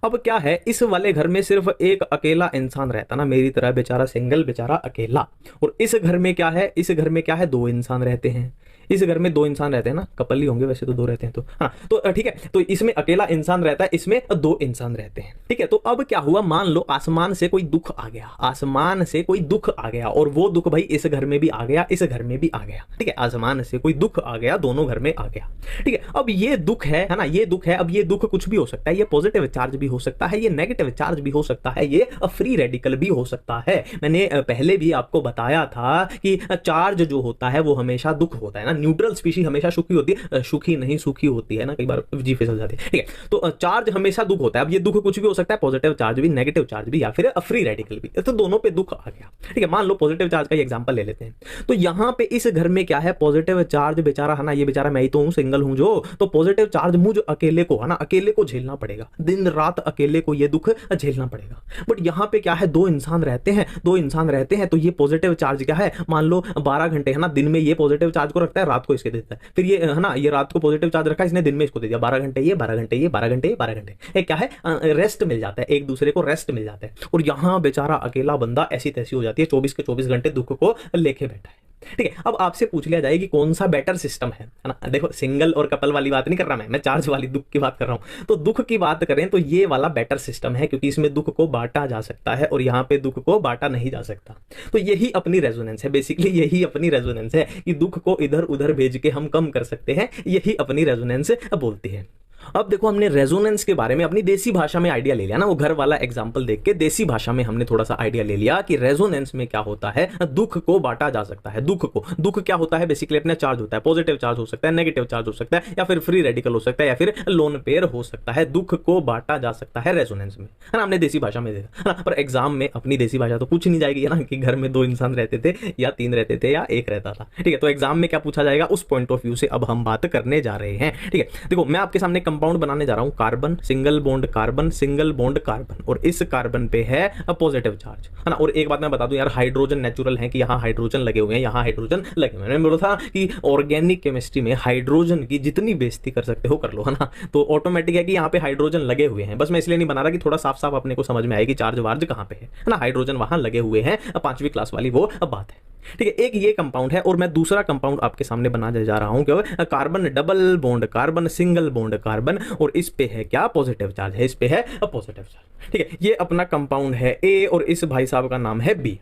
अब क्या है, इस वाले घर में सिर्फ एक अकेला इंसान रहता ना, मेरी तरह बेचारा, सिंगल बेचारा अकेला। और इस घर में क्या है, इस घर में क्या है, 2 इंसान रहते हैं। इस घर में 2 इंसान रहते हैं ना, कपल ही होंगे वैसे तो, 2 रहते हैं तो, हाँ तो ठीक है। तो इसमें अकेला इंसान रहता है, इसमें 2 इंसान रहते हैं, ठीक है। तो अब क्या हुआ, मान लो आसमान से कोई दुख आ गया, आसमान से कोई दुख आ गया, और वो दुख भाई इस घर में भी आ गया, इस घर में भी आ गया, ठीक है। आसमान से कोई दुख आ गया, दोनों घर में आ गया, ठीक है। अब ये दुख है ना, ये दुख है। अब ये दुख कुछ भी हो सकता है, ये पॉजिटिव चार्ज भी हो सकता है, ये नेगेटिव चार्ज भी हो सकता है, ये फ्री रेडिकल भी हो सकता है। मैंने पहले भी आपको बताया था कि चार्ज जो होता है वो हमेशा दुख होता है ना, न्यूट्रल स्पीशीज हमेशा सुखी होती है, सुखी नहीं सूखी होती है ना, कई बार जी फिसल जाती है, ठीक है। तो चार्ज हमेशा दुख होता है। अब ये दुख कुछ भी हो सकता है, पॉजिटिव चार्ज भी, नेगेटिव चार्ज भी, या फिर फ्री रेडिकल भी, तो दोनों पे दुख आ गया, ठीक है। मान लो पॉजिटिव चार्ज का एग्जांपल ले लेते हैं। तो यहां पे इस घर में क्या है, पॉजिटिव चार्ज बेचारा है ना, ये बेचारा, मैं ही तो हूं, सिंगल हूं जो, तो पॉजिटिव चार्ज मुझ अकेले को है ना, अकेले को झेलना पड़ेगा, दिन रात अकेले को ये दुख झेलना पड़ेगा। बट यहां पे क्या है, 2 इंसान रहते हैं, 2 इंसान रहते हैं, तो ये पॉजिटिव चार्ज क्या है, मान लो 12 घंटे है ना, दिन में ये पॉजिटिव चार्ज को रखता है, रात को इसके देता है। फिर ये है ना, ये रात को पॉजिटिव चार्ज रखा, इसने दिन में इसको दे दिया, 12 घंटे ये, 12 घंटे ये, 12 घंटे ये, 12 घंटे ये, क्या है, रेस्ट मिल जाता है, एक दूसरे को रेस्ट मिल जाता है। और यहां बेचारा अकेला बंदा ऐसी तैसी हो जाती है, 24 के 24 घंटे दुख को लेके बैठा है, ठीक है। अब आपसे पूछ लिया जाए कि कौन सा बेटर सिस्टम है ना, देखो सिंगल और कपल वाली बात नहीं कर रहा मैं चार्ज वाली दुख की बात कर रहा हूं। तो दुख की बात करें तो ये वाला बेटर सिस्टम है, क्योंकि इसमें दुख को बांटा जा सकता है और यहाँ पे दुख को बांटा नहीं जा सकता। तो यही अपनी रेजोनेंस है, बेसिकली यही अपनी रेजोनेंस है कि दुख को इधर उधर भेज के हम कम कर सकते हैं, यही अपनी रेजोनेंस बोलती है। अब देखो हमने रेजोनेंस के बारे में अपनी देसी भाषा में आइडिया ले लिया ना, वो घर वाला एग्जांपल देख के देसी भाषा में हमने थोड़ा सा आइडिया ले लिया कि रेजोनेंस में क्या होता है, दुख को बांटा जा सकता है। दुख क्या होता है, बेसिकली अपना चार्ज होता है, पॉजिटिव चार्ज हो सकता है, नेगेटिव चार्ज हो सकता है, या फिर फ्री रेडिकल हो सकता है, या फिर लोन पेयर हो सकता है। दुख को बांटा जा सकता है रेजोनेंस में, है ना, हमने देसी भाषा में देखा, है ना। पर एग्जाम में अपनी देसी भाषा तो पूछ नहीं जाएगी, है ना, कि घर में 2 इंसान रहते थे या 3 रहते थे या 1 रहता था, ठीक है। तो एग्जाम में क्या पूछा जाएगा, उस पॉइंट ऑफ व्यू से अब हम बात करने जा रहे हैं, ठीक है। देखो मैं आपके सामने कंपाउंड बनाने जा रहा हूं, carbon single bond carbon single bond carbon, और इस कार्बन पे है पॉजिटिव चार्ज, है ना। और एक बात मैं बता दूं यार, हाइड्रोजन नेचुरल है कि यहां हाइड्रोजन लगे हुए हैं, यहां हाइड्रोजन लगे हुए हैं। मैंने बोला था कि ऑर्गेनिक केमिस्ट्री में हाइड्रोजन की जितनी बेइज्जती कर सकते हो कर लो, है ना। तो ऑटोमेटिक है कि यहाँ पे हाइड्रोजन लगे हुए हैं, बस मैं इसलिए नहीं बना रहा कि थोड़ा साफ साफ अपने को समझ में आए कि चार्ज वार्ज कहां पे है ना। हाइड्रोजन वहां लगे हुए हैं, 5वीं क्लास वाली वो बात है, ठीक है। एक ये कंपाउंड है, और मैं दूसरा कंपाउंड आपके सामने बनाने जा रहा हूं, क्या, carbon double bond carbon single bond carbon, और इस पे है क्या, पॉजिटिव चार्ज है, इस पे है पॉजिटिव चार्ज, ठीक है। ये अपना कंपाउंड है ए, और इस भाई साहब का नाम है बी,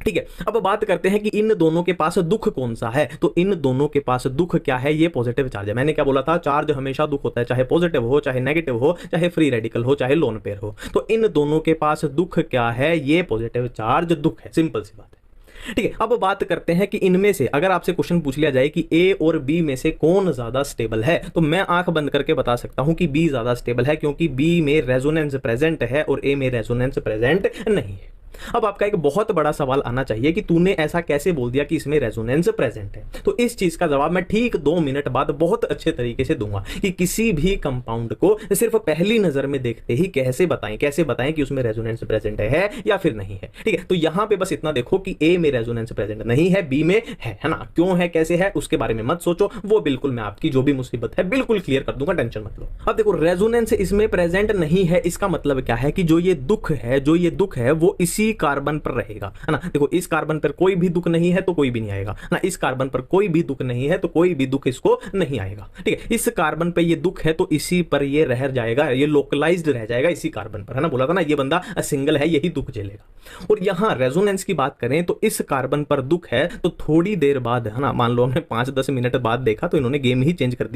ठीक है। अब बात करते हैं कि इन दोनों के पास दुख कौन सा है। तो इन दोनों के पास दुख क्या है, ये पॉजिटिव चार्ज है। मैंने क्या बोला था, चार्ज हमेशा दुख होता है, चाहे पॉजिटिव हो, चाहे नेगेटिव हो, चाहे फ्री रेडिकल हो, चाहे लोन पेयर हो। तो इन दोनों के पास दुख क्या है, ये पॉजिटिव चार्ज दुख है, सिंपल सी बात है, ठीक है। अब बात करते हैं कि इनमें से अगर आपसे क्वेश्चन पूछ लिया जाए कि ए और बी में से कौन ज्यादा स्टेबल है, तो मैं आंख बंद करके बता सकता हूं कि बी ज्यादा स्टेबल है, क्योंकि बी में रेजोनेंस प्रेजेंट है और ए में रेजोनेंस प्रेजेंट नहीं है। अब आपका एक बहुत बड़ा सवाल आना चाहिए कि तूने ऐसा कैसे बोल दिया कि इसमें रेजोनेंस प्रेजेंट है। तो इस चीज का जवाब मैं ठीक 2 मिनट बाद बहुत अच्छे तरीके से दूंगा कि किसी भी कंपाउंड को सिर्फ पहली नजर में देखते ही कैसे बताएं कि उसमें रेजोनेंस प्रेजेंट है या फिर नहीं है, ठीक है। तो यहां पे बस इतना देखो कि ए में रेजोनेंस प्रेजेंट नहीं है, बी में है ना। क्यों है, कैसे है, उसके बारे में मत सोचो, वो बिल्कुल मैं आपकी जो भी मुसीबत है बिल्कुल क्लियर कर दूंगा, टेंशन मत लो। अब देखो रेजोनेंस इसमें प्रेजेंट नहीं है, इसका मतलब क्या है कि जो ये दुख है वो इसी कार्बन पर रहेगा, है ना। देखो इस कार्बन पर कोई भी दुख नहीं है तो कोई भी नहीं आएगा ना, इस कार्बन पर कोई भी दुख नहीं है तो कोई भी दुख इसको नहीं आएगा, ठीक है। इस कार्बन पे ये दुख है तो इसी पर ये रह जाएगा, ये लोकलाइज्ड रह जाएगा इसी कार्बन पर, है ना। बोला था ना ये बंदा सिंगल है, यही दुख झेलेगा। और यहां रेजोनेंस की बात करें तो इस कार्बन पर दुख है, तो थोड़ी देर बाद, है ना, मान लो हमने 5-10 मिनट बाद देखा तो इन्होंने गेम ही चेंज कर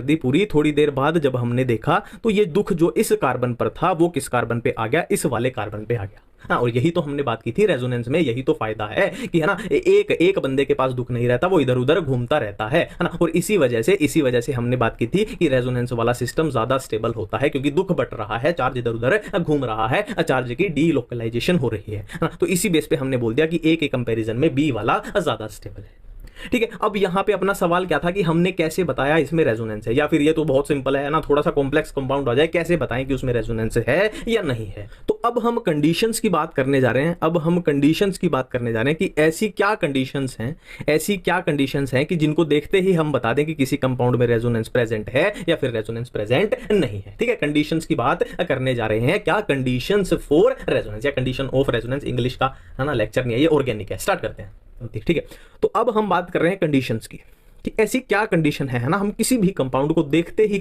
दी पूरी। थोड़ी देर बाद जब हमने देखा तो ये दुख जो इस कार्बन पर था वो किस कार्बन पे आ गया, इस वाले कार्बन पे आ गया, हाँ। और यही तो हमने बात की थी रेजोनेंस में, यही तो फायदा है कि, है ना, एक बंदे के पास दुख नहीं रहता, वो इधर उधर घूमता रहता है ना। और इसी वजह से हमने बात की थी कि रेजोनेंस वाला सिस्टम ज्यादा स्टेबल होता है, क्योंकि दुख बट रहा है, चार्ज इधर उधर घूम रहा है, चार्ज की डीलोकलाइजेशन हो रही है ना। तो इसी बेस पे हमने बोल दिया कि ए के कंपैरिजन में बी वाला ज्यादा स्टेबल है, ठीक है। अब यहां पे अपना सवाल क्या था कि हमने कैसे बताया इसमें रेजोनेंस है, या फिर ये तो बहुत सिंपल है ना, थोड़ा सा कॉम्प्लेक्स कंपाउंड आ जाए, कैसे बताएं कि उसमें रेजोनेंस है या नहीं है। तो अब हम कंडीशंस की बात करने जा रहे हैं, कि ऐसी क्या कंडीशंस हैं कि जिनको देखते ही हम बता दें कि किसी कंपाउंड में रेजोनेंस प्रेजेंट है या फिर रेजोनेंस प्रेजेंट नहीं है, ठीक है। कंडीशंस की बात करने जा रहे हैं, क्या कंडीशंस फॉर रेजोनेंस या कंडीशन ऑफ रेजोनेंस, इंग्लिश का, है ना, लेक्चर नहीं है ये, ऑर्गेनिक है। स्टार्ट करते हैं, ठीक है। तो अब हम बात कर रहे हैं कंडीशंस की, कि ऐसी क्या कंडीशन है ना, हम किसी भी कंपाउंड को देखते ही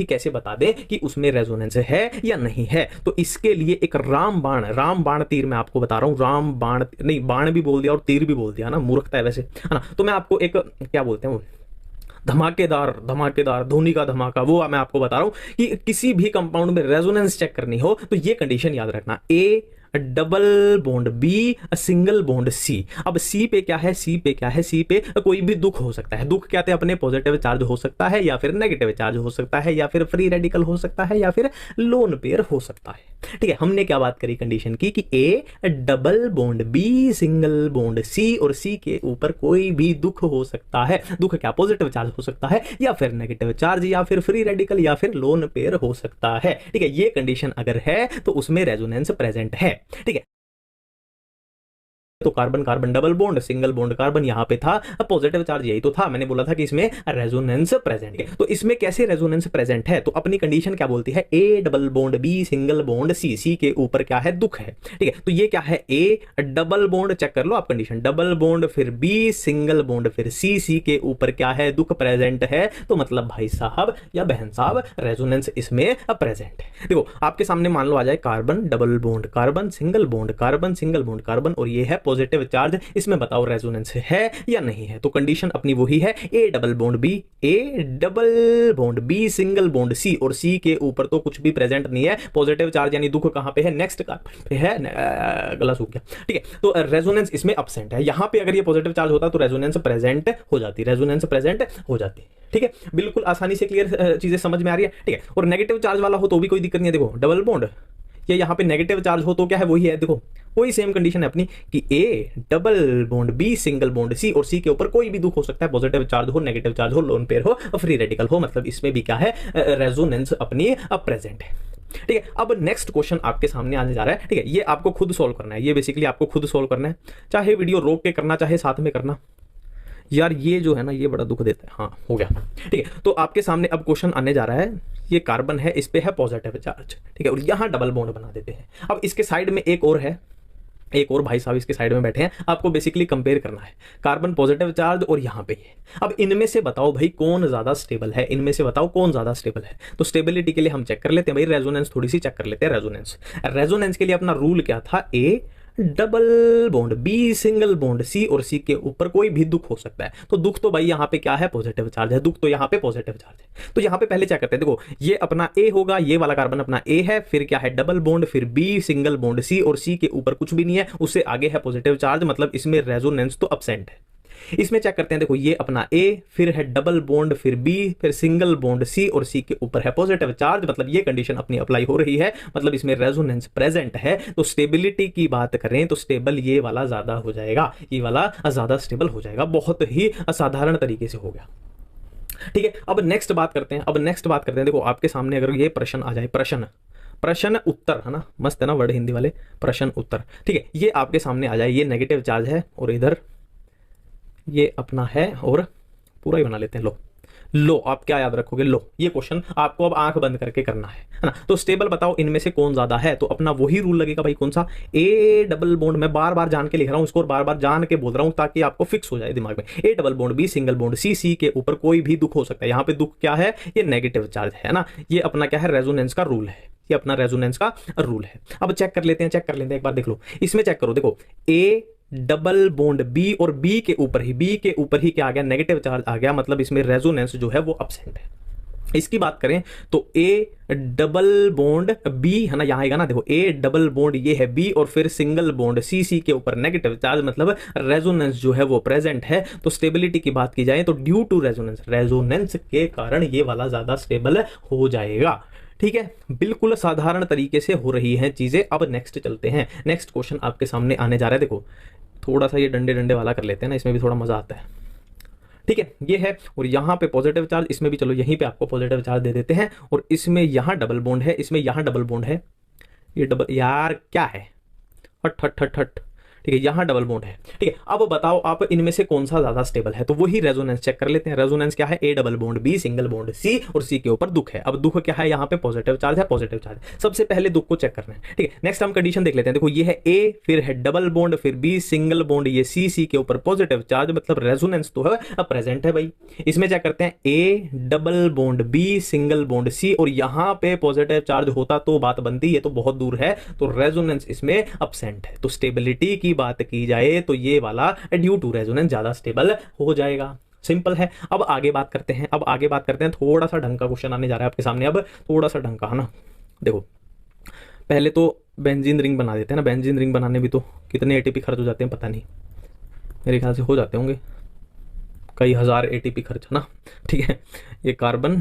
कैसे बता दें कि उसमें रेजोनेंस है या नहीं है। तो इसके लिए एक रामबाण तीर मैं आपको बता रहा हूं, बाण भी बोल दिया और तीर भी बोल दिया ना, मूर्खता है वैसे, है ना। तो मैं आपको एक, क्या बोलते हैं वो, धमाकेदार ध्वनि का धमाका, वो मैं आपको बता रहा हूं कि किसी भी कंपाउंड में रेजोनेंस चेक करनी हो तो ये कंडीशन याद रखना, A double bond B single bond C. अब सी पे क्या है, सी पे कोई भी दुख हो सकता है। दुख क्या थे अपने, पॉजिटिव चार्ज हो सकता है या फिर नेगेटिव चार्ज हो सकता है, या फिर फ्री रेडिकल हो सकता है, या फिर लोन पेयर हो सकता है, ठीक है। हमने क्या बात करी कंडीशन की कि A double bond B single bond C, और सी के ऊपर कोई भी दुख हो सकता है। दुख क्या, पॉजिटिव चार्ज हो सकता है या फिर नेगेटिव चार्ज, या फिर फ्री रेडिकल, या फिर लोन पेयर हो सकता है, ठीक है। ये कंडीशन अगर है तो उसमें रेजोनेंस प्रेजेंट है, ठीक है। तो carbon double bond single bond carbon, यहां पे था पॉजिटिव चार्ज, यही तो था, मैंने बोला था कि इसमें रेजोनेंस प्रेजेंट है। तो इसमें कैसे रेजोनेंस प्रेजेंट है, तो अपनी कंडीशन क्या बोलती है, A double bond B single bond C, C के ऊपर क्या है, दुख है, ठीक है। तो ये क्या है, ए डबल बॉन्ड, चेक कर लो आप कंडीशन, डबल बॉन्ड फिर बी सिंगल बॉन्ड फिर सी, सी के ऊपर क्या है, दुख प्रेजेंट है। तो मतलब भाई साहब या बहन साहब, रेजोनेंस इसमें प्रेजेंट है। देखो आपके सामने मान लो आ जाए carbon double bond carbon single bond carbon, और ये है पॉजिटिव चार्ज, इसमें बताओ रेजोनेंस है या नहीं है। तो कंडीशन अपनी वही है, A double bond B single bond C, और सी के ऊपर तो कुछ भी प्रेजेंट नहीं है। पॉजिटिव चार्ज यानी दुख कहां पे है, नेक्स्ट कार्बन पे है, गला सूख गया, ठीक है। तो रेजोनेंस इसमें एब्सेंट है। यहां पे अगर ये पॉजिटिव चार्ज होता तो रेजोनेंस प्रेजेंट हो जाती, ठीक है। बिल्कुल आसानी से क्लियर चीजें समझ में आ रही है, ठीक है। और नेगेटिव चार्ज वाला हो तो भी कोई दिक्कत नहीं है। देखो डबल बॉन्ड या यहाँ पे नेगेटिव चार्ज हो तो क्या है, वही है, देखो वही सेम कंडीशन है अपनी कि A double bond B single bond C, और सी के ऊपर कोई भी दुख हो सकता है, पॉजिटिव चार्ज हो, नेगेटिव चार्ज हो, लोन पेयर हो, फ्री रेडिकल हो, मतलब इसमें भी क्या है, रेजोनेंस अपनी अब प्रेजेंट है, ठीक है। अब नेक्स्ट क्वेश्चन आपके सामने आने जा रहा है, ठीक है। ये आपको खुद सोल्व करना है, ये बेसिकली आपको खुद सोल्व करना है, चाहे वीडियो रोक के करना, चाहे साथ में करना। यार ये जो है ना, ये बड़ा दुख देता है। हाँ हो गया, ठीक है। तो आपके सामने अब क्वेश्चन आने जा रहा है, ये कार्बन है, इस पे है पॉजिटिव चार्ज, ठीक है, और यहां डबल बॉन्ड बना देते हैं। अब इसके साइड में एक और है, एक और भाई साहब इसके साइड में बैठे हैं, आपको बेसिकली कंपेयर करना है कार्बन पॉजिटिव चार्ज और यहाँ पे ये। अब इनमें से बताओ भाई कौन ज्यादा स्टेबल है, इनमें से बताओ कौन ज्यादा स्टेबल है। तो स्टेबिलिटी के लिए हम चेक कर लेते हैं भाई, रेजोनेंस थोड़ी सी चेक कर लेते हैं। रेजोनेंस के लिए अपना रूल क्या था, A double bond B single bond C, और सी के ऊपर कोई भी दुख हो सकता है। तो दुख तो भाई यहाँ पे क्या है, पॉजिटिव चार्ज है, दुख तो यहाँ पे पॉजिटिव चार्ज है। तो यहाँ पे पहले चेक करते हैं, देखो ये अपना ए होगा, ये वाला कार्बन अपना ए है, फिर क्या है डबल बॉन्ड, फिर बी सिंगल बॉन्ड सी, और सी के ऊपर कुछ भी नहीं है, उससे आगे है पॉजिटिव चार्ज, मतलब इसमें रेजोनेंस तो एब्सेंट है। इसमें चेक करते हैं, देखो ये अपना ए, फिर है डबल बॉन्ड, फिर बी, फिर सिंगल बॉन्ड सी, और सी के ऊपर है पॉजिटिव चार्ज, मतलब ये कंडीशन अपनी अप्लाई हो रही है, मतलब इसमें रेजोनेंस प्रेजेंट है। तो स्टेबिलिटी की बात करें तो स्टेबल ये वाला ज्यादा हो जाएगा, ये वाला ज्यादा स्टेबल हो जाएगा, बहुत ही असाधारण तरीके से हो गया, ठीक है। अब नेक्स्ट बात करते हैं, देखो आपके सामने अगर ये प्रश्न आ जाए, प्रश्न उत्तर, है ना, मस्त है ना वर्ड हिंदी वाले, प्रश्न उत्तर, ठीक है। ये आपके सामने आ जाए, ये नेगेटिव चार्ज है और इधर ये अपना है, और पूरा ही बना लेते हैं, लो आप क्या याद रखोगे, लो ये क्वेश्चन आपको अब आंख बंद करके करना है ना। तो स्टेबल बताओ इनमें से कौन ज्यादा है, तो अपना वही रूल लगेगा भाई, कौन सा, ए डबल बॉन्ड, मैं बार बार जान के लिख रहा हूं इसको और बार बार जान के बोल रहा हूं ताकि आपको फिक्स हो जाए दिमाग में। A double bond B single bond C, C के ऊपर कोई भी दुख हो सकता है। यहाँ पे दुख क्या है, ये नेगेटिव चार्ज है ना, ये अपना क्या है, रेजोनेंस का रूल है, ये अपना रेजोनेंस का रूल है। अब चेक कर लेते हैं, एक बार देख लो, इसमें चेक करो, देखो ए डबल बॉन्ड बी, और बी के ऊपर ही क्या आ गया, नेगेटिव चार्ज आ गया, मतलब इसमें रेजोनेंस जो है वो एब्सेंट है। इसकी बात करें तो ए डबल बॉन्ड बी है ना, यहां आएगा ना, देखो ए डबल बॉन्ड ये है बी, और फिर सिंगल बॉन्ड सी, सी के ऊपर नेगेटिव चार्ज, मतलब रेजोनेंस जो है वो प्रेजेंट है। तो स्टेबिलिटी की बात की जाए तो ड्यू टू रेजोनेंस के कारण ये वाला ज्यादा स्टेबल हो जाएगा, ठीक है। बिल्कुल साधारण तरीके से हो रही हैं चीजें। अब नेक्स्ट चलते हैं, नेक्स्ट क्वेश्चन आपके सामने आने जा रहा है, देखो थोड़ा सा ये डंडे वाला कर लेते हैं ना, इसमें भी थोड़ा मजा आता है, ठीक है। ये है, और यहाँ पे पॉजिटिव चार्ज, इसमें भी चलो यहीं पे आपको पॉजिटिव चार्ज दे देते हैं, और इसमें यहाँ डबल बॉन्ड है, इसमें यहाँ डबल बॉन्ड है, ये डबल, यार क्या है, हट हट हट हट, ठीक है, यहाँ डबल बॉन्ड है, ठीक है। अब बताओ आप इनमें से कौन सा ज्यादा स्टेबल है, तो वही रेजोनेंस चेक कर लेते हैं। रेजोनेंस क्या है, A double bond B single bond C, और सी के ऊपर दुख है। अब दुख क्या है, यहाँ पे पॉजिटिव चार्ज है, पॉजिटिव चार्ज, सबसे पहले दुख को चेक करना है, ठीक है। नेक्स्ट हम कंडीशन देख लेते हैं, देखो ये है ए, फिर है डबल बॉन्ड, फिर बी सिंगल बॉन्ड, ये सी, सी के ऊपर पॉजिटिव चार्ज, मतलब रेजोनेंस तो है अब प्रेजेंट है भाई। इसमें चेक करते हैं, A double bond B single bond C, और यहाँ पे पॉजिटिव चार्ज होता तो बात बनती, ये तो बहुत दूर है, तो रेजोनेंस इसमें एब्सेंट है। तो स्टेबिलिटी की बात की जाए तो ये वाला ड्यू टू रेजोनेंस ज्यादा स्टेबल हो जाएगा, सिंपल है। अब आगे बात करते हैं, थोड़ा सा ढंग का क्वेश्चन आने जा रहा है आपके सामने, अब थोड़ा सा ढंग का, है ना। देखो पहले तो बेंजीन रिंग बना देते हैं ना, बेंजीन रिंग बनाने भी तो कितने एटीपी खर्च हो जाते हैं पता नहीं, मेरे ख्याल से हो जाते होंगे कई हजार एटीपी खर्च, है ना, ठीक है। ये कार्बन,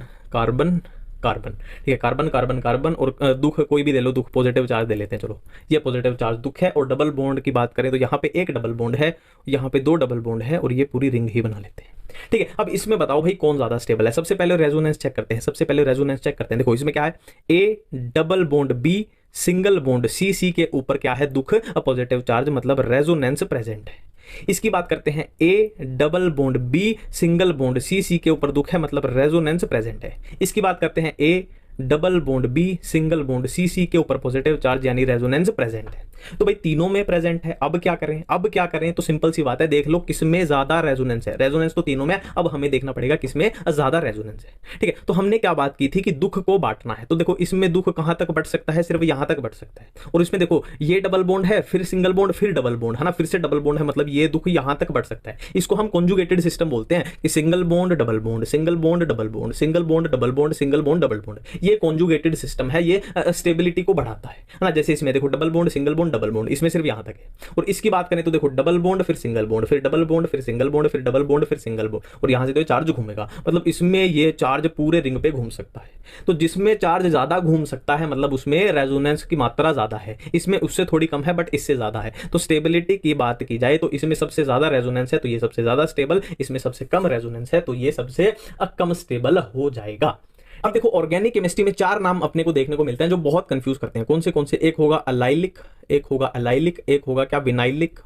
ठीक है, कार्बन, और दुख कोई भी दे लो, दुख पॉजिटिव चार्ज दे लेते हैं, चलो ये पॉजिटिव चार्ज दुख है। और डबल बॉन्ड की बात करें तो यहाँ पे एक डबल बॉन्ड है, यहाँ पे दो डबल बॉन्ड है, और ये पूरी रिंग ही बना लेते हैं, ठीक है। अब इसमें बताओ भाई कौन ज्यादा स्टेबल है। सबसे पहले रेजोनेंस चेक करते हैं, देखो इसमें क्या है, A double bond B single bond C, C के ऊपर क्या है, दुख पॉजिटिव चार्ज, मतलब रेजोनेंस प्रेजेंट है। इसकी बात करते हैं, A double bond B single bond C, C के ऊपर दुख है, मतलब रेजोनेंस प्रेजेंट है। इसकी बात करते हैं, A double bond B, single bond C, C के ऊपर पॉजिटिव चार्ज यानी रेजोनेंस प्रेजेंट है। तो भाई तीनों में प्रेजेंट है। अब क्या करें, अब क्या करें, तो सिंपल सी बात है, देख लो किसमें ज्यादा रेजोनेंस है। रेजोनेंस तो तीनों में, अब हमें देखना पड़ेगा किसमें ज्यादा रेजोनेंस है। ठीक है, तो हमने क्या बात की थी कि दुख को बांटना है। तो देखो इसमें दुख कहां तक बढ़ सकता है, सिर्फ यहां तक बढ़ सकता है। और इसमें देखो ये डबल बॉन्ड है, फिर सिंगल बॉन्ड, फिर डबल बॉन्ड है ना, फिर से डबल बॉन्ड है, मतलब ये दुख यहां तक बढ़ सकता है। इसको हम कॉन्जुगेटेड सिस्टम बोलते हैं कि single bond double bond, single bond double bond, single bond double bond, single bond double bond. ये कॉन्जुगेटेड सिस्टम है, ये स्टेबिलिटी को बढ़ाता है ना। जैसे इसमें देखो double bond, single bond, double bond, इसमें सिर्फ यहां तक है। और इसकी बात करें तो देखो डबल बॉन्ड, फिर सिंगल बॉन्ड, फिर डबल बॉन्ड, फिर सिंगल बॉन्ड, फिर डबल बॉन्ड, फिर सिंगल बॉन्ड, और यहां से तो चार्ज घूमेगा, मतलब इसमें ये चार्ज पूरे रिंग पे घूम सकता है। तो जिसमें चार्ज ज्यादा घूम सकता है मतलब उसमें रेजोनेंस की मात्रा ज्यादा है, इसमें उससे थोड़ी कम है बट इससे ज्यादा है। तो स्टेबिलिटी की बात की जाए तो इसमें सबसे ज्यादा रेजोनेंस है तो ये सबसे ज्यादा स्टेबल, इसमें सबसे कम रेजोनेंस है तो ये सबसे कम स्टेबल हो जाएगा। अब देखो ऑर्गेनिक केमिस्ट्री में 4 नाम अपने को देखने को मिलते हैं जो बहुत कंफ्यूज करते हैं। कौन से? एक होगा अलाइलिक, एक होगा अलाइलिक, एक होगा क्या विनाइलिक,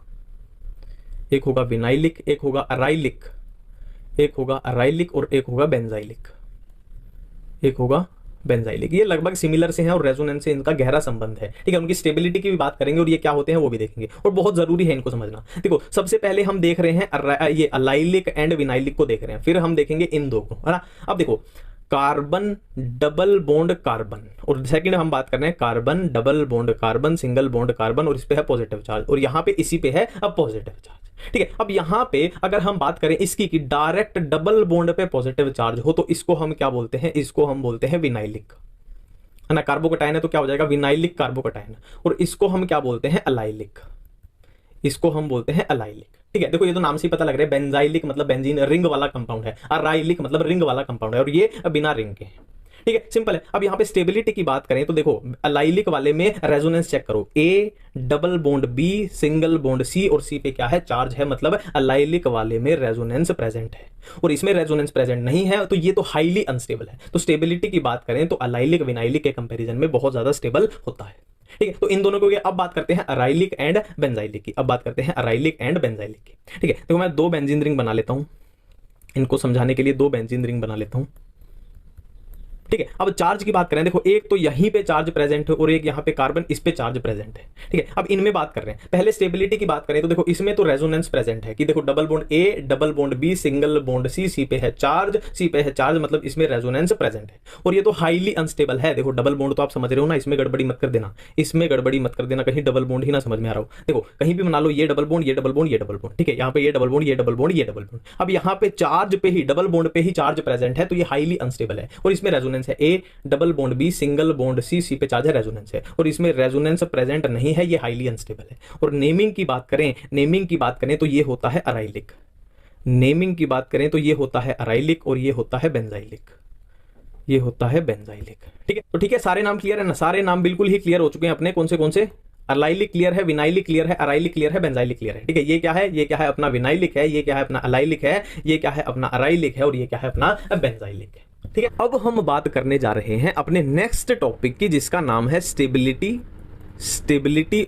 एक होगा विनाइलिक, एक होगा अराइलिक, एक होगा अराइलिक और एक होगा बेंजाइलिक, एक होगा बेंजाइलिक। ये लगभग सिमिलर से हैं और रेजोनेंस से इनका गहरा संबंध है। ठीक है, उनकी स्टेबिलिटी की भी बात करेंगे और ये क्या होते हैं वो भी देखेंगे और बहुत जरूरी है इनको समझना। देखो सबसे पहले हम देख रहे हैं ये अलाइलिक एंड विनाइलिक को देख रहे हैं, फिर हम देखेंगे इन दो को, है ना। अब देखो कार्बन डबल बॉन्ड कार्बन, और सेकंड हम बात कर रहे हैं carbon double bond carbon, single bond carbon, और इस पे है पॉजिटिव चार्ज और यहां पे इसी पे है अब पॉजिटिव चार्ज। ठीक है, अब यहां पे अगर हम बात करें इसकी कि डायरेक्ट डबल बॉन्ड पे पॉजिटिव चार्ज हो तो इसको हम क्या बोलते हैं, इसको हम बोलते हैं विनाइलिक, है ना। कार्बोकटाइन है तो क्या हो जाएगा विनाइलिक कार्बोकटाइन, और इसको हम क्या बोलते हैं अलाइलिक, इसको हम बोलते हैं अलाइलिक। ठीक है, देखो ये तो नाम से ही पता लग रहा है, बेंजाइलिक मतलब बेंजीन रिंग वाला कंपाउंड है, अराइलिक मतलब रिंग वाला कंपाउंड है, और ये बिना रिंग के। ठीक है, सिंपल है। अब यहां पे स्टेबिलिटी की बात करें तो देखो अलाइलिक वाले में रेजोनेंस चेक करो, A double bond B, single bond C, और सी पे क्या है चार्ज है, मतलब अलाइलिक वाले में रेजोनेंस प्रेजेंट है और इसमें रेजोनेंस प्रेजेंट नहीं है तो ये तो हाईली अनस्टेबल है। तो स्टेबिलिटी की बात करें तो अलाइलिक विनाइलिक के कंपेरिजन में बहुत ज्यादा स्टेबल होता है। ठीक है, तो इन दोनों को अब बात करते हैं अराइलिक एंड बेंजाइलिक की, अब बात करते हैं अराइलिक एंड बेंजाइलिक की। ठीक है, तो मैं 2 बेंजीन रिंग बना लेता हूं इनको समझाने के लिए, 2 बेंजीन रिंग बना लेता हूं। ठीक है, अब चार्ज की बात करें, देखो एक तो यहीं पे चार्ज प्रेजेंट है और एक यहां पे कार्बन इस पे चार्ज प्रेजेंट है। ठीक है, अब इनमें बात कर रहे हैं। पहले स्टेबिलिटी की बात करें तो देखो इसमें तो रेजोनेंस प्रेजेंट है कि देखो double bond A, double bond B, single bond C, C पे है चार्ज, सी पे है चार्ज, मतलब इसमें रेजोनेंस प्रेजेंट है और ये तो हाईली अनस्टेबल है। देखो डबल बॉन्ड तो आप समझ रहे हो ना, इसमें गड़बड़ी मत कर देना, इसमें गड़बड़ी मत कर देना, कहीं डबल बॉन्ड ही ना समझ में आ रहा हो। देखो कहीं भी बना लो ये डबल बॉन्ड, ये डबल बॉन्ड, ये डबल बॉन्ड। ठीक है, यहाँ पे ये डबल बॉन्ड, ये डबल बॉन्ड, ये डबल बॉन्ड। अब यहाँ पे चार्ज पे ही डबल बॉन्ड पे ही चार्ज प्रेजेंट है तो ये हाईली अनस्टेबल है और इसमें रेजोनेंस है A double bond B, single bond C, C पे चार्ज है, रेजोनेंस है, और इसमें रेजोनेंस प्रेजेंट नहीं है, ये हाईली अनस्टेबल है। और नेमिंग की बात करें, नेमिंग की बात करें तो ये होता है अराइलिक, नेमिंग की बात करें तो ये होता है अराइलिक और ये होता है बेंजाइलिक, ये होता है बेंजाइलिक। ठीक है, तो ठीक है, सारे नाम क्लियर है ना, सारे नाम बिल्कुल ही क्लियर हो चुके हैं अपने। कौन से अलाइलिक क्लियर है, विनाइलिक क्लियर है, अराइलिक क्लियर है, बेंजाइलिक क्लियर है। ठीक है, ये क्या है, ये क्या है अपना विनाइलिक है, ये क्या है अपना अलाइलिक है, ये क्या है अपना अराइलिक है और ये क्या है अपना बेंजाइलिक है। ठीक है, अब हम बात करने जा रहे हैं अपने नेक्स्ट टॉपिक की जिसका नाम है स्टेबिलिटी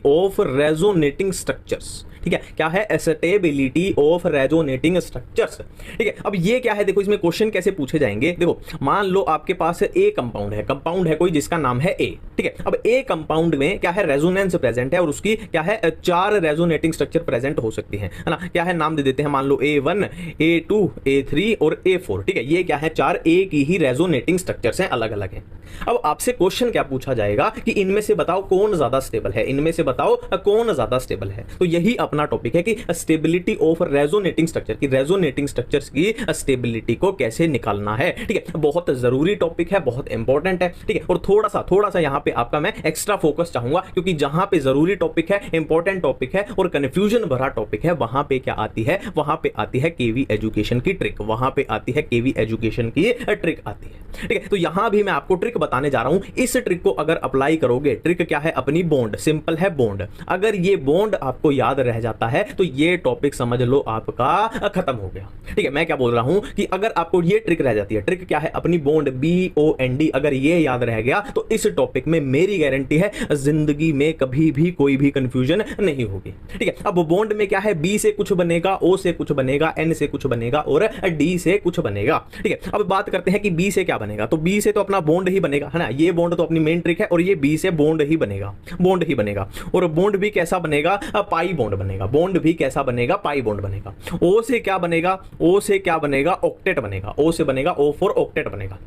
ऑफ रेजोनेटिंग स्ट्रक्चर्स। ठीक है, क्या है स्टेबिलिटी ऑफ रेजोनेटिंग स्ट्रक्चर्स। ठीक है, अब ये क्या है, देखो इसमें क्वेश्चन कैसे पूछे जाएंगे। देखो मान लो आपके पास ए कंपाउंड है कोई जिसका नाम है ए। ठीक है, अब ए कंपाउंड में क्या है रेजोनेंस प्रेजेंट है और उसकी क्या है 4 रेजोनेटिंग स्ट्रक्चर प्रेजेंट हो सकती है ना। क्या है नाम दे देते हैं, मान लो A1, A2, A3 और A4। ठीक है, ये क्या है 4 ए की ही रेजोनेटिंग स्ट्रक्चर्स हैं, अलग अलग हैं। अब आपसे क्वेश्चन क्या पूछा जाएगा कि इनमें से बताओ कौन ज्यादा स्टेबल है, इनमें से बताओ कौन ज्यादा स्टेबल है। तो यही अपना टॉपिक है कि स्टेबिलिटी ऑफ रेजोनेटिंग स्ट्रक्चर की, रेजोनेटिंग स्ट्रक्चर्स की स्टेबिलिटी को कैसे निकालना है। ठीक है, बहुत जरूरी टॉपिक है, बहुत इंपॉर्टेंट है। ठीक है, और थोड़ा सा यहां पे आपका मैं एक्स्ट्रा फोकस चाहूंगा क्योंकि जहां पे जरूरी टॉपिक है, इंपॉर्टेंट टॉपिक है और कंफ्यूजन भरा टॉपिक है, वहां पे क्या आती है, वहां पे आती है केवी एजुकेशन की ट्रिक, वहां पे आती है केवी एजुकेशन की ट्रिक आती है। ठीक है, तो यहां भी मैं आपको ट्रिक बताने जा रहा हूं। इस ट्रिक को अगर अप्लाई करोगे, ट्रिक क्या है, अपनी बॉन्ड, सिंपल है बॉन्ड। अगर ये बॉन्ड आपको याद रह जाता है तो ये टॉपिक समझ लो आपका खत्म हो गया। ठीक है, मैं क्या बोल रहा हूं कि अगर आपको ये ट्रिक रह जाती है, ट्रिक क्या है, अपनी बॉन्ड BOND, अगर ये याद रह गया तो इस टॉपिक में मेरी गारंटी है जिंदगी में कभी भी कोई भी कंफ्यूजन नहीं होगी। ठीक है, अब बॉन्ड में क्या है, B से कुछ बनेगा, O से कुछ बनेगा, N से कुछ बनेगा और D से कुछ बनेगा। ठीक है, अब बात करते हैं कि B से क्या बनेगा, तो B से तो अपना बॉन्ड ही बनेगा, है ना, ये बॉन्ड तो अपनी मेन ट्रिक है, और ये B से बॉन्ड ही बनेगा, बॉन्ड ही बनेगा। और बॉन्ड भी कैसा बनेगा, पाई बॉन्ड बनेगा, बॉन्ड भी कैसा बनेगा, पाई बॉन्ड बनेगा। O से क्या बनेगा, O से क्या बनेगा, ऑक्टेट बनेगा, O से बनेगा O फॉर ऑक्टेट बनेगा।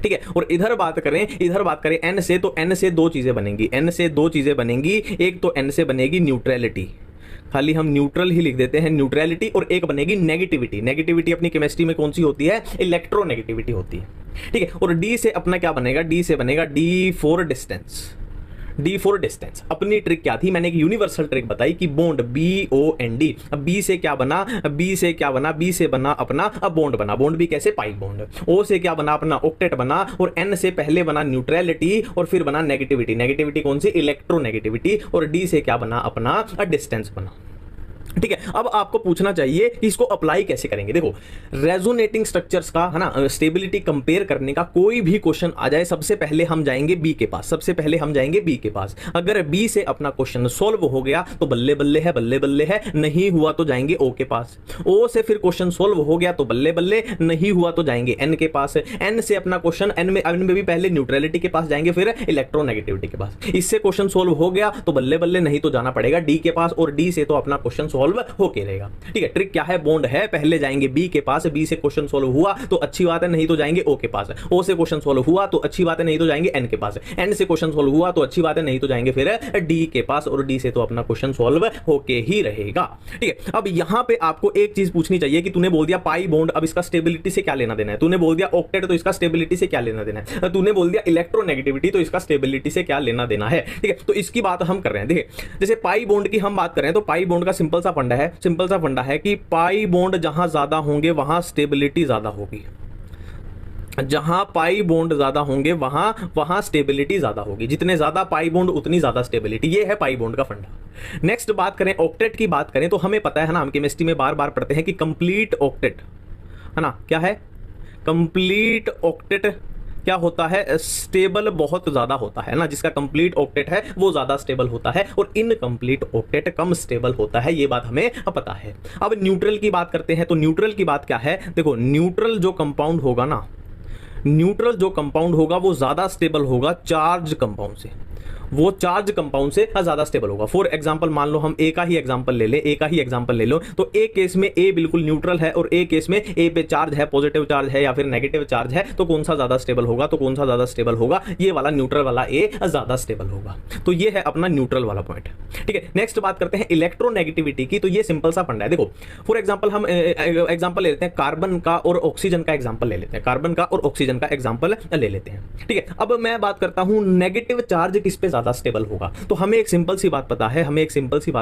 ठीक है, और इधर बात करें N से, तो N से दो चीजें बनेंगी, N से दो चीजें बनेंगी। एक तो N से बनेगी न्यूट्रलिटी, खाली हम न्यूट्रल ही लिख देते हैं, न्यूट्रलिटी, और एक बनेगी नेगेटिविटी। नेगेटिविटी अपनी केमिस्ट्री में कौन सी होती है, इलेक्ट्रोनेगेटिविटी होती है। ठीक है, और D से अपना क्या बनेगा, D से बनेगा D for distance, D for distance. अपनी ट्रिक क्या थी, मैंने एक यूनिवर्सल ट्रिक बताई कि बॉन्ड BOND। अब B से क्या बना, B से क्या बना, B से बना अपना बॉन्ड बना, बॉन्ड भी कैसे, पाई बॉन्ड। O से क्या बना, अपना ऑक्टेट बना, और N से पहले बना न्यूट्रलिटी और फिर बना नेगेटिविटी, नेगेटिविटी कौन सी, इलेक्ट्रोनेगेटिविटी, और D से क्या बना, अपना डिस्टेंस बना। ठीक है, अब आपको पूछना चाहिए कि इसको अप्लाई कैसे करेंगे। देखो, रेजोनेटिंग स्ट्रक्चर्स का, है ना, स्टेबिलिटी कंपेयर करने का कोई भी क्वेश्चन आ जाए, सबसे पहले हम जाएंगे B के पास, सबसे पहले हम जाएंगे B के पास। अगर B से अपना क्वेश्चन सॉल्व हो गया तो बल्ले बल्ले है, बल्ले बल्ले है, नहीं हुआ तो जाएंगे O के पास। O से फिर क्वेश्चन सॉल्व हो गया तो बल्ले बल्ले, नहीं हुआ तो जाएंगे N के पास। N से अपना क्वेश्चन, N में भी पहले न्यूट्रलिटी के पास जाएंगे, फिर इलेक्ट्रोनेगेटिविटी के पास। इससे क्वेश्चन सॉल्व हो गया तो बल्ले बल्ले, नहीं तो जाना पड़ेगा D के पास, और D से तो अपना क्वेश्चन सॉल्व होके रहेगा। ठीक है, ट्रिक क्या है, बॉन्ड है, पहले जाएंगे B के पास, B से क्वेश्चन सॉल्व हुआ तो अच्छी बात है, नहीं तो जाएंगे O के पास। O से क्वेश्चन सॉल्व हुआ तो अच्छी बात है, नहीं तो जाएंगे N के पास। N से क्वेश्चन सॉल्व हुआ तो अच्छी बात है, नहीं तो जाएंगे फिर D के पास, और D से तो अपना क्वेश्चन सॉल्व होके ही रहेगा। ठीक है, अब यहां पे आपको एक चीज पूछनी चाहिए कि तूने बोल दिया पाई बॉन्ड, अब इसका स्टेबिलिटी से क्या लेना देना है, तूने बोल दिया ऑक्टेट तो इसका स्टेबिलिटी से क्या लेना देना है, तूने बोल दिया इलेक्ट्रोनेगेटिविटी तो इसका स्टेबिलिटी से क्या लेना देना है। ठीक है, तो इसकी बात हम कर रहे हैं। देखिए, जैसे पाई बॉन्ड की हम बात करें तो पाई बॉन्ड का सिंपल सा फंडा है कि पाई बॉन्ड जहां ज्यादा होंगे वहां स्टेबिलिटी ज्यादा होगी, जहां पाई बॉन्ड ज्यादा होंगे वहां स्टेबिलिटी ज्यादा होगी, जितने ज्यादा पाई बॉन्ड उतनी ज्यादा स्टेबिलिटी। ये है पाई बॉन्ड का फंडा। नेक्स्ट बात करें ऑक्टेट की, बात करें तो हमें पता है ना, हम केमिस्ट्री में बार बार पढ़ते हैं कि कंप्लीट ऑक्टेट, है ना, क्या है, कंप्लीट ऑक्टेट क्या होता है, स्टेबल बहुत ज्यादा होता है ना, जिसका कंप्लीट ऑक्टेट है वो ज्यादा स्टेबल होता है, और इनकंप्लीट ऑक्टेट कम स्टेबल होता है, ये बात हमें पता है। अब न्यूट्रल की बात करते हैं, तो न्यूट्रल की बात क्या है, देखो, न्यूट्रल जो कंपाउंड होगा ना, न्यूट्रल जो कंपाउंड होगा वो ज्यादा स्टेबल होगा चार्ज कंपाउंड से, वो चार्ज कंपाउंड से ज्यादा स्टेबल होगा। फॉर एग्जांपल मान लो हम ए का ही एग्जांपल ले लो, तो ए केस में ए बिल्कुल न्यूट्रल है, और ए केस में ए पे चार्ज है, पॉजिटिव चार्ज है या फिर नेगेटिव चार्ज है, तो कौन सा ज्यादा स्टेबल होगा, तो कौन सा ज्यादा स्टेबल होगा, ये वाला न्यूट्रल वाला ए ज्यादा स्टेबल होगा। तो ये है अपना न्यूट्रल वाला पॉइंट। ठीक है, नेक्स्ट बात करते हैं इलेक्ट्रोनेगेटिविटी की, तो ये सिंपल सा फंडा है। देखो, फॉर एग्जांपल हम एग्जांपल ले लेते हैं कार्बन का और ऑक्सीजन का एग्जांपल ले लेते हैं, कार्बन का और ऑक्सीजन का एग्जांपल ले लेते हैं। ठीक है, अब मैं बात करता हूं नेगेटिव चार्ज किस पे ज्यादा स्टेबल होगा, तो हमें एक सिंपल सी बात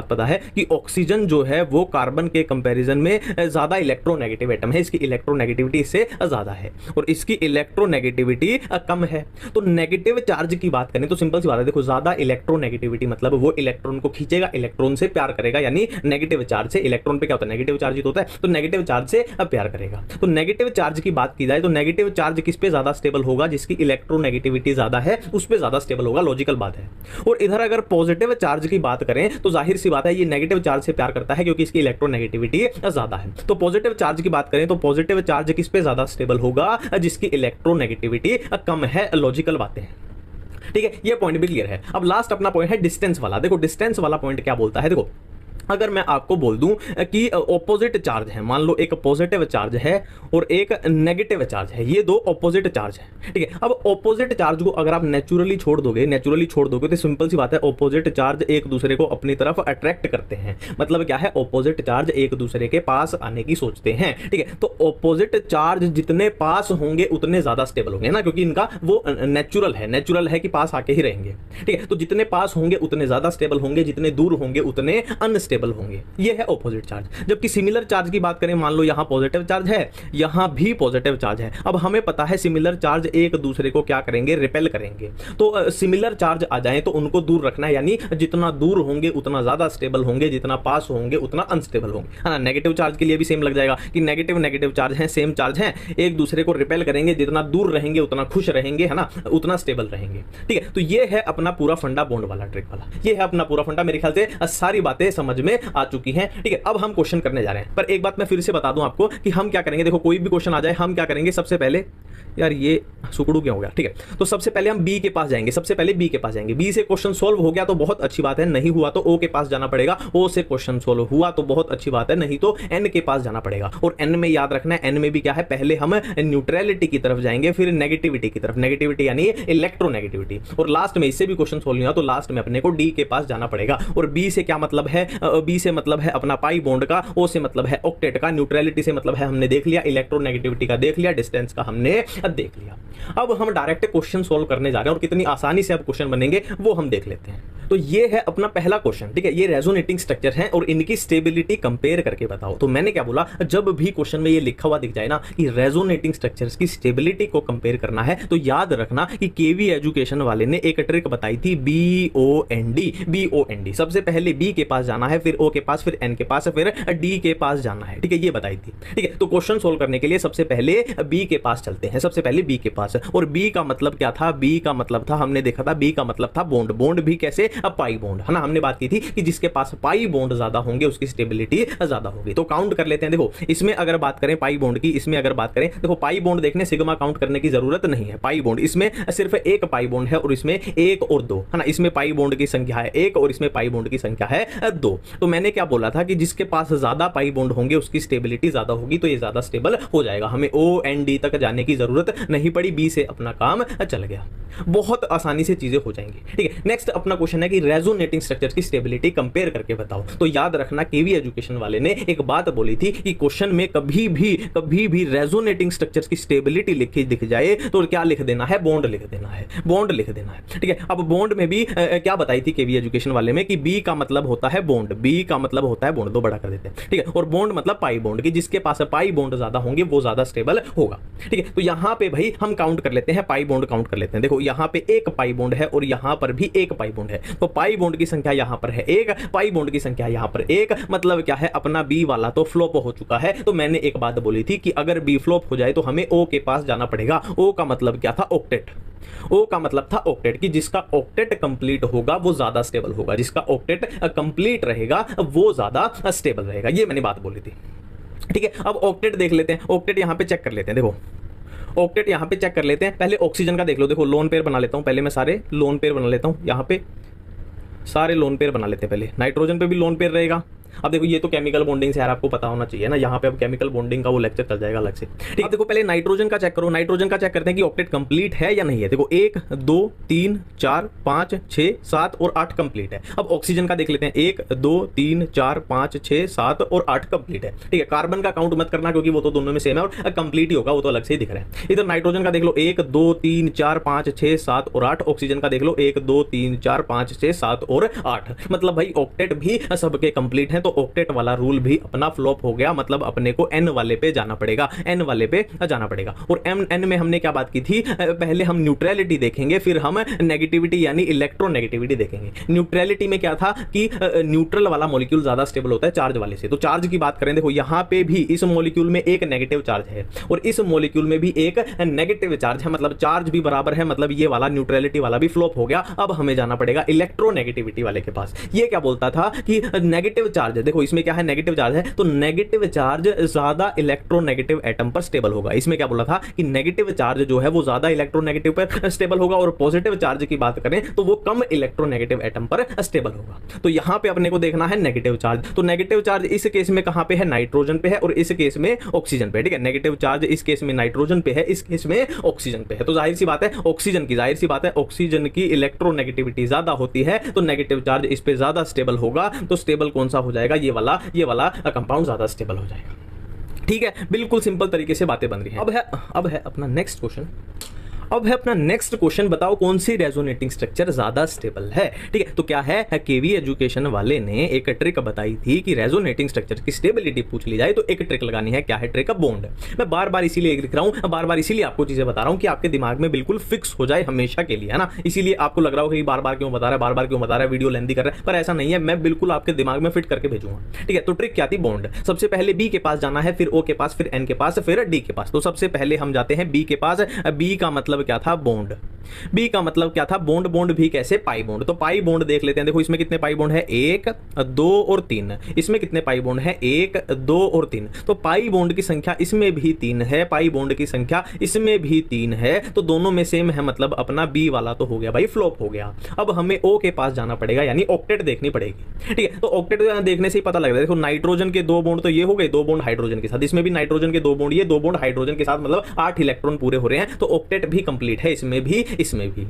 पता है, कि ऑक्सीजन जो है वो कार्बन के कंपैरिजन में ज्यादा इलेक्ट्रोनेगेटिव एटम है, इसकी इलेक्ट्रोनेगेटिविटी इससे ज्यादा है, और इसकी इलेक्ट्रोनेगेटिविटी कम है। तो नेगेटिव चार्ज की बात करें तो सिंपल सी बात है, देखो, ज्यादा इलेक्ट्रोनेगेटिविटी मतलब वो इलेक्ट्रॉन को खींचेगा, इलेक्ट्रॉन से प्यार करेगा, यानी नेगेटिव चार्ज से, इलेक्ट्रॉन पे क्या होता है, नेगेटिव चार्ज ही होता है, तो नेगेटिव चार्ज से प्यार करेगा। तो नेगेटिव चार्ज की बात की जाए तो नेगेटिव चार्ज किस पे ज्यादा स्टेबल होगा, जिसकी इलेक्ट्रोनेगेटिविटी ज्यादा है उस पे ज्यादा स्टेबल होगा, लॉजिकल बात है। और इधर अगर पॉजिटिव चार्ज की बात करें तो जाहिर सी बात है ये नेगेटिव चार्ज से प्यार करता है, क्योंकि इसकी इलेक्ट्रोनेगेटिविटी ज्यादा है। तो पॉजिटिव चार्ज की बात करें तो पॉजिटिव चार्ज किस पे ज्यादा स्टेबल होगा, जिसकी इलेक्ट्रोनेगेटिविटी कम है, लॉजिकल बातें हैं। ठीक है, ये पॉइंट भी क्लियर है। अब लास्ट अपना पॉइंट है डिस्टेंस वाला। देखो, डिस्टेंस वाला पॉइंट क्या बोलता है, देखो, अगर मैं आपको बोल दूं कि ऑपोजिट चार्ज है, मान लो एक पॉजिटिव चार्ज है और एक नेगेटिव चार्ज है, ये दो ऑपोजिट चार्ज है। ठीक है, अब ऑपोजिट चार्ज को अगर आप नेचुरली छोड़ दोगे तो सिंपल सी बात है, ऑपोजिट चार्ज एक दूसरे को अपनी तरफ अट्रैक्ट करते हैं। मतलब क्या है, ऑपोजिट चार्ज एक दूसरे के पास आने की सोचते हैं। ठीक है, तो ऑपोजिट चार्ज जितने पास होंगे उतने ज्यादा स्टेबल होंगे ना, क्योंकि इनका वो नेचुरल है कि पास आके ही रहेंगे। ठीक है, तो जितने पास होंगे उतने ज्यादा स्टेबल होंगे, जितने दूर होंगे उतने अनस्टेबल अनस्टेबल होंगे। ये है ऑपोजिट चार्ज। जबकि सिमिलर चार्ज की बात करें, मान लो यहाँ पॉजिटिव चार्ज है, यहाँ भी पॉजिटिव चार्ज है। अब हमें पता है सिमिलर चार्ज एक दूसरे को क्या करेंगे, रिपेल करेंगे। तो सिमिलर चार्ज आ जाए तो उनको दूर रखना है, यानी जितना दूर होंगे उतना ज्यादा स्टेबल होंगे, जितना पास होंगे उतना अनस्टेबल होंगे, है ना। नेगेटिव चार्ज के लिए भी सेम लग जाएगा कि नेगेटिव नेगेटिव चार्ज हैं, सेम चार्ज हैं, एक दूसरे को रिपेल करेंगे, जितना दूर रहेंगे उतना खुश रहेंगे, है ना, उतना स्टेबल रहेंगे। ठीक है, तो ये है अपना पूरा फंडा बॉन्ड वाला, ट्रिक वाला, ये है अपना पूरा फंडा। मेरे ख्याल से सारी बातें समझ में आ चुकी हैं। ठीक है, अब हम क्वेश्चन करने जा रहे हैं, पर एक बात मैं फिर से बता दूं आपको कि हम क्या करेंगे। देखो कोई भी क्वेश्चन आ जाए, हम क्या करेंगे, सबसे पहले, यार ये सुकड़ू क्या हो गया, ठीक है, तो सबसे पहले हम बी के पास जाएंगे, सबसे पहले बी के पास जाएंगे। बी से क्वेश्चन सॉल्व हो गया तो बहुत अच्छी बात है, नहीं हुआ तो ओ के पास जाना पड़ेगा। ओ से क्वेश्चन सॉल्व हुआ तो बहुत अच्छी बात है, नहीं तो एन के पास जाना पड़ेगा। और एन में याद रखना है, एन में भी क्या है, पहले हम न्यूट्रलिटी की तरफ जाएंगे, फिर नेगेटिविटी की तरफ, नेगेटिविटी यानी इलेक्ट्रोनेगेटिविटी, और लास्ट में इससे भी क्वेश्चन सॉल्व नहीं हुआ तो लास्ट में अपने को डी के पास जाना पड़ेगा। और बी से क्या मतलब है, बी से मतलब है अपना पाई बॉन्ड का, ओ से मतलब है ऑक्टेट का, न्यूट्रलिटी से मतलब है हमने देख लिया, इलेक्ट्रोनेगेटिविटी का देख लिया, डिस्टेंस का हमने देख लिया। अब हम डायरेक्ट क्वेश्चन सॉल्व करने जा रहे हैं और कितनी आसानी से अब क्वेश्चन बनेंगे वो हम देख लेते हैं। तो ये है अपना पहला क्वेश्चन। ठीक है, ये रेजोनेटिंग स्ट्रक्चर है और इनकी स्टेबिलिटी कंपेयर करके बताओ। तो मैंने क्या बोला, जब भी क्वेश्चन में ये लिखा हुआ दिख जाए ना कि रेजोनेटिंग स्ट्रक्चर्स की स्टेबिलिटी को कंपेयर करना है, तो याद रखना कि केवी एजुकेशन वाले ने एक ट्रिक बताई थी, BOND। BOND सबसे पहले बी के पास जाना है, फिर ओ के पास, फिर एन के पास, फिर डी के पास जाना है। ठीक है, ये बताई थी। ठीक है, तो क्वेश्चन सोल्व करने के लिए सबसे पहले बी के पास चलते हैं, सबसे पहले बी के पास। और बी का मतलब क्या था, बी का मतलब था, हमने देखा था, बी का मतलब था बॉन्ड। बॉन्ड भी कैसे, पाई बॉन्ड, है ना। हमने बात की थी कि जिसके पास पाई बॉन्ड ज्यादा होंगे उसकी स्टेबिलिटी ज्यादा होगी। तो काउंट कर लेते हैं। देखो इसमें अगर बात करें पाई बॉन्ड की, इसमें अगर बात करें, देखो पाई बॉन्ड देखने सिग्मा काउंट करने की जरूरत नहीं है। पाई बॉन्ड इसमें सिर्फ एक पाई बॉन्ड है और इसमें एक और दो, है ना। इसमें पाई बॉन्ड की संख्या है एक और इसमें पाई बॉन्ड की संख्या है दो। तो मैंने क्या बोला था कि जिसके पास ज्यादा पाई बॉन्ड होंगे उसकी स्टेबिलिटी ज्यादा होगी, तो ये ज्यादा स्टेबल हो जाएगा। हमें OND तक जाने की जरूरत नहीं पड़ी, बी से अपना काम चल गया। बहुत आसानी से चीजें हो जाएंगी। ठीक है, नेक्स्ट अपना क्वेश्चन है कि रेजोनेटिंग स्ट्रक्चर्स की स्टेबिलिटी कंपेयर करके बताओ। तो याद रखना केवी एजुकेशन वाले ने एक बात बोली थी कि क्वेश्चन में कभी भी रेजोनेटिंग स्ट्रक्चर्स की स्टेबिलिटी लिखी दिख जाए तो क्या लिख देना है, बॉन्ड लिख देना है, बॉन्ड लिख देना है। ठीक है, अब बॉन्ड में भी क्या बताई थी केवी एजुकेशन वाले में कि बी का मतलब होता है बॉन्ड, बी का मतलब होता है बॉन्ड, दो बड़ा कर देते हैं। ठीक है, और बॉन्ड मतलब पाई बॉन्ड, की जिसके पास पाई बॉन्ड ज्यादा होंगे वो ज्यादा स्टेबल होगा। ठीक है, तो यहां पे भाई हम काउंट कर लेते हैं, पाई बॉन्ड काउंट कर लेते हैं। देखो यहां पे एक पाई बॉन्ड है और यहां पर भी एक पाई बॉन्ड है, तो पाई बॉन्ड की संख्या यहां पर है एक, पाई बॉन्ड की संख्या यहां पर एक। मतलब क्या है, अपना बी वाला तो फ्लॉप हो चुका है। तो मैंने एक बात बोली थी कि अगर बी फ्लॉप हो जाए तो हमें ओ के पास जाना पड़ेगा। ओ का मतलब क्या था, ऑक्टेट। ओ का मतलब था ऑक्टेट, कि जिसका ऑक्टेट कंप्लीट होगा वो ज्यादा स्टेबल होगा, जिसका ऑक्टेट कंप्लीट रहेगा वो ज्यादा स्टेबल रहेगा। ये मैंने बात बोली थी। ठीक है, अब ऑक्टेट देख लेते हैं, ऑक्टेट यहां पे चेक कर लेते हैं। देखो ऑक्टेट यहां पे चेक कर लेते हैं। पहले ऑक्सीजन का देख लो। देखो लोन पेयर बना लेता हूं, पहले मैं सारे लोन पेयर बना लेता हूं, यहां पे सारे लोन पेयर बना लेते हैं। पहले नाइट्रोजन पे भी लोन पेयर रहेगा। अब देखो ये तो केमिकल बॉन्डिंग से यार आपको पता होना चाहिए ना, यहाँ पे अब केमिकल बॉन्डिंग का वो लेक्चर चल जाएगा अलग से। ठीक है, देखो पहले नाइट्रोजन का चेक करो, नाइट्रोजन का चेक करते हैं कि ऑक्टेट कंप्लीट है या नहीं है। देखो 1 2 3 4 5 6 7 और 8 कंप्लीट है। अब ऑक्सीजन का देख लेते हैं, 1 2 3 4 5 6 7 और 8 कंप्लीट है। ठीक है, कार्बन का काउंट मत करना क्योंकि वो तो दोनों में सेम है और कंप्लीट ही होगा, वो तो अलग से ही दिख रहा है। इधर नाइट्रोजन का देख लो, 1 2 3 4 5 6 7 और 8। ऑक्सीजन का देख लो, 1 2 3 4 5 6 7 और 8। मतलब भाई ऑक्टेट भी सबके कंप्लीट है, तो ऑक्टेट वाला रूल भी अपना फ्लॉप हो गया। मतलब अपने को एन वाले पे जाना पड़ेगा, एन वाले पे जाना पड़ेगा। और एन में हमने क्या बात की थी, पहले हम न्यूट्रलिटी देखेंगे, फिर हम नेगेटिविटी यानी इलेक्ट्रोनेगेटिविटी देखेंगे। न्यूट्रलिटी में क्या था कि न्यूट्रल वाला मॉलिक्यूल ज्यादा स्टेबल होता है चार्ज वाले से। तो चार्ज की बात करें, देखो यहां पे भी इस मॉलिक्यूल में एक नेगेटिव चार्ज है और इस मॉलिक्यूल में भी एक नेगेटिव चार्ज है, मतलब चार्ज भी बराबर है। मतलब ये वाला न्यूट्रलिटी वाला भी फ्लॉप हो गया। अब हमें जाना पड़ेगा इलेक्ट्रोनेगेटिविटी वाले के पास। ये क्या बोलता था कि नेगेटिव चार्ज है, देखो इसमें क्या है, नेगेटिव चार्ज है, तो नेगेटिव चार्ज ज्यादा इलेक्ट्रोनेगेटिव एटम पर स्टेबल होगा। इसमें क्या बोला था कि नेगेटिव चार्ज जो है वो ज्यादा इलेक्ट्रोनेगेटिव पर स्टेबल होगा और पॉजिटिव चार्ज की बात करें तो वो कम इलेक्ट्रोनेगेटिव एटम पर स्टेबल होगा। तो यहां पे अपने को देखना है नेगेटिव चार्ज। तो नेगेटिव चार्ज इस केस में कहां पे है, नाइट्रोजन पे है और इस केस में ऑक्सीजन पे। ठीक है, नेगेटिव चार्ज इस केस में नाइट्रोजन पे है, इस केस में ऑक्सीजन पे है। तो जाहिर सी बात है ऑक्सीजन की, जाहिर सी बात है ऑक्सीजन की इलेक्ट्रोनेगेटिविटी ज्यादा होती है, तो नेगेटिव चार्ज इस पे ज्यादा स्टेबल होगा। तो स्टेबल कौन सा हो जाएगा, ये वाला कंपाउंड ज्यादा स्टेबल हो जाएगा। ठीक है, बिल्कुल सिंपल तरीके से बातें बन रही हैं। अब है अपना नेक्स्ट क्वेश्चन। अब है अपना नेक्स्ट क्वेश्चन, बताओ कौन सी रेजोनेटिंग स्ट्रक्चर ज्यादा स्टेबल है। ठीक है, तो क्या है, केवी एजुकेशन वाले ने एक ट्रिक बताई थी कि रेजोनेटिंग स्ट्रक्चर की स्टेबिलिटी पूछ ली जाए तो एक ट्रिक लगानी है। क्या है ट्रिक? बॉन्ड। मैं बार बार इसीलिए लिख रहा हूं, बार बार इसीलिए आपको चीजें बता रहा हूं कि आपके दिमाग में बिल्कुल फिक्स हो जाए हमेशा के लिए, है ना। इसीलिए आपको लग रहा हो कि बार बार क्यों बता रहा है, बार बार क्यों बता रहा है, वीडियो लेंथी कर रहा है, पर ऐसा नहीं है, मैं बिल्कुल आपके दिमाग में फिट करके भेजूंगा। ठीक है, तो ट्रिक क्या थी? बॉन्ड। सबसे पहले बी के पास जाना है, फिर ओ के पास, फिर एन के पास, फिर डी के पास। तो सबसे पहले हम जाते हैं बी के पास। बी का मतलब क्या था? बॉन्ड। बी का मतलब क्या था? बॉन्ड। बॉन्ड भी कैसे? Pi bond. तो पाई बॉन्ड देख लेते हैं। देखो इसमें कितने पाई बॉन्ड है? 1 2 और 3। इसमें कितने पाई बॉन्ड है? 1 2 और 3। तो पाई बॉन्ड की संख्या इसमें भी 3 है, पाई बॉन्ड की संख्या इसमें भी 3 है, तो दोनों में सेम है, मतलब अपना बी वाला तो हो गया भाई, फ्लॉप हो गया। अब हमें ओ के पास जाना पड़ेगा, यानी ऑक्टेट देखनी पड़ेगी। ठीक है, तो ऑक्टेट देखने से ही पता लग रहा है। देखो नाइट्रोजन के 2 बॉन्ड तो ये हो गए, 2 बॉन्ड हाइड्रोजन के साथ, इसमें भी नाइट्रोजन के 2 बॉन्ड, ये 2 बॉन्ड हाइड्रोजन के साथ, मतलब 8 इलेक्ट्रॉन पूरे हो रहे हैं। तो ऑक्टेट भी कंप्लीट है, इसमें भी, इसमें भी।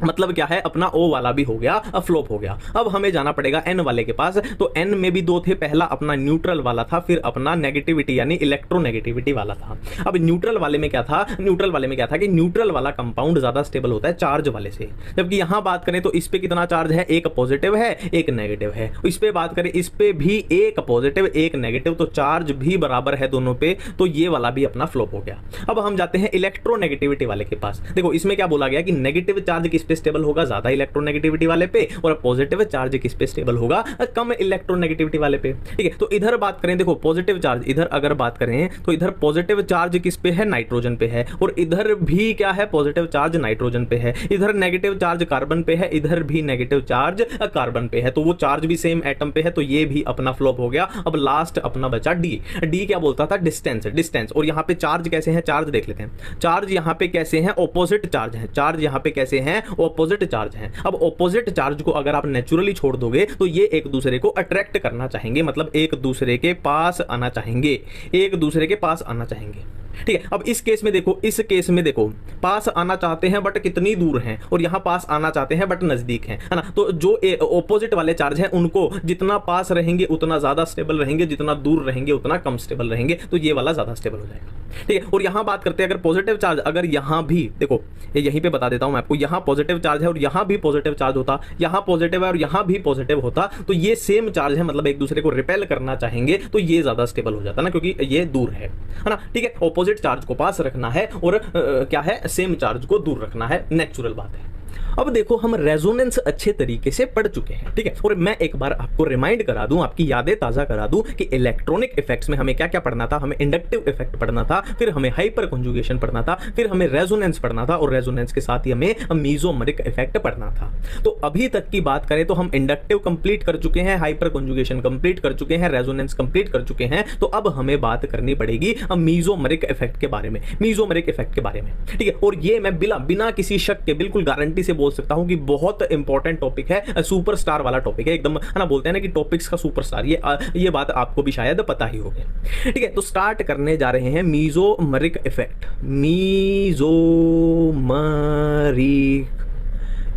मतलब क्या है, अपना ओ वाला भी हो गया, फ्लॉप हो गया। अब हमें जाना पड़ेगा एन वाले के पास। तो एन में भी 2 थे, पहला अपना न्यूट्रल वाला था, फिर अपना नेगेटिविटी यानी इलेक्ट्रोनेगेटिविटी वाला था। अब न्यूट्रल वाले में क्या था? न्यूट्रल वाले में क्या था कि न्यूट्रल वाला कंपाउंड ज्यादा स्टेबल होता है चार्ज वाले से। जबकि यहां बात करें तो इस पे कितना चार्ज है? एक पॉजिटिव है, एक नेगेटिव है। इस पे बात करें, इस पे भी एक पॉजिटिव, एक नेगेटिव, तो चार्ज भी बराबर है दोनों पे, तो ये वाला भी अपना फ्लॉप हो गया। अब हम जाते हैं इलेक्ट्रोनेगेटिविटी वाले के पास। देखो इसमें क्या बोला गया कि नेगेटिव चार्ज किस पे स्टेबल होगा? ज्यादा इलेक्ट्रोनेगेटिविटी वाले पे। और पॉजिटिव चार्ज किस पे स्टेबल होगा? कम इलेक्ट्रोनेगेटिविटी वाले पे। ठीक है, तो इधर बात करें, देखो पॉजिटिव चार्ज, इधर अगर बात करें तो इधर पॉजिटिव चार्ज किस पे है? नाइट्रोजन पे है। और इधर भी क्या है? पॉजिटिव चार्ज नाइट्रोजन पे है। इधर नेगेटिव चार्ज कार्बन पे है, इधर भी नेगेटिव चार्ज कार्बन पे है, तो वो चार्ज भी सेम एटम पे है, तो ये भी अपना फ्लॉप हो गया। अब लास्ट अपना बचा डी। डी क्या बोलता था? डिस्टेंस। डिस्टेंस। और यहाँ पे चार्ज कैसे हैं? चार्ज देख लेते हैं। चार्ज यहाँ पे कैसे हैं? ऑपोजिट चार्ज हैं। चार्ज यहाँ पे कैसे हैं? ऑपोजिट चार्ज हैं। अब ऑपोजिट चार्ज को अगर आप नेचुरली छोड़ दोगे तो ये एक दूसरे को अट्रैक्ट करना चाहेंगे, मतलब एक दूसरे के पास आना चाहेंगे, एक दूसरे के पास आना चाहेंगे। ठीक है, अब इस केस में देखो, इस केस में देखो, पास आना चाहते हैं बट कितनी दूर हैं, और यहां पास आना चाहते हैं बट नजदीक हैं, है ना। तो जो ऑपोजिट वाले चार्ज हैं उनको जितना पास रहेंगे उतना ज्यादा स्टेबल रहेंगे, जितना दूर रहेंगे उतना कम स्टेबल रहेंगे, तो ये वाला ज्यादा स्टेबल हो जाएगा। ठीक है, और यहां बात करते हैं अगर पॉजिटिव चार्ज, अगर यहां भी देखो, यहीं पे बता देता हूं मैं आपको, यहां पॉजिटिव चार्ज है और यहां भी पॉजिटिव चार्ज होता, यहां पॉजिटिव है और यहां भी पॉजिटिव होता, तो ये सेम चार्ज है, मतलब एक दूसरे को रिपेल करना चाहेंगे, तो ये ज्यादा स्टेबल हो जाता ना, क्योंकि ये दूर है ना। ठीक है, ऑपोजिट चार्ज को पास रखना है और क्या है, सेम चार्ज को दूर रखना है, नेचुरल बात है। अब देखो हम रेजोनेंस अच्छे तरीके से पढ़ चुके हैं, ठीक है, और मैं एक बार आपको रिमाइंड करा दूं, आपकी यादें ताजा करा दूं कि इलेक्ट्रॉनिक इफेक्ट्स में हमें क्या क्या पढ़ना था। हमें इंडक्टिव इफेक्ट पढ़ना था, फिर हमें हाइपर कॉन्जुगेशन पढ़ना था, फिर हमें रेजोनेंस पढ़ना था, और रेजोनेंस के साथ ही हमें मीजोमरिक इफेक्ट पढ़ना था। तो अभी तक की बात करें तो हम इंडक्टिव कंप्लीट कर चुके हैं, हाइपर कॉन्जुगेशन कंप्लीट कर चुके हैं, रेजोनेंस कंप्लीट कर चुके हैं। तो अब हमें बात करनी पड़ेगी मीजोमरिक इफेक्ट के बारे में, मीजोमरिक इफेक्ट के बारे में, ठीक है। और ये मैं बिना किसी शक के बिल्कुल गारंटी से बोल सकता हूं कि बहुत इंपॉर्टेंट टॉपिक है, सुपरस्टार वाला टॉपिक है एकदम, है ना। बोलते हैं ना कि टॉपिक्स का सुपरस्टार, ये बात आपको भी शायद पता ही होगी, ठीक है। तो स्टार्ट करने जा रहे हैं मीजोमरिक इफेक्ट,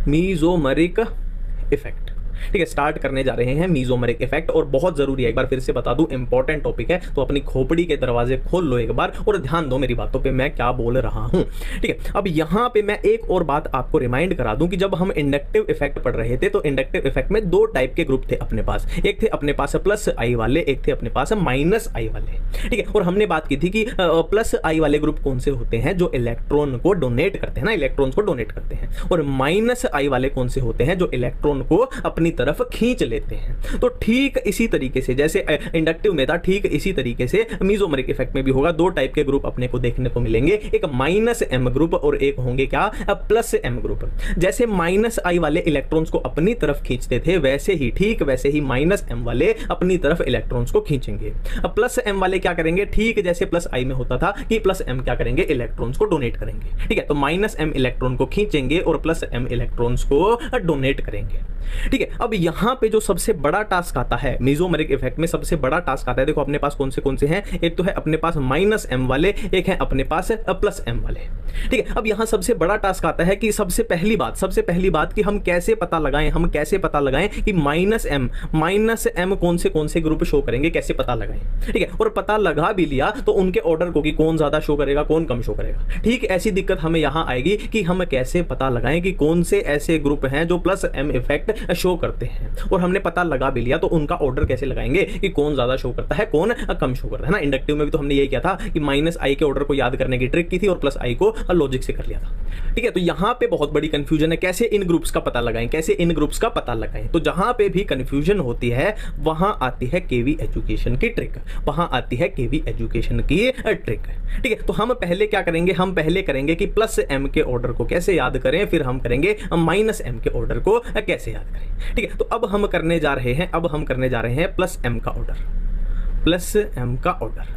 मीजोमरिक इफेक्ट, ठीक है। स्टार्ट करने जा रहे हैं मीजोमरिक इफेक्ट, और बहुत जरूरी है, एक बार फिर से बता दूं, इंपॉर्टेंट टॉपिक है, तो अपनी खोपड़ी के दरवाजे खोल लो एक बार और ध्यान दो मेरी बातों पे, मैं क्या बोल रहा हूं, ठीक है। अब यहां पे मैं एक और बात आपको रिमाइंड करा दूं कि जब हम इंडक्टिव इफेक्ट पढ़ रहे थे तो इंडक्टिव इफेक्ट में 2 टाइप के ग्रुप थे अपने पास, एक थे अपने पास प्लस आई वाले, एक थे अपने पास माइनस आई वाले, ठीक है। और हमने बात की थी कि प्लस आई वाले ग्रुप कौन से होते हैं, जो इलेक्ट्रॉन को डोनेट करते हैं ना, इलेक्ट्रॉन्स को डोनेट करते हैं, और माइनस आई वाले कौन से होते हैं, जो इलेक्ट्रॉन को अपनी तरफ खींच लेते हैं। तो ठीक इसी तरीके से जैसे इंडक्टिव में था, ठीक इसी तरीके से मीजोमरिक इफेक्ट में भी होगा। 2 टाइप के ग्रुप अपने को देखने को मिलेंगे, एक माइनस एम ग्रुप और एक होंगे क्या, प्लस एम ग्रुप। जैसे माइनस आई वाले इलेक्ट्रॉन्स को अपनी तरफ खींचते थे, वैसे ही ठीक वैसे ही माइनस एम वाले अपनी तरफ इलेक्ट्रॉन्स को खींचेंगे। अब प्लस एम वाले क्या करेंगे, ठीक जैसे प्लस आई में होता था कि प्लस एम क्या करेंगे, इलेक्ट्रॉन्स को डोनेट करेंगे, ठीक है। तो माइनस एम इलेक्ट्रॉन को खींचेंगे और प्लस एम इलेक्ट्रॉन्स को डोनेट करेंगे, ठीक है। अब यहाँ पे जो सबसे बड़ा टास्क आता है मेसोमेरिक इफेक्ट में, सबसे बड़ा टास्क आता है, देखो अपने पास कौन से हैं, एक तो है अपने पास -m वाले, एक है अपने पास +m वाले। ठीक है, अब यहाँ सबसे बड़ा टास्क आता है कि सबसे पहली बात कि हम कैसे पता लगाएं कि -m कौन से ग्रुप शो करेंगे, कैसे पता लगाएं। ठीक है, और पता लगा भी लिया तो उनके ऑर्डर को कि कौन ज्यादा शो करेगा, कौन कम शो करेगा। ठीक, ऐसी दिक्कत हमें यहाँ आएगी कि हम कैसे पता लगाएं कि कौन से ऐसे ग्रुप हैं जो +m इफेक्ट शो करते हैं, और हमने पता लगा भी लिया तो उनका ऑर्डर कैसे लगाएंगे कि कौन ज्यादा शो करता है, कौन कम शो करता है ना। इंडक्टिव में भी तो हमने यही किया था कि -i के ऑर्डर को याद करने की ट्रिक की थी और +i को लॉजिक से कर लिया था। ठीक है, तो यहाँ पे बहुत बड़ी कंफ्यूजन है, कैसे इन ग्रुप्स का पता लगाएं, तो जहां पे भी कंफ्यूजन होती है वहां आती है केवी एजुकेशन की ट्रिक, ठीक है, तो हम पहले क्या करेंगे, हम पहले करेंगे कि +m के ऑर्डर को कैसे याद करें, फिर हम करेंगे -m के ऑर्डर को कैसे याद करें। ठीक है, तो अब हम करने जा रहे हैं +m का ऑर्डर।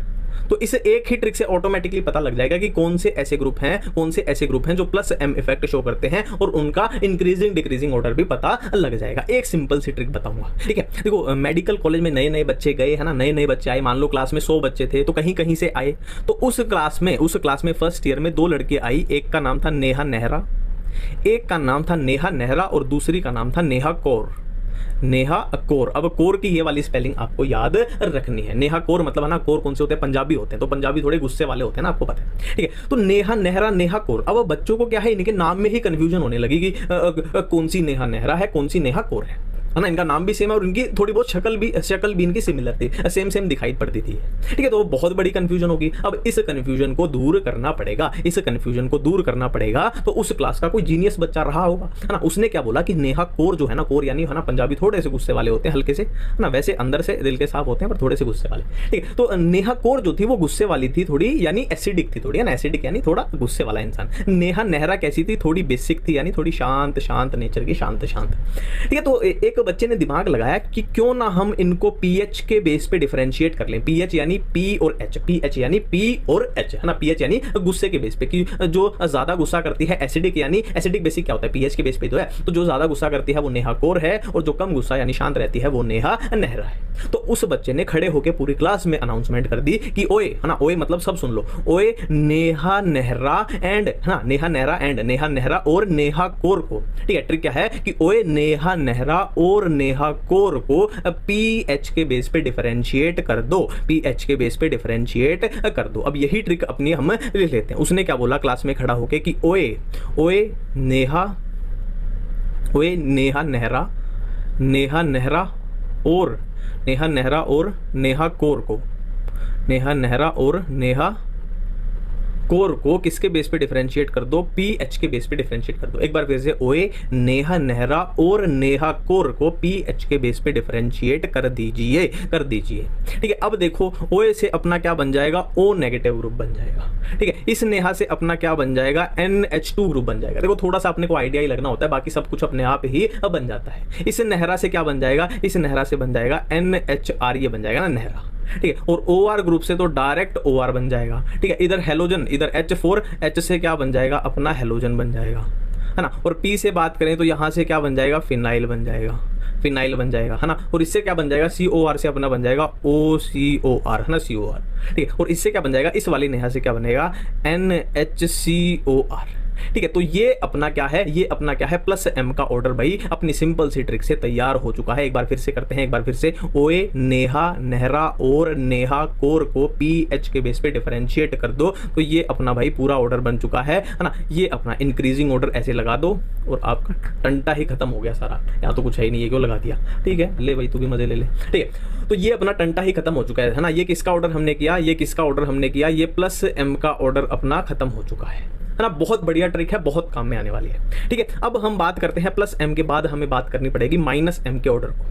तो इस एक ही ट्रिक से ऑटोमेटिकली पता लग जाएगा कि कौन से ऐसे ग्रुप हैं जो +m इफेक्ट शो करते हैं, और उनका इंक्रीजिंग डिक्रीजिंग ऑर्डर भी पता लग जाएगा। एक सिंपल सी ट्रिक बताऊंगा। ठीक है, देखो मेडिकल कॉलेज में नए बच्चे गए है ना, नए बच्चे आए, मान लो क्लास में 100 बच्चे थे, तो कहीं से आए, तो उस क्लास में फर्स्ट ईयर में 2 लड़की आई, एक का नाम था नेहा नेहरा, और दूसरी का नाम था नेहा कौर। अब कौर की ये वाली स्पेलिंग आपको याद रखनी है। नेहा कौर मतलब है ना, कौर कौन से होते हैं, पंजाबी होते हैं, तो पंजाबी थोड़े गुस्से वाले होते हैं ना, आपको पता है। ठीक है, तो नेहा नेहरा, नेहा कौर। अब बच्चों को क्या है, इनके नाम में ही कंफ्यूजन होने लगी कि कौन सी नेहा नेहरा है, कौन सी नेहा कौर है ना। इनका नाम भी सेम है और इनकी थोड़ी बहुत शक्ल भी इनकी सिमिलर थी, सेम दिखाई पड़ती थी। ठीक है, तो बहुत बड़ी कंफ्यूजन होगी। अब इस कंफ्यूजन को दूर करना पड़ेगा, तो उस क्लास का कोई जीनियस बच्चा रहा होगा, है ना। उसने क्या बोला कि नेहा कौर जो है ना, कौर यानी है ना पंजाबी थोड़े से गुस्से वाले होते हैं, हल्के से, है ना, वैसे अंदर से दिल के साफ होते हैं पर थोड़े से गुस्से वाले। ठीक है, तो नेहा कौर जो थी वो गुस्से वाली थी थोड़ी, यानी एसिडिक थी थोड़ी, है ना, एसिडिक यानी थोड़ा गुस्से वाला इंसान। नेहा नेहरा कैसी थी, थोड़ी बेसिक थी, यानी थोड़ी शांत नेचर की, शांत। ठीक है, तो एक बच्चे ने दिमाग लगाया कि क्यों ना हम इनको पीएच के बेस पे डिफरेंशिएट कर लें। पीएच यानी पी और एच, है ना, पीएच यानी गुस्से के बेस पे, कि जो ज्यादा गुस्सा करती है, एसिडिक यानी एसिडिक बेसिक क्या होता है, पीएच के बेस पे तो है, तो जो ज्यादा गुस्सा करती है वो नेहा कौर है, और जो कम गुस्सा यानी शांत रहती है वो नेहा नेहरा है। तो उस बच्चे ने खड़े होकर पूरी क्लास में अनाउंसमेंट कर दी कि ओए, है ना, ओए मतलब सब सुन लो, ओए नेहा नेहरा एंड, है ना, नेहा नेहरा और नेहा कौर को, ठीक है, ट्रिक क्या है कि ओए नेहा नेहरा और नेहा कौर को पीएच के बेस पे डिफरेंशिएट कर दो, अब यही ट्रिक अपनी हम ले लेते हैं। उसने क्या बोला क्लास में खड़ा होके कि ओए नेहा नेहरा और नेहा कौर को किसके बेस पे डिफरेंशिएट कर दो, पीएच के बेस पे डिफरेंशिएट कर दो। एक बार फिर से, ओए नेहा नेहरा और नेहा कौर को पीएच के बेस पे डिफरेंशिएट कर दीजिए। ठीक है, अब देखो ओए से अपना क्या बन जाएगा, ओ नेगेटिव ग्रुप बन जाएगा। ठीक है, इस नेहा से अपना क्या बन जाएगा, NH2 ग्रुप बन जाएगा। देखो थोड़ा सा अपने को आइडिया ही लगना होता है, बाकी सब कुछ अपने आप ही बन जाता है। इस नेहरा से क्या बन जाएगा, इस नेहरा से बन जाएगा NHR, ये बन जाएगा ना नेहरा। ठीक है, और OR ग्रुप से तो डायरेक्ट OR बन जाएगा। ठीक है, इधर हेलोजन, इधर H4, H से क्या बन जाएगा, अपना हेलोजन बन जाएगा, है ना। और P से बात करें तो यहाँ से क्या बन जाएगा, फिनाइल बन जाएगा, है ना। और इससे क्या बन जाएगा, COR से अपना बन जाएगा OCOR, है ना, COR। ठीक है, और इससे क्या बन जाएगा, इस वाली नेहा से क्या बनेगा, NHCOR। ठीक है, तो ये अपना क्या है, +m का ऑर्डर भाई अपनी सिंपल सी ट्रिक से तैयार हो चुका है। एक बार फिर से करते हैं, ओए नेहा नेहरा और नेहा कौर को पीएच के बेस पे डिफरेंशिएट कर दो, तो ये अपना भाई पूरा ऑर्डर बन चुका है ना। ये अपना इंक्रीजिंग ऑर्डर ऐसे लगा दो और आपका टंटा ही खत्म हो गया सारा। यहाँ तो कुछ है ही नहीं, ये क्यों लगा दिया। ठीक है, ले भाई तू भी मजे ले। ठीक है, तो ये अपना टंटा ही खत्म हो चुका है ना। ये किसका ऑर्डर हमने किया, ये +m का ऑर्डर अपना खत्म हो चुका है ना। बहुत बढ़िया ट्रिक है, बहुत काम में आने वाली है। ठीक है, अब हम बात करते हैं +m के बाद हमें बात करनी पड़ेगी -m के ऑर्डर को।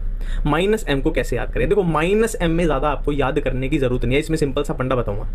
-m को कैसे याद करें, देखो -m में ज्यादा आपको याद करने की जरूरत नहीं है, इसमें सिंपल सा फंडा बताऊंगा।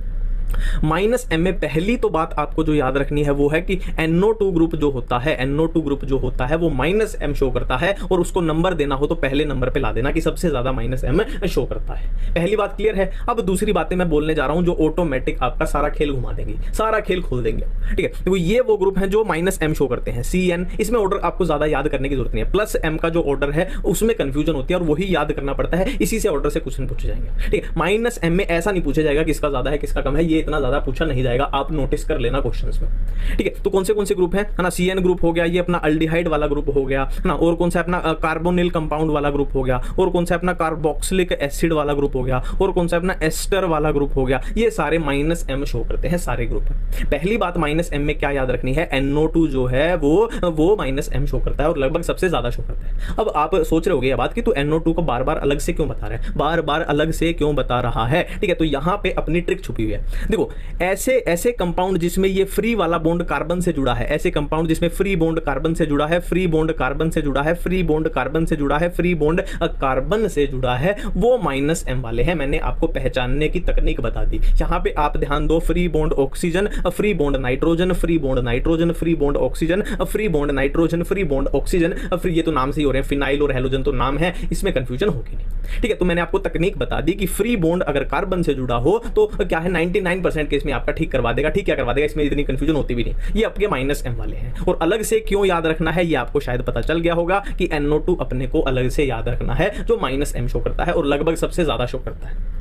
माइनस एम में पहली तो बात आपको जो याद रखनी है वो है कि NO2 ग्रुप जो होता है, NO2 ग्रुप जो होता है वो माइनस एम शो करता है, और उसको नंबर देना हो तो पहले नंबर पे ला देना कि सबसे ज्यादा माइनस एम शो करता है। पहली बात क्लियर है। अब दूसरी बातें मैं बोलने जा रहा हूं जो ऑटोमेटिक आपका सारा खेल घुमा देंगी, सारा खेल खोल देंगे। ठीक है, तो ये वो ग्रुप हैं जो माइनस एम शो करते हैं, CN। इसमें ऑर्डर आपको ज्यादा याद करने की जरूरत नहीं है। प्लस एम का जो ऑर्डर है उसमें कंफ्यूजन होती है और वही याद करना पड़ता है, इसी से ऑर्डर से क्वेश्चन पूछे जाएंगे। ठीक है, माइनस एम में ऐसा नहीं पूछा जाएगा किसका ज्यादा है किसका कम है, ये इतना ज्यादा पूछा नहीं जाएगा, आप नोटिस कर लेना क्वेश्चंस में। ठीक है, तो कौन से ग्रुप है ना, CN ग्रुप हो गया, ये अपना अल्डिहाइड वाला ग्रुप हो गया ना, और कौन सा अपना कार्बोनिल कंपाउंड वाला ग्रुप हो गया, और कौन सा अपना कार्बोक्सिलिक एसिड वाला ग्रुप हो गया, और कौन सा अपना एस्टर वाला ग्रुप हो गया। ये सारे माइनस एम शो करते हैं सारे ग्रुप। पहली बात माइनस एम में क्या याद रखनी है, NO2 जो है वो माइनस एम शो करता है और लगभग सबसे ज्यादा शो करता है। अब आप सोच रहे होगे ये बात कि तू NO2 को बार बार अलग से क्यों बता रहा है, बार बार अलग से क्यों बता रहा है। ठीक है, तो यहां पे अपनी ट्रिक छुपी हुई है। देखो, ऐसे कंपाउंड जिसमें ये फ्री वाला बॉन्ड कार्बन से जुड़ा है, ऐसे कंपाउंड जिसमें फ्री बॉन्ड कार्बन से जुड़ा है, फ्री बॉन्ड कार्बन से जुड़ा है, फ्री बॉन्ड कार्बन से जुड़ा है, फ्री बॉन्ड कार्बन से जुड़ा है, वो माइनस एम वाले हैं। मैंने आपको पहचानने की तकनीक बता दी। यहां पे आप ध्यान दो, free bond oxygen, free bond nitrogen, free bond nitrogen, free bond oxygen, free bond nitrogen, free bond oxygen, free, ये तो नाम से ही हो रहे हैं, फिनाइल और हेलोजन तो नाम है, इसमें कंफ्यूजन होगी नहीं। ठीक है, तो मैंने आपको तकनीक बता दी कि फ्री बॉन्ड अगर कार्बन से जुड़ा हो तो क्या है, 99% केस में आपका ठीक करवा देगा। ठीक क्या करवा देगा, इसमें इतनी कंफ्यूजन होती भी नहीं। ये आपके माइनस एम वाले हैं। और अलग से क्यों याद रखना है ये आपको शायद पता चल गया होगा कि NO2 अपने को अलग से याद रखना है जो माइनस एम शो करता है और लगभग सबसे ज्यादा शो करता है।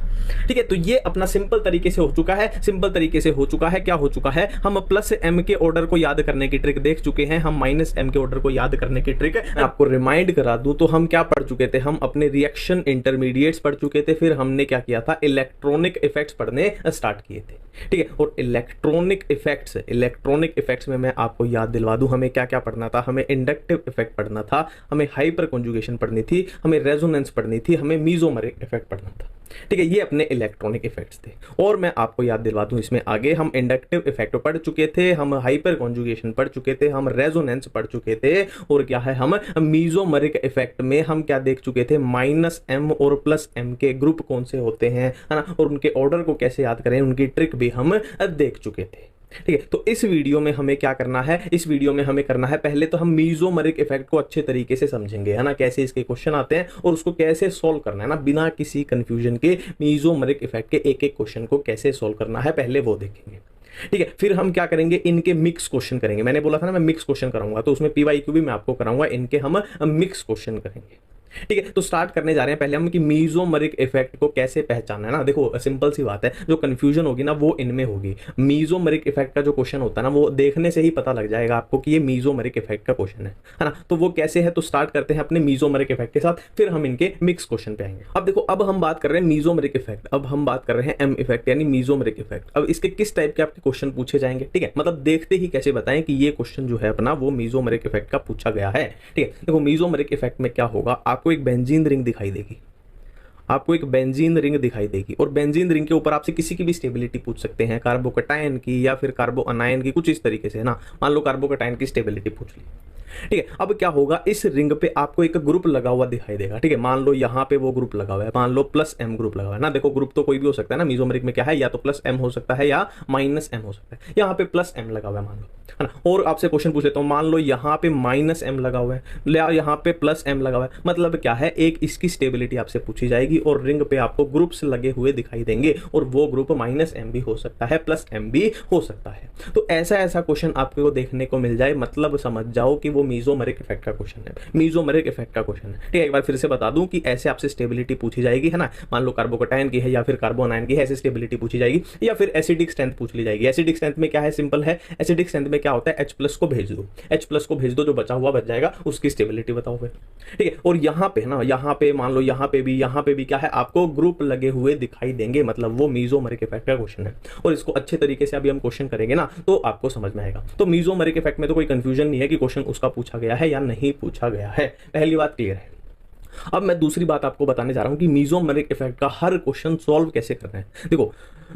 ठीक है, तो ये अपना सिंपल तरीके से हो चुका है। सिंपल तरीके से हो चुका है, क्या हो चुका है, हम प्लस एम के ऑर्डर को याद करने की ट्रिक देख चुके हैं, हम माइनस एम के ऑर्डर को याद करने की ट्रिक आपको रिमाइंड करा दूं तो हम क्या पढ़ चुके थे, हम अपने रिएक्शन इंटरमीडिएट्स पढ़ चुके थे, फिर हमने क्या किया था, इलेक्ट्रॉनिक इफेक्ट्स पढ़ने स्टार्ट किए थे। ठीक है, और इलेक्ट्रॉनिक इफेक्ट्स में मैं आपको याद दिलवा दूं हमें क्या क्या पढ़ना था। हमें इंडक्टिव इफेक्ट पढ़ना था, हमें हाइपर कॉन्जुगेशन पढ़नी थी, हमें रेजोनेंस पढ़नी थी, हमें मीजोमेरिक इफेक्ट पढ़ना था। ठीक है, ये अपने इलेक्ट्रॉनिक इफेक्ट्स थे। और मैं आपको याद दिलवा दूं इसमें आगे हम इंडक्टिव इफेक्ट पढ़ चुके थे, हम हाइपर कॉन्जुगेशन पढ़ चुके थे, हम रेजोनेंस पढ़ चुके थे, और क्या है, हम मीजोमेरिक इफेक्ट में हम क्या देख चुके थे, माइनस एम और प्लस एम के ग्रुप कौन से होते हैं, है ना, और उनके ऑर्डर को कैसे याद करें, उनकी ट्रिक भी हम देख चुके थे। ठीक है, तो इस वीडियो में हमें क्या करना है, इस वीडियो में हमें करना है, पहले तो हम मीजोमेरिक इफेक्ट को अच्छे तरीके से समझेंगे, है ना, कैसे इसके क्वेश्चन आते हैं और उसको कैसे सॉल्व करना है ना, बिना किसी कंफ्यूजन के मीजोमेरिक इफेक्ट के एक एक क्वेश्चन को कैसे सॉल्व करना है, पहले वो देखेंगे। ठीक है, फिर हम क्या करेंगे, इनके मिक्स क्वेश्चन करेंगे। मैंने बोला था ना मैं मिक्स क्वेश्चन कराऊंगा, तो उसमें PYQ भी मैं आपको कराऊंगा, इनके हम मिक्स क्वेश्चन करेंगे। ठीक है, तो स्टार्ट करने जा रहे हैं पहले हम कि मीजोमेरिक इफेक्ट को कैसे पहचानना है ना। देखो सिंपल सी बात है, जो कंफ्यूजन होगी ना वो इनमें होगी। मीजोमेरिक इफेक्ट का जो क्वेश्चन होता है ना, वो देखने से ही पता लग जाएगा आपको कि ये मीजोमेरिक इफेक्ट का क्वेश्चन है ना। तो वो कैसे है, तो स्टार्ट करते हैं अपने मीजोमेरिक इफेक्ट के साथ, फिर हम इनके मिक्स क्वेश्चन पे आएंगे। अब देखो, अब हम बात कर रहे हैं मीजोमेरिक इफेक्ट, अब हम बात कर रहे हैं एम इफेक्ट यानी मीजोमेरिक इफेक्ट। अब इसके किस टाइप के आपके क्वेश्चन पूछे जाएंगे, ठीक है, मतलब देखते ही कैसे बताएं कि ये क्वेश्चन जो है अपना वो मीजोमेरिक इफेक्ट का पूछा गया है। ठीक है, देखो मीजोमेरिक इफेक्ट में क्या होगा, आपको एक बेंजीन रिंग दिखाई देगी, आपको एक बेंजीन रिंग दिखाई देगी, और बेंजीन रिंग के ऊपर आपसे किसी की भी स्टेबिलिटी पूछ सकते हैं, कार्बोकटायन की या फिर कार्बो अनायन की, कुछ इस तरीके से, है ना। मान लो कार्बोकटायन की स्टेबिलिटी पूछ ली। ठीक है, अब क्या होगा, इस रिंग पे आपको एक ग्रुप लगा हुआ दिखाई देगा। ठीक है, मान लो यहाँ पे वो ग्रुप लगा हुआ है, मान लो प्लस एम ग्रुप लगा हुआ है ना। देखो ग्रुप तो कोई भी हो सकता है ना, मीजोमेरिक में क्या है, या तो प्लस एम हो सकता है या माइनस एम हो सकता है। यहाँ पे प्लस एम लगा हुआ है मान लो, है ना। और आपसे क्वेश्चन पूछ लेता हूँ, मान लो यहाँ पे माइनस एम लगा हुआ है या यहाँ पे प्लस एम लगा हुआ है, मतलब क्या है, एक इसकी स्टेबिलिटी आपसे पूछी जाएगी और रिंग पे आपको ग्रुप्स लगे हुए दिखाई देंगे, और वो ग्रुप माइनस एम भी हो सकता है, प्लस एम भी हो सकता है। तो ऐसा क्वेश्चन आपको देखने को मिल जाए, मतलब समझ जाओ कि वो मीजोमेरिक इफेक्ट का क्वेश्चन है, मीजोमेरिक इफेक्ट का क्वेश्चन है। ठीक है, एक बार फिर से बता दूं कि ऐसे आपसे स्टेबिलिटी पूछी जाएगी, है ना। मान लो कार्बोकटायन की है या फिर कार्बोनायन की है, ऐसे स्टेबिलिटी पूछी जाएगी, या फिर एसिडिक स्ट्रेंथ पूछ ली जाएगी। एसिडिक स्ट्रेंथ में क्या है, सिंपल है, एसिडिक स्ट्रेंथ में क्या होता है, H+ को भेज दो, H+ को भेज दो, जो बचा हुआ बच जाएगा, उसकी स्टेबिलिटी बताओ फिर। ठीक है, और यहाँ पे ना, यहाँ पे मान लो यहाँ पे भी क्या है, आपको ग्रुप लगे हुए दिखाई देंगे, मतलब वो मीजोमेरिक इफेक्ट का क्वेश्चन है। और इसको अच्छे तरीके से अभी हम क्वेश्चन करेंगे ना तो आपको समझ में आएगा। तो मीजोमेरिक इफेक्ट में तो कोई कंफ्यूजन नहीं है कि क्वेश्चन उसका पूछा गया है या नहीं पूछा गया है, पहली बात क्लियर है। अब मैं दूसरी बात आपको बताने जा रहा हूं कि मीजोमेरिक इफेक्ट का हर क्वेश्चन सॉल्व कैसे करना है। देखो,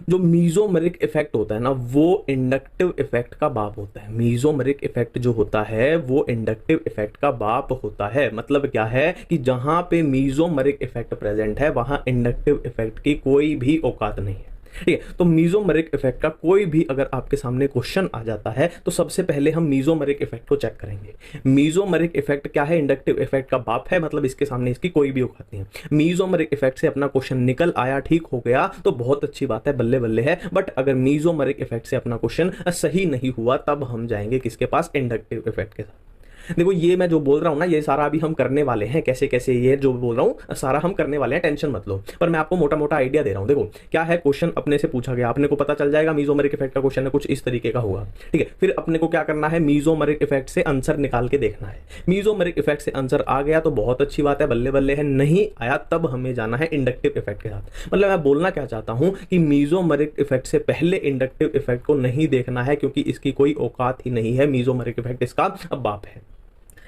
जो मीजोमेरिक इफेक्ट होता है ना, वो इंडक्टिव इफेक्ट का बाप होता है। मीजोमेरिक इफेक्ट जो होता है वो इंडक्टिव इफेक्ट का बाप होता है। मतलब क्या है कि जहां पे मीजोमेरिक इफेक्ट प्रेजेंट है वहां इंडक्टिव इफेक्ट की कोई भी औकात नहीं है। ठीक है। तो मीजोमेरिक इफेक्ट का कोई भी अगर आपके सामने क्वेश्चन आ जाता है तो सबसे पहले हम मीजोमेरिक इफेक्ट को चेक करेंगे। मीजोमेरिक इफेक्ट क्या है? इंडक्टिव इफेक्ट का बाप है, मतलब इसके सामने इसकी कोई भी औकात नहीं है। मीजोमेरिक इफेक्ट से अपना क्वेश्चन निकल आया, ठीक हो गया तो बहुत अच्छी बात है, बल्ले बल्ले है। बट अगर मीजोमेरिक इफेक्ट से अपना क्वेश्चन सही नहीं हुआ तब हम जाएंगे किसके पास? इंडक्टिव इफेक्ट के साथ। देखो ये मैं जो बोल रहा हूं ना, ये सारा अभी हम करने वाले हैं, कैसे कैसे ये जो बोल रहा हूं सारा हम करने वाले हैं, टेंशन मत लो। पर मैं आपको मोटा मोटा आइडिया दे रहा हूं। देखो क्या है, क्वेश्चन अपने से पूछा गया, अपने को पता चल जाएगा मीजोमेरिक इफेक्ट का क्वेश्चन है, कुछ इस तरीके का होगा, ठीक है। फिर अपने को क्या करना है? मीजोमेरिक इफेक्ट से आंसर निकाल के देखना है। मीजोमेरिक इफेक्ट से आंसर आ गया तो बहुत अच्छी बात है, बल्ले बल्ले है। नहीं आया तब हमें जाना है इंडक्टिव इफेक्ट के साथ। मतलब मैं बोलना क्या चाहता हूं कि मीजोमेरिक इफेक्ट से पहले इंडक्टिव इफेक्ट को नहीं देखना है, क्योंकि इसकी कोई औकात ही नहीं है। मीजोमेरिक इफेक्ट इसका बाप है,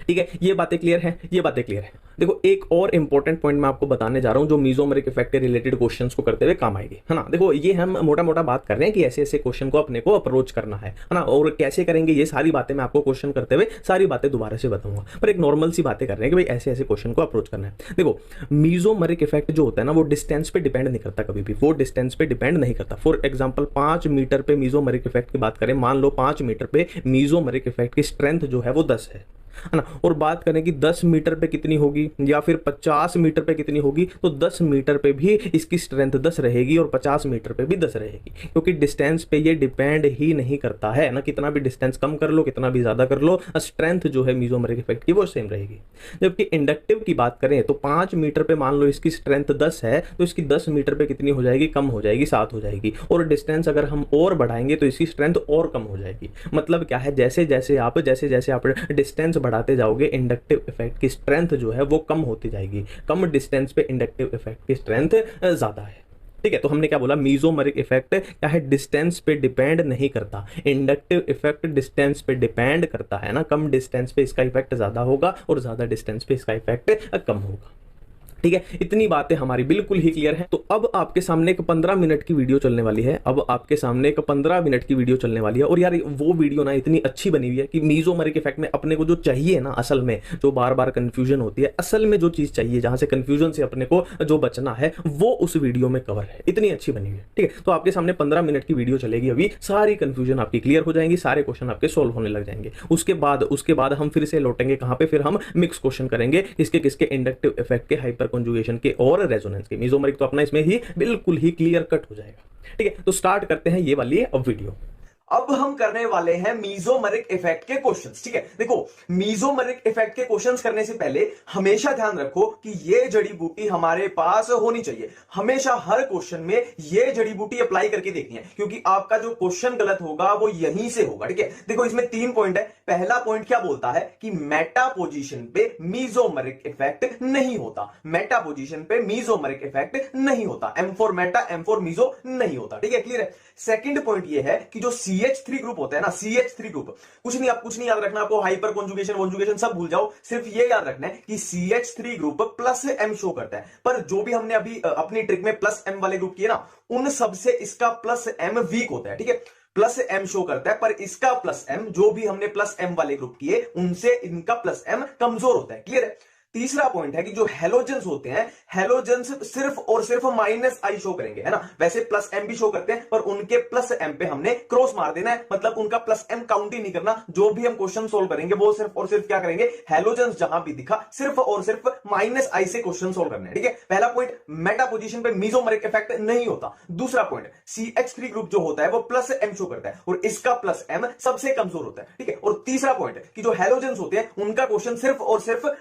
ठीक है। ये बातें क्लियर है, ये बातें क्लियर है। देखो एक और इंपॉर्टेंट पॉइंट मैं आपको बताने जा रहा हूं जो मीजोमेरिक इफेक्ट के रिलेटेड क्वेश्चंस को करते हुए काम आएगी, है ना। देखो ये हम मोटा मोटा बात कर रहे हैं कि ऐसे ऐसे क्वेश्चन को अपने को अप्रोच करना है ना। और कैसे करेंगे ये सारी बातें मैं आपको क्वेश्चन करते हुए सारी बातें दोबारा से बताऊंगा, पर एक नॉर्मल सी बातें कर रहे हैं कि भाई ऐसे ऐसे क्वेश्चन को अप्रोच करना है। देखो मीजोमेरिक इफेक्ट जो होता है ना, वो डिस्टेंस पे डिपेंड नहीं करता, कभी भी वो डिस्टेंस पे डिपेंड नहीं करता। फॉर एग्जाम्पल 5 मीटर पे मीजोमेरिक इफेक्ट की बात करें, मान लो 5 मीटर पे मीजोमेरिक इफेक्ट की स्ट्रेंथ जो है वो 10 है ना। और बात करें कि 10 मीटर पे कितनी होगी या फिर 50 मीटर पे कितनी होगी, तो 10 मीटर पे भी इसकी स्ट्रेंथ 10 रहेगी और 50 मीटर पे भी 10 रहेगी, क्योंकि डिस्टेंस पे ये डिपेंड ही नहीं करता है ना। कितना भी डिस्टेंस कम कर लो, कितना भी ज्यादा कर लो, स्ट्रेंथ जो है मीजोमेरिक इफेक्ट की वो सेम रहेगी। जबकि इंडक्टिव की बात करें तो 5 मीटर पे मान लो इसकी स्ट्रेंथ 10 है, तो इसकी 10 मीटर पे कितनी हो जाएगी? कम हो जाएगी, 7 हो जाएगी। और डिस्टेंस अगर हम और बढ़ाएंगे तो इसकी स्ट्रेंथ और कम हो जाएगी। मतलब क्या है, जैसे जैसे आप डिस्टेंस बढ़ाते जाओगे, इंडक्टिव इफेक्ट की स्ट्रेंथ जो है वो कम होती जाएगी। कम डिस्टेंस पे इंडक्टिव इफेक्ट की स्ट्रेंथ ज्यादा है, ठीक है। तो हमने क्या बोला? मीजोमेरिक इफेक्ट क्या है? डिस्टेंस पे डिपेंड नहीं करता। इंडक्टिव इफेक्ट डिस्टेंस पे डिपेंड करता है ना। कम डिस्टेंस पे इसका इफेक्ट ज्यादा होगा और ज्यादा डिस्टेंस पे इसका इफेक्ट कम होगा, ठीक है। इतनी बातें हमारी बिल्कुल ही क्लियर है। तो अब आपके सामने एक 15 मिनट की वीडियो चलने वाली है। अब आपके सामने एक 15 मिनट की वीडियो चलने वाली है। और यार वो वीडियो ना इतनी अच्छी बनी हुई है कि मीजोमेरिक इफेक्ट में अपने को जो चाहिए ना, असल में जो बार बार कंफ्यूजन होती है, असल में जो चीज चाहिए, जहां से कंफ्यूजन से अपने को जो बचना है, वो उस वीडियो में कवर है। इतनी अच्छी बनी हुई है, ठीक है। तो आपके सामने 15 मिनट की वीडियो चलेगी, अभी सारी कंफ्यूजन आपकी क्लियर हो जाएंगी, सारे क्वेश्चन आपके सोल्व होने लग जाएंगे। उसके बाद हम फिर से लौटेंगे कहां पे? फिर हम मिक्स क्वेश्चन करेंगे, किसके किसके? इंडक्टिव इफेक्ट के, हाइपर कॉन्जुगेशन के और रेजोनेंस के। मीजोमेरिक तो अपना इसमें ही बिल्कुल ही क्लियर कट हो जाएगा, ठीक है। तो स्टार्ट करते हैं ये वाली अब वीडियो। अब हम करने वाले हैं मीजोमेरिक इफेक्ट के क्वेश्चंस, ठीक है। देखो मीजोमेरिक इफेक्ट के क्वेश्चंस करने से पहले हमेशा ध्यान रखो कि ये जड़ी बूटी हमारे पास होनी चाहिए। हमेशा हर क्वेश्चन में ये जड़ी बूटी अप्लाई करके देखनी है, क्योंकि आपका जो क्वेश्चन गलत होगा वो यहीं से होगा, ठीक है। देखो इसमें 3 पॉइंट है। पहला पॉइंट क्या बोलता है कि मेटा पोजीशन पे मीजोमेरिक इफेक्ट नहीं होता। मेटा पोजीशन पे मीजोमेरिक इफेक्ट नहीं होता। M for meta, M for meso नहीं होता, ठीक है। क्लियर है। सेकंड पॉइंट ये है कि जो CH3 ग्रुप होता है ना, CH3 ग्रुप, कुछ नहीं याद रखना आपको, हाइपर कॉन्जुगेशन वॉन्जुगेशन सब भूल जाओ। सिर्फ ये याद रखना है कि CH3 group plus M show करता है। पर जो भी हमने अभी अपनी ट्रिक में प्लस M वाले ग्रुप किए ना, उन सबसे इसका प्लस M वीक होता है, ठीक है। प्लस M शो करता है, पर इसका प्लस M, जो भी हमने प्लस M वाले ग्रुप किए उनसे इनका प्लस M कमजोर होता है। क्लियर है। तीसरा पॉइंट है कि जो हेलोजेंस होते हैं, हेलोजेंस सिर्फ और सिर्फ -I शो करेंगे, है ना। वैसे प्लस M भी शो करते हैं, पर उनके प्लस M पे हमने क्रॉस मार देना है, मतलब उनका प्लस M काउंट ही नहीं करना। जो भी हम क्वेश्चन सोल्व करेंगे वो सिर्फ और सिर्फ क्या करेंगे? हेलोजेंस जहां भी दिखा सिर्फ और सिर्फ -I से क्वेश्चन सोल्व करने हैं, ठीक है। पहला पॉइंट, मेटा पोजीशन पे मीजोमेरिक इफेक्ट नहीं होता। दूसरा पॉइंट, CH3 ग्रुप जो होता है वो प्लस M शो करता है और इसका प्लस M सबसे कमजोर होता है, ठीक है। और तीसरा पॉइंट कि जो हेलोजेंस होते हैं उनका क्वेश्चन सिर्फ और सिर्फ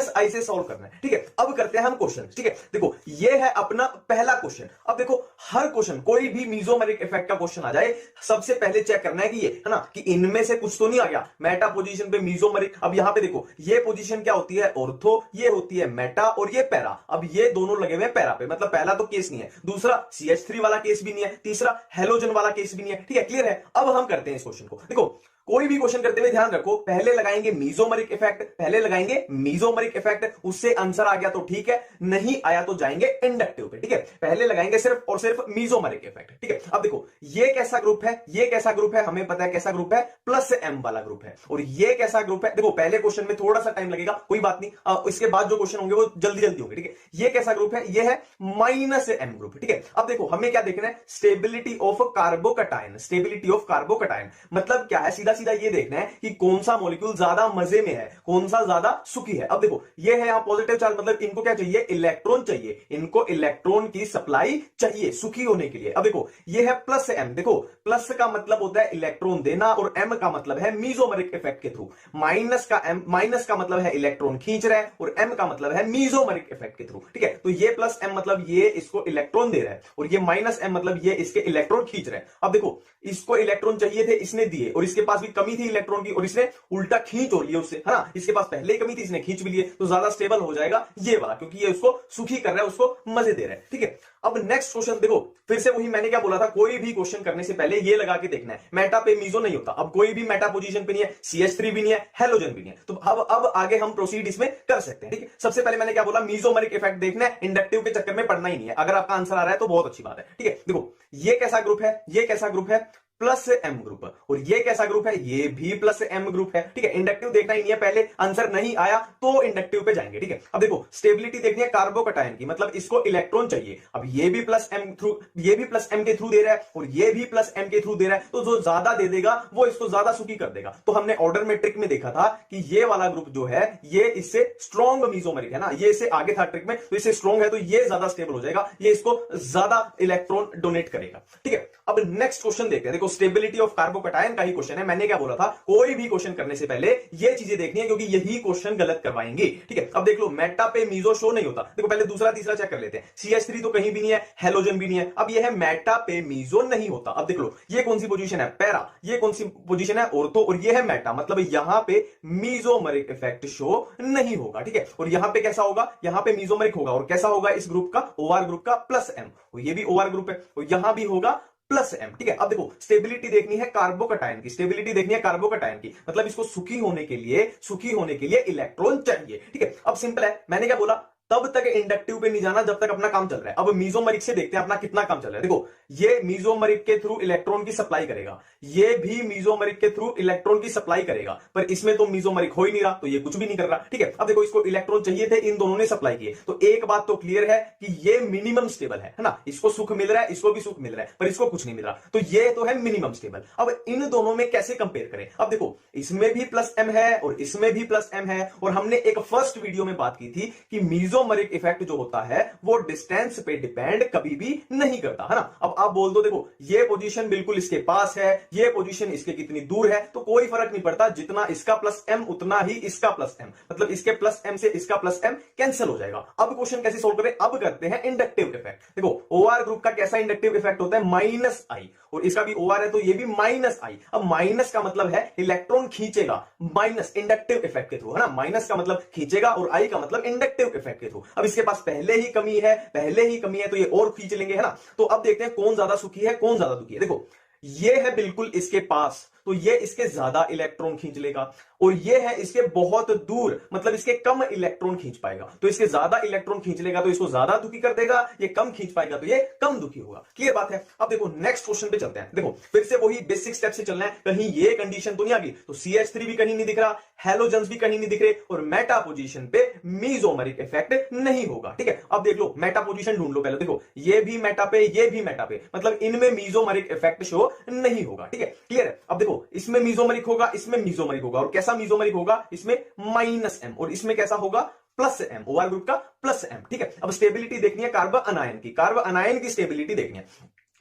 -I से सॉल्व करना है, ठीक है। अब करते हैं हम क्वेश्चन, ठीक है। देखो ये है अपना पहला क्वेश्चन। अब देखो हर क्वेश्चन, कोई भी मीजोमेरिक इफेक्ट का क्वेश्चन आ जाए, सबसे पहले चेक करना है कि ये, है ना, कि इनमें से कुछ तो नहीं आ गया। मेटा पोजीशन पे मीजोमेरिक, अब यहां पे देखो ये पोजीशन क्या होती है? ऑर्थो, ये होती है मेटा और ये पैरा। अब ये दोनों लगे हुए हैं पैरा पे, मतलब पहला तो केस नहीं है, दूसरा CH3 वाला केस भी नहीं है, तीसरा हेलोजन वाला केस भी नहीं है, ठीक है। क्लियर है। अब हम करते हैं इस क्वेश्चन को। देखो कोई भी क्वेश्चन करते हुए ध्यान रखो, पहले लगाएंगे मीजोमरिक इफेक्ट, पहले लगाएंगे मीजोमरिक इफेक्ट, उससे आंसर आ गया तो ठीक है, नहीं आया तो जाएंगे इंडक्टिव पे, ठीक है। पहले लगाएंगे सिर्फ और सिर्फ मीजोमरिक इफेक्ट, ठीक है। अब देखो ये कैसा ग्रुप है, ये कैसा ग्रुप है, हमें पता है कैसा ग्रुप है, प्लस एम वाला ग्रुप है। और ये कैसा ग्रुप है, देखो पहले क्वेश्चन में थोड़ा सा टाइम लगेगा, कोई बात नहीं, इसके बाद जो क्वेश्चन होंगे वो जल्दी जल्दी होंगे, ठीक है। ये कैसा ग्रुप है, ये है माइनस एम ग्रुप, ठीक है। अब देखो हमें क्या देखना है, stability of carbocation, stability of carbocation मतलब क्या है, सीधा सीधा ये देखना है कि कौन सा मॉलिक्यूल ज्यादा मजे में है, कौन सा ज्यादा सुखी है। अब देखो ये है यहां पॉजिटिव चार्ज, मतलब इनको क्या चाहिए, इलेक्ट्रॉन चाहिए, इनको इलेक्ट्रॉन की सप्लाई चाहिए सुखी होने के लिए। अब देखो ये है प्लस एम, देखो प्लस का मतलब होता है इलेक्ट्रॉन देना और एम का मतलब है मीजोमरिक इफेक्ट के थ्रू, माइनस का मतलब है इलेक्ट्रॉन खींच रहा है और एम का मतलब है मीजोमरिक इफेक्ट के थ्रू, ठीक है। तो ये प्लस एम मतलब ये इसको इलेक्ट्रॉन दे रहा है और ये माइनस एम मतलब ये इसके इलेक्ट्रॉन खींच रहा है। अब देखो इसको इलेक्ट्रॉन चाहिए थे, इसने दिए, और इसके पास भी कमी थी इलेक्ट्रॉन की और इसने उल्टा खींच हो लिया उससे, है ना। इसके पास पहले ही कमी थी, इसने खींच भी लिए, तो ज्यादा स्टेबल हो जाएगा ये वाला, क्योंकि ये उसको सुखी कर रहा है, उसको मजे दे रहा है, ठीक है। अब नेक्स्ट क्वेश्चन देखो, फिर से वही मैंने क्या बोला था, कोई भी क्वेश्चन करने से पहले ये लगा के देखना है मेटा पे मीजो नहीं होता। अब कोई भी मेटा पोजीशन पे नहीं है, CH3 भी नहीं है, हेलोजन भी नहीं है, तो अब आगे हम प्रोसीड इसमें कर सकते हैं, ठीक है। सबसे पहले मैंने क्या बोला, मीजोमरिक इफेक्ट देखना है, इंडक्टिव के चक्कर में पड़ना ही नहीं है। अगर आपका आंसर आ रहा है तो बहुत अच्छी बात है, ठीक है। देखो ये कैसा ग्रुप है, ये कैसा ग्रुप है, प्लस एम ग्रुप, और ये कैसा ग्रुप है, ये भी प्लस एम ग्रुप है, ठीक है। इंडक्टिव देखना ही नहीं है, पहले आंसर नहीं आया तो इंडक्टिव पे जाएंगे, ठीक है। अब देखो स्टेबिलिटी देखनी है कार्बोकटायन की, मतलब इसको इलेक्ट्रॉन चाहिए। अब ये भी प्लस एम थ्रू, ये भी प्लस एम के थ्रू दे रहा है और ये भी प्लस एम के थ्रू दे रहा है, तो जो ज्यादा दे देगा वो इसको ज्यादा सुखी कर देगा। तो हमने ऑर्डर में ट्रिक में देखा था कि ये वाला ग्रुप जो है ये इससे स्ट्रॉन्ग मीजोमरिक है ना, ये इससे आगे था ट्रिक में, तो इससे स्ट्रॉन्ग है तो ये ज्यादा स्टेबल हो जाएगा, ये इसको ज्यादा इलेक्ट्रॉन डोनेट करेगा, ठीक है। अब नेक्स्ट क्वेश्चन देखते हैं, देखो स्टेबिलिटी ऑफ कार्बोकटायन का ही क्वेश्चन है। मैंने क्या बोला था, कोई भी क्वेश्चन करने से पहले ये चीजें देखनी है, क्योंकि यही क्वेश्चन गलत करवाएंगे, ठीक है। अब देख लो मेटा पे मीजो शो नहीं होता, देखो पहले दूसरा तीसरा चेक कर लेते हैं। CH3 तो कहीं भी नहीं है, हेलोजन भी नहीं है, अब ये है मेटा पे मीजो नहीं होता। अब देख लो ये कौन सी पोजीशन है, पैरा, ये कौन सी पोजीशन है, ऑर्थो, और ये है मेटा, मतलब यहां पे मीजोमरिक इफेक्ट शो नहीं होगा, ठीक है। और यहां पे कैसा होगा, यहां पे मीजोमरिक होगा, और कैसा होगा इस ग्रुप का, OR ग्रुप का प्लस एम, और ये भी OR ग्रुप है, और यहां भी होगा प्लस एम, ठीक है। अब देखो स्टेबिलिटी देखनी है कार्बोकटायन की, स्टेबिलिटी देखनी है कार्बोकटायन की, मतलब इसको सुखी होने के लिए इलेक्ट्रॉन चाहिए, ठीक है। अब सिंपल है, मैंने क्या बोला, तब तक इंडक्टिव पे नहीं जाना जब तक अपना काम चल रहा है। अब मीजोमरिक से देखते हैं अपना कितना काम चल रहा है। देखो ये मीजोमरिक के थ्रू इलेक्ट्रॉन की सप्लाई करेगा, ये भी मीजोमरिक के थ्रू इलेक्ट्रॉन की सप्लाई करेगा, पर इसमें तो मीजोमरिक हो ही नहीं रहा, तो ये कुछ भी नहीं कर रहा, ठीक है। अब देखो इसको इलेक्ट्रॉन चाहिए थे, इन दोनों ने सप्लाई किए, तो एक बात तो क्लियर है कि ये मिनिमम स्टेबल है ना, इसको सुख मिल रहा है, इसको भी सुख मिल रहा है, पर इसको कुछ नहीं मिल रहा, तो ये तो है मिनिमम स्टेबल। अब इन दोनों में कैसे कंपेयर करें, अब देखो इसमें भी प्लस एम है और इसमें भी प्लस एम है, और हमने एक फर्स्ट वीडियो में बात की थी कि मीजोमरिक इफेक्ट जो होता है वो डिस्टेंस पे डिपेंड कभी भी नहीं करता, है ना। अब आप बोल दो देखो ये पोजीशन बिल्कुल इसके पास है, ये पोजीशन इसके कितनी दूर है, तो कोई फर्क नहीं पड़ता, जितना इसका प्लस एम उतना ही इसका प्लस एम, मतलब इसके प्लस एम से इसका प्लस एम कैंसिल हो जाएगा। अब क्वेश्चन कैसे सोल्व करें, अब करते हैं इंडक्टिव इफेक्ट। देखो OR ग्रुप का कैसा इंडक्टिव इफेक्ट होता है, माइनस आई, और इसका भी OR है तो ये भी माइनस आई। अब माइनस का मतलब है इलेक्ट्रॉन खींचेगा, माइनस इंडक्टिव इफेक्ट के थ्रू, है ना, माइनस का मतलब खींचेगा और आई का मतलब इंडक्टिव इफेक्ट के थ्रू। अब इसके पास पहले ही कमी है तो ये और खींच लेंगे, है ना। तो अब देखते हैं कौन ज्यादा सुखी है, कौन ज्यादा दुखी है। देखो ये है बिल्कुल इसके पास, तो ये इसके ज्यादा इलेक्ट्रॉन खींच लेगा, और ये है इसके बहुत दूर, मतलब इसके कम इलेक्ट्रॉन खींच पाएगा, तो इसके ज्यादा इलेक्ट्रॉन खींच लेगा तो इसको ज्यादा दुखी कर देगा, ये कम खींच पाएगा तो ये कम दुखी होगा। क्लियर बात है। अब देखो नेक्स्ट क्वेश्चन पे चलते हैं। देखो फिर से वही बेसिक स्टेप से चलना है, कहीं ये कंडीशन तो नहीं आ गई, तो CH3 भी कहीं नहीं दिख रहा, हेलोजन्स भी कहीं नहीं दिख रहे, और मेटा पोजीशन पे मीजोमरिक इफेक्ट नहीं होगा, ठीक है। अब देख लो मेटा पोजीशन ढूंढ लो पहले, देखो ये भी मेटा पे, ये भी मेटा पे, मतलब इनमें मीजोमरिक इफेक्ट शो नहीं होगा, ठीक है। क्लियर है। अब देखो इसमें मीजोमरिक होगा, इसमें मीजोमरिक होगा, और कैसा मीजोमरिक होगा, इसमें माइनस एम, और इसमें कैसा होगा, प्लस एम, OR ग्रुप का प्लस एम, ठीक है। अब स्टेबिलिटी देखनी है कार्बन अनायन की स्टेबिलिटी देखनी है,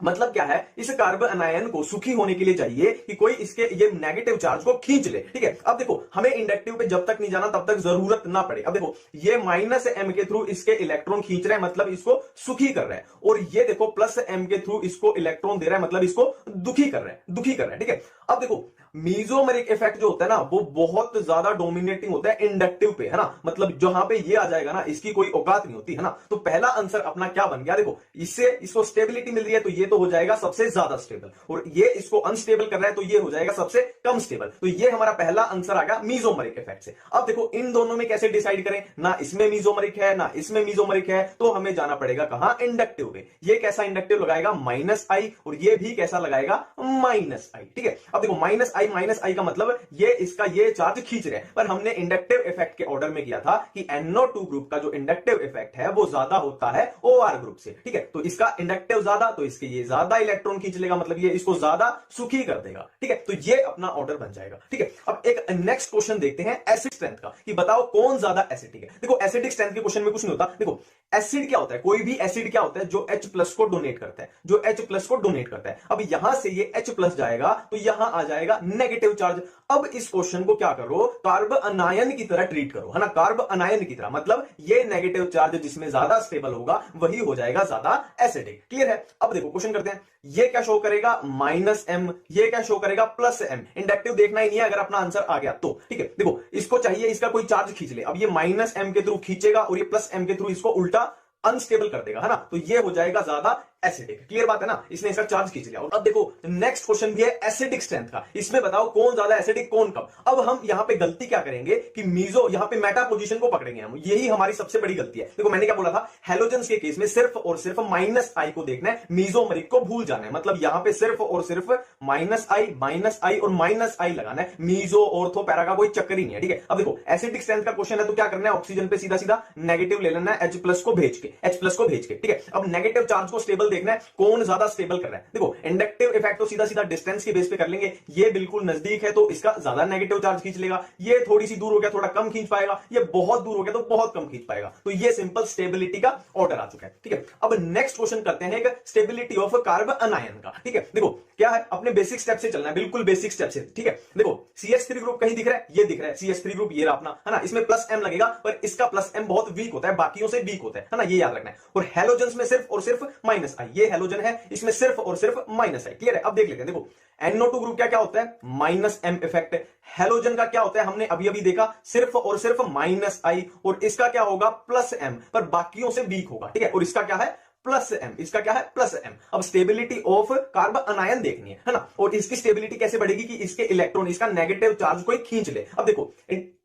मतलब क्या है, इस कार्बन अनायन को सुखी होने के लिए चाहिए कि कोई इसके ये नेगेटिव चार्ज को खींच ले, ठीक है। अब देखो हमें इंडक्टिव पे जब तक नहीं जाना तब तक जरूरत ना पड़े। अब देखो ये माइनस एम के थ्रू इसके इलेक्ट्रॉन खींच रहा है, मतलब इसको सुखी कर रहा है, और ये देखो प्लस एम के थ्रू इसको इलेक्ट्रॉन दे रहा है, मतलब इसको दुखी कर रहा है, ठीक है। अब देखो मीजोमेरिक इफेक्ट जो होता है ना वो बहुत ज्यादा डोमिनेटिंग होता है इंडक्टिव पे, है ना, मतलब जहां पे ये आ जाएगा ना इसकी कोई औकात नहीं होती, है ना। तो पहला आंसर अपना क्या बन गया, देखो इससे इसको स्टेबिलिटी मिल रही है तो ये तो हो जाएगा सबसे ज्यादा स्टेबल, और ये इसको अनस्टेबल कर रहा है तो ये हो जाएगा सबसे कम स्टेबल। तो ये हमारा पहला आंसर आ गया मीजोमेरिक इफेक्ट से। अब देखो इन दोनों में कैसे डिसाइड करें, ना इसमें मीजोमेरिक है ना इसमें मीजोमेरिक है, तो हमें जाना पड़ेगा कहां, इंडक्टिव पे। ये कैसा इंडक्टिव लगाएगा, -i, और ये भी कैसा लगाएगा, -i, ठीक है। अब देखो -i का मतलब ये इसका ये चार्ज खींच रहे हैं, पर हमने इंडक्टिव इफेक्ट के ऑर्डर में किया था कि NO2 ग्रुप का जो इंडक्टिव इफेक्ट है वो ज्यादा होता है OR ग्रुप से, ठीक है। तो इसका इंडक्टिव ज्यादा तो इसके ये ज्यादा इलेक्ट्रॉन खींच लेगा, मतलब ये इसको ज्यादा सुखी कर देगा, ठीक है। तो ये अपना ऑर्डर बन जाएगा, ठीक है। अब एक नेक्स्ट क्वेश्चन देखते हैं एसिड स्ट्रेंथ का, कि बताओ कौन ज्यादा एसिडिक है। देखो एसिडिक स्ट्रेंथ के क्वेश्चन में कुछ नहीं होता। देखो एसिड क्या होता है, कोई भी एसिड क्या होता है, जो H+ को डोनेट करता है, जो H+ को डोनेट करता है। अब यहां से ये H+ जाएगा तो यहां आ जाएगा नेगेटिव चार्ज। अब इस क्वेश्चन को क्या करो, कार्ब अनायन की तरह ट्रीट करो, है ना, कार्ब अनायन की तरह, मतलब ये नेगेटिव चार्ज जिसमें ज्यादा स्टेबल होगा वही हो जाएगा ज्यादा एसिडिक। क्लियर है। अब देखो क्वेश्चन करते हैं, ये क्या शो करेगा, -m, ये क्या शो करेगा, +m। इंडक्टिव देखना ही नहीं है अगर अपना आंसर आ गया तो, ठीक है। देखो इसको चाहिए इसका कोई चार्ज खींच ले, अब ये -m के थ्रू खींचेगा और ये +m के थ्रू इसको उल्टा अनस्टेबल कर देगा, है ना, तो ये हो जाएगा ज्यादा एसिडिक। क्लियर बात है ना, इसने इसका चार्ज खींच लिया। और अब देखो नेक्स्ट क्वेश्चन भी है एसिडिक स्ट्रेंथ का, इसमें बताओ कौन ज्यादा एसिडिक कौन कम। अब हम यहां पे गलती क्या करेंगे कि मीजो यहां पे मेटा पोजीशन को पकड़ेंगे हम, यही हमारी सबसे बड़ी गलती है। देखो मैंने क्या बोला था, हैलोजेंस के केस में सिर्फ और सिर्फ -i को देखना है, मीजोमेरिक को भूल जाना है, मतलब यहां पे सिर्फ और सिर्फ -i और -i लगाना है, मीजो ऑर्थो पैरा का कोई चक्कर ही नहीं है, ठीक है। अब देखो एसिडिक स्ट्रेंथ का क्वेश्चन है तो क्या करना है, ऑक्सीजन पे सीधा सीधा नेगेटिव ले लेना है, H+ को भेज के, ठीक है। अब नेगेटिव चार्ज को स्टेबल देखना है, कौन ज्यादा स्टेबल कर रहा है। देखो इंडक्टिव इफेक्ट तो सीधा सीधा डिस्टेंस के बेस पे कर लेंगे, ये बिल्कुल नजदीक है तो इसका ज्यादा नेगेटिव चार्ज खींच लेगा, ये थोड़ी सी दूर हो गया थोड़ा कम खींच पाएगा, ये बहुत दूर हो गया तो बहुत कम खींच पाएगा। तो ये सिंपल स्टेबिलिटी का ऑर्डर आ चुका है, ठीक है। अब नेक्स्ट क्वेश्चन करते हैं एक स्टेबिलिटी ऑफ कार्ब अनायन का, ठीक है। देखो क्या है, अपने बेसिक स्टेप से चलना है, बिल्कुल बेसिक स्टेप से, ठीक है। देखो CH3 ग्रुप कहीं दिख रहा है, ये दिख रहा है CH3 ग्रुप, ये रहा अपना, है ना, इसमें +m लगेगा, पर इसका +m बहुत वीक होता है, बाकियों से वीक होता है ना, ये याद रखना है। और हैलोजेंस में सिर्फ और सिर्फ -i, ये हैलोजन है इसमें सिर्फ और सिर्फ -i। क्लियर है। अब देख लेते हैं, देखो NO2 ग्रुप क्या होता है, -m इफेक्ट। हैलोजन का क्या होता है, हमने अभी अभी देखा, सिर्फ और सिर्फ -i, और इसका क्या होगा, +m, पर बाकियों से वीक होगा, ठीक है। और इसका क्या है, +m, इसका क्या है, +m। अब स्टेबिलिटी ऑफ कार्ब अनायन देखनी है ना, और इसकी स्टेबिलिटी कैसे बढ़ेगी कि इसके इलेक्ट्रॉन, इसका नेगेटिव चार्ज कोई खींच ले। अब देखो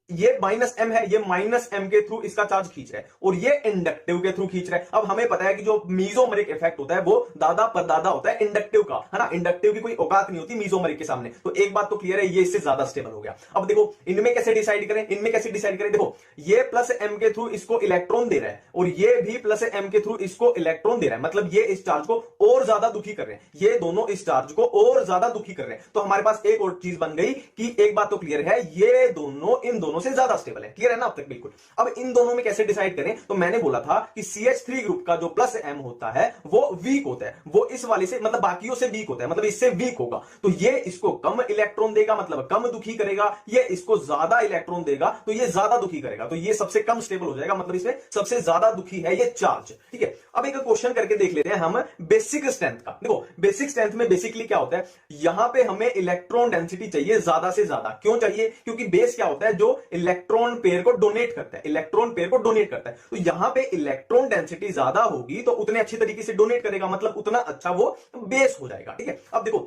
ये -m है, ये -m के थ्रू इसका चार्ज खींच रहा है, और ये इंडक्टिव के थ्रू खींच रहा है। अब हमें पता है कि जो मीजोमेरिक इफेक्ट होता है वो दादा परदादा होता है इंडक्टिव का, है ना, इंडक्टिव की कोई औकात नहीं होती मीजोमेरिक के सामने। तो एक बात तो क्लियर है, ये इससे ज्यादा स्टेबल हो गया। अब देखो इनमें कैसे डिसाइड करें, देखो ये +m के थ्रू इसको इलेक्ट्रॉन दे रहा है, और ये भी +m के थ्रू इसको इलेक्ट्रॉन दे रहा है, मतलब ये इस चार्ज को और ज्यादा दुखी कर रहे हैं, ये दोनों इस चार्ज को और ज्यादा दुखी कर रहे हैं। तो हमारे पास एक और चीज बन गई कि एक बात तो क्लियर है, ये दोनों इन दोनों से ज्यादा स्टेबल है। क्लियर है ना अब तक, बिल्कुल। अब इन दोनों में कैसे डिसाइड करें, तो मैंने बोला था कि CH3 ग्रुप का जो +m होता है वो वीक होता है, वो इस वाले से मतलब बाकियों से वीक होता है, मतलब इससे वीक होगा, तो ये इसको कम इलेक्ट्रॉन देगा, मतलब कम दुखी करेगा, ये इसको ज्यादा इलेक्ट्रॉन देगा तो ये ज्यादा दुखी करेगा, तो ये सबसे कम स्टेबल हो जाएगा, मतलब इसमें सबसे ज्यादा दुखी है ये चार्ज, ठीक है। अब एक क्वेश्चन करके देख लेते हैं हम बेसिक स्ट्रेंथ का। देखो बेसिक स्ट्रेंथ में बेसिकली क्या होता है, यहां पे हमें इलेक्ट्रॉन डेंसिटी चाहिए ज्यादा से ज्यादा। क्यों चाहिए, क्योंकि बेस क्या होता है, जो इलेक्ट्रॉन पेयर को डोनेट करता है, इलेक्ट्रॉन पेयर को डोनेट करता है। तो यहां पे इलेक्ट्रॉन डेंसिटी ज्यादा होगी तो उतने अच्छे तरीके से डोनेट करेगा, मतलब उतना अच्छा वो बेस हो जाएगा, ठीक है। अब देखो